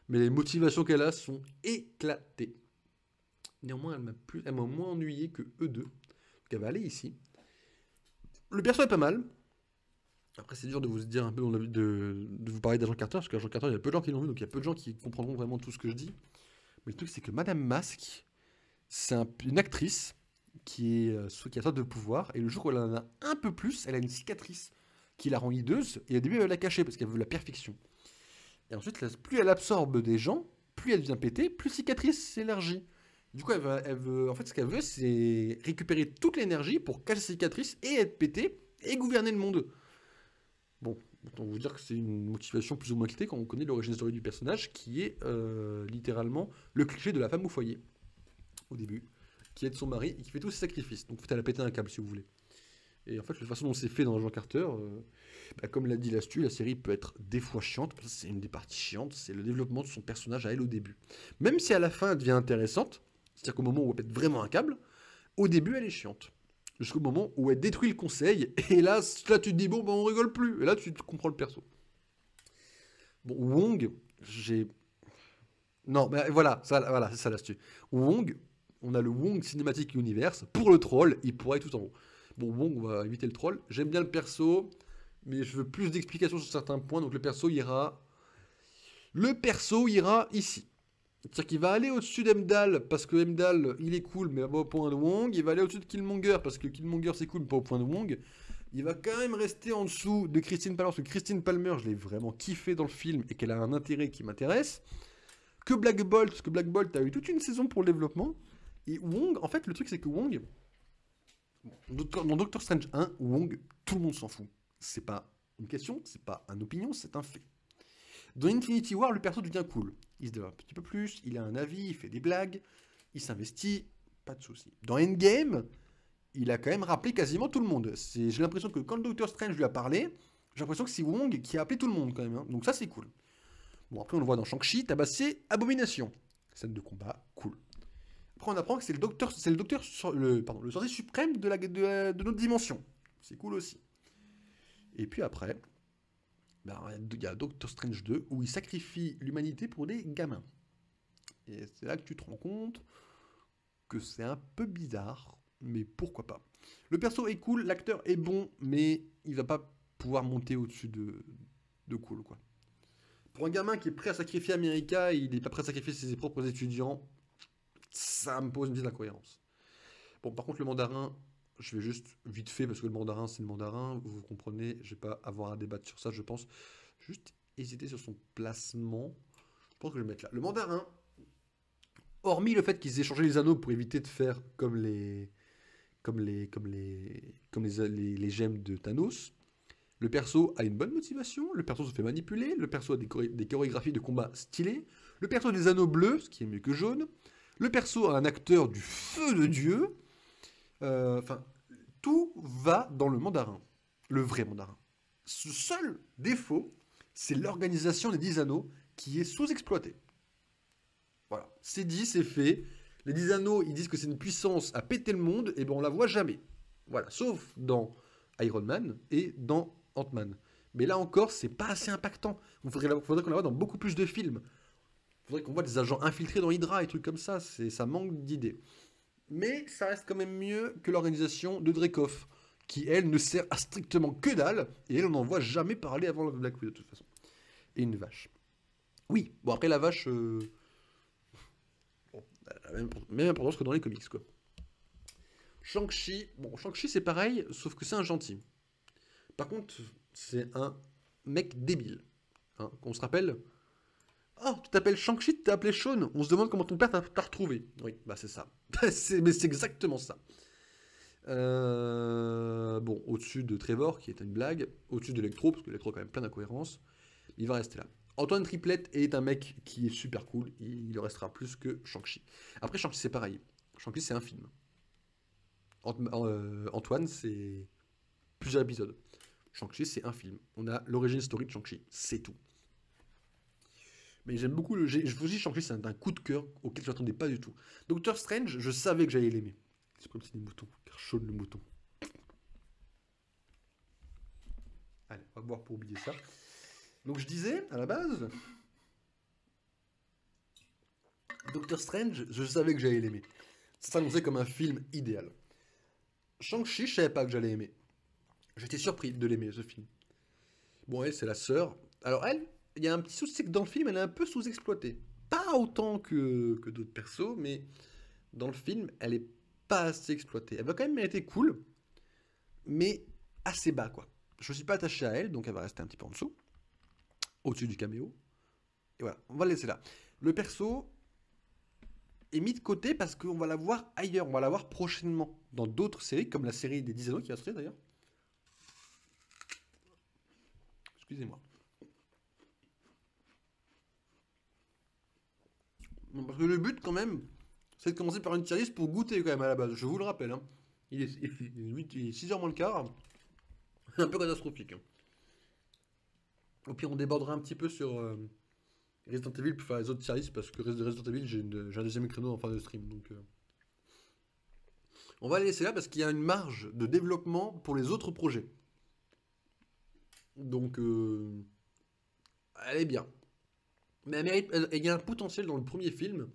Mais les motivations qu'elle a sont éclatées. Néanmoins, elle m'a moins ennuyé que eux deux. Donc elle va aller ici. Le perso est pas mal. Après, c'est dur de vous dire un peu de vous parler d'Agent Carter, parce qu'Agent Carter, il y a peu de gens qui l'ont vu, donc il y a peu de gens qui comprendront vraiment tout ce que je dis. Mais le truc, c'est que Madame Masque, c'est une actrice qui a sorte de pouvoir, et le jour où elle en a un peu plus, elle a une cicatrice qui la rend hideuse, et au début, elle veut la cacher parce qu'elle veut la perfection. Et ensuite, plus elle absorbe des gens, plus elle devient pétée, plus cicatrice s'élargit. Du coup, en fait, ce qu'elle veut, c'est récupérer toute l'énergie pour cacher ses cicatrices et être pétée et gouverner le monde. Bon, autant vous dire que c'est une motivation plus ou moins clé quand on connaît l'origine story du personnage, qui est littéralement le cliché de la femme au foyer, au début, qui aide son mari et qui fait tous ses sacrifices. Donc, elle a pété un câble, si vous voulez. Et en fait, la façon dont c'est fait dans Agent Carter, comme l'a dit Lastu, la série peut être des fois chiante, parce que c'est une des parties chiantes, c'est le développement de son personnage à elle au début. Même si à la fin, elle devient intéressante, c'est-à-dire qu'au moment où elle pète vraiment un câble, au début, elle est chiante. Jusqu'au moment où elle détruit le conseil, et là tu te dis, bon, on rigole plus, et là, tu comprends le perso. Bon, Wong, j'ai... Non, mais voilà, c'est ça l'astuce. Wong, on a le Wong Cinematic Universe, pour le troll, il pourrait être tout en haut. Bon, Wong, on va éviter le troll. J'aime bien le perso, mais je veux plus d'explications sur certains points, donc le perso ira... Le perso ira ici. C'est-à-dire qu'il va aller au-dessus d'Emdal, parce que Emdal, il est cool, mais pas au point de Wong. Il va aller au-dessus de Killmonger, parce que Killmonger, c'est cool, mais pas au point de Wong. Il va quand même rester en dessous de Christine Palmer, parce que Christine Palmer, je l'ai vraiment kiffé dans le film, et qu'elle a un intérêt qui m'intéresse. Que Black Bolt, parce que Black Bolt a eu toute une saison pour le développement. Et Wong, en fait, le truc, c'est que Wong... Dans Doctor Strange 1, Wong, tout le monde s'en fout. C'est pas une question, c'est pas une opinion, c'est un fait. Dans Infinity War, le perso devient cool. Il se développe un petit peu plus, il a un avis, il fait des blagues, il s'investit, pas de soucis. Dans Endgame, il a quand même rappelé quasiment tout le monde. J'ai l'impression que quand le Doctor Strange lui a parlé, j'ai l'impression que c'est Wong qui a appelé tout le monde quand même. Hein. Donc ça, c'est cool. Bon, après, on le voit dans Shang-Chi, tabasser Abomination. Scène de combat, cool. Après, on apprend que c'est le sorcier suprême de notre dimension. C'est cool aussi. Et puis après, il y a Doctor Strange 2 où il sacrifie l'humanité pour des gamins. Et c'est là que tu te rends compte que c'est un peu bizarre, mais pourquoi pas. Le perso est cool, l'acteur est bon, mais il va pas pouvoir monter au-dessus de cool, quoi. Pour un gamin qui est prêt à sacrifier America, il n'est pas prêt à sacrifier ses propres étudiants, ça me pose une petite incohérence. Bon, par contre, le mandarin, je vais juste vite fait, parce que le mandarin, c'est le mandarin, vous comprenez, je vais pas avoir à débattre sur ça, je pense. Juste hésiter sur son placement. Je pense que je vais le mettre là. Le mandarin, hormis le fait qu'ils aient changé les anneaux pour éviter de faire comme les gemmes de Thanos, le perso a une bonne motivation, le perso se fait manipuler, le perso a des chorégraphies de combat stylées, le perso a des anneaux bleus, ce qui est mieux que jaune, le perso a un acteur du feu de Dieu, enfin, tout va dans le mandarin, le vrai mandarin. Ce seul défaut, c'est l'organisation des 10 anneaux qui est sous-exploitée. Voilà, c'est dit, c'est fait. Les 10 anneaux, ils disent que c'est une puissance à péter le monde, et ben on la voit jamais. Voilà, sauf dans Iron Man et dans Ant-Man. Mais là encore, c'est pas assez impactant. Il faudrait qu'on la voit dans beaucoup plus de films. Il faudrait qu'on voit des agents infiltrés dans Hydra et trucs comme ça. Ça manque d'idées. Mais ça reste quand même mieux que l'organisation de Dreykov, qui elle ne sert à strictement que dalle, et elle on n'en voit jamais parler avant la Black Widow de toute façon. Et une vache. Oui, bon après la vache, bon, elle a la même importance que dans les comics quoi. Shang-Chi, bon Shang-Chi c'est pareil, sauf que c'est un gentil. Par contre, c'est un mec débile. Hein, qu'on se rappelle. Oh, tu t'appelles Shang-Chi, tu t'es appelé Sean. On se demande comment ton père t'a retrouvé. Oui, bah c'est ça. Mais c'est exactement ça. Bon, au-dessus de Trevor, qui est une blague. Au-dessus d'Electro, parce que Electro a quand même plein d'incohérences. Il va rester là. Antoine Triplette est un mec qui est super cool. Il restera plus que Shang-Chi. Après, Shang-Chi, c'est pareil. Shang-Chi, c'est un film. Antoine, c'est plusieurs épisodes. Shang-Chi, c'est un film. On a l'origine story de Shang-Chi. C'est tout. Mais j'aime beaucoup le. Je vous dis, Shang-Chi, c'est un coup de cœur auquel je m'attendais pas du tout. Doctor Strange, je savais que j'allais l'aimer. C'est comme si des moutons. Car chaud le mouton. Allez, on va boire pour oublier ça. Donc je disais, à la base, Doctor Strange, je savais que j'allais l'aimer. Ça s'annonçait comme un film idéal. Shang-Chi, je savais pas que j'allais aimer. J'étais surpris de l'aimer, ce film. Bon, elle, c'est la sœur. Alors, elle, il y a un petit souci, c'est que dans le film, elle est un peu sous-exploitée. Pas autant que d'autres persos, mais dans le film, elle est pas assez exploitée. Elle va quand même mériter cool, mais assez bas, quoi. Je suis pas attaché à elle, donc elle va rester un petit peu en dessous, au-dessus du caméo. Et voilà, on va le laisser là. Le perso est mis de côté parce qu'on va la voir ailleurs, on va la voir prochainement dans d'autres séries, comme la série des 10 anneaux qui va sortir d'ailleurs. Excusez-moi. Non, parce que le but, quand même, c'est de commencer par une tier list pour goûter, quand même, à la base. Je vous le rappelle. Hein. Il est 6h moins le quart. Un peu catastrophique. Hein. Au pire, on débordera un petit peu sur Resident Evil pour faire les autres tier lists, parce que Resident Evil, j'ai un deuxième créneau en fin de stream. Donc, on va les laisser là parce qu'il y a une marge de développement pour les autres projets. Donc, elle est bien. Mais elle mérite, il y a un potentiel dans le premier film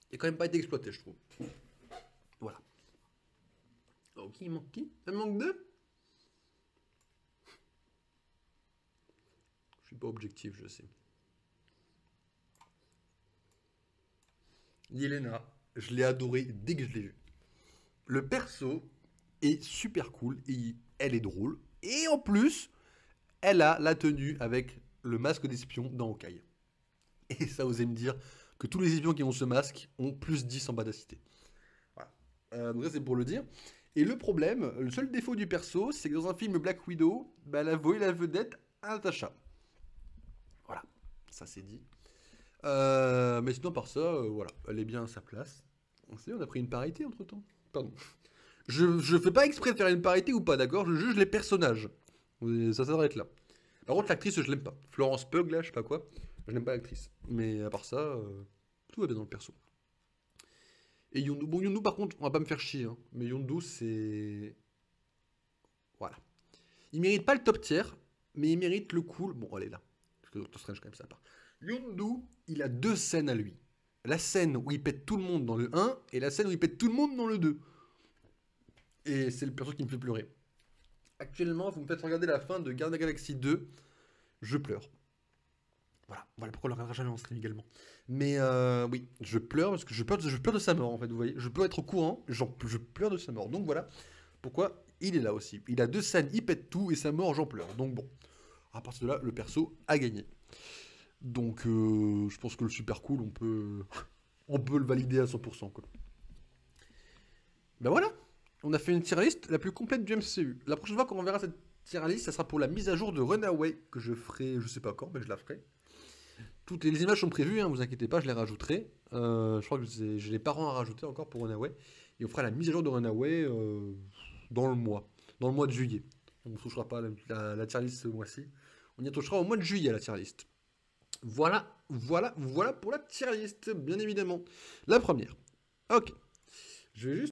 qui n'a quand même pas été exploité, je trouve. Voilà. Ok, il manque qui? Il manque deux? Je suis pas objectif, je sais. Yelena, je l'ai adorée dès que je l'ai vue. Le perso est super cool, et elle est drôle. Et en plus, elle a la tenue avec le masque d'espion dans Hawkeye. Et ça, osait me dire que tous les espions qui ont ce masque ont plus 10 en badacité. Voilà. Donc ça, c'est pour le dire. Et le problème, le seul défaut du perso, c'est que dans un film Black Widow, bah, elle a volé la vedette à Natasha. Voilà, ça c'est dit. Mais sinon, par ça, voilà, elle est bien à sa place. On a pris une parité entre temps. Pardon. Je fais pas exprès de faire une parité ou pas, d'accord? Je juge les personnages. Ça s'arrête là. Par contre, l'actrice, je l'aime pas. Florence Pugh, là, je sais pas quoi. Je n'aime pas l'actrice. Mais à part ça, tout va bien dans le perso. Et Yondu, bon, Yondu, par contre, on va pas me faire chier. Hein, mais Yondu, c'est. Voilà. Il mérite pas le top tier, mais il mérite le cool. Bon, allez là. Parce que Doctor Strange, quand même, ça part. Yondu, il a deux scènes à lui. La scène où il pète tout le monde dans le 1 et la scène où il pète tout le monde dans le 2. Et c'est le perso qui me fait pleurer. Actuellement, vous me faites regarder la fin de Guardians of the Galaxy 2, je pleure. Voilà pourquoi on le regardera jamais en stream également. Mais oui, je pleure parce que je pleure de sa mort en fait, vous voyez. Je peux être au courant, je pleure de sa mort. Donc voilà pourquoi il est là aussi. Il a deux scènes, il pète tout et sa mort, j'en pleure. Donc bon, à partir de là, le perso a gagné. Donc je pense que le super cool, on peut le valider à 100%. Quoi. Ben voilà, on a fait une tier list la plus complète du MCU. La prochaine fois qu'on verra cette tier list, ça sera pour la mise à jour de Runaway, que je ferai, je sais pas quand, mais je la ferai. Toutes les images sont prévues, hein, vous inquiétez pas, je les rajouterai. Je crois que j'ai les parents à rajouter encore pour Runaway. Et on fera la mise à jour de Runaway dans le mois de juillet. On ne touchera pas la tier list ce mois-ci. On y touchera au mois de juillet la tier list. Voilà pour la tier list, bien évidemment. La première. Ok. Je vais juste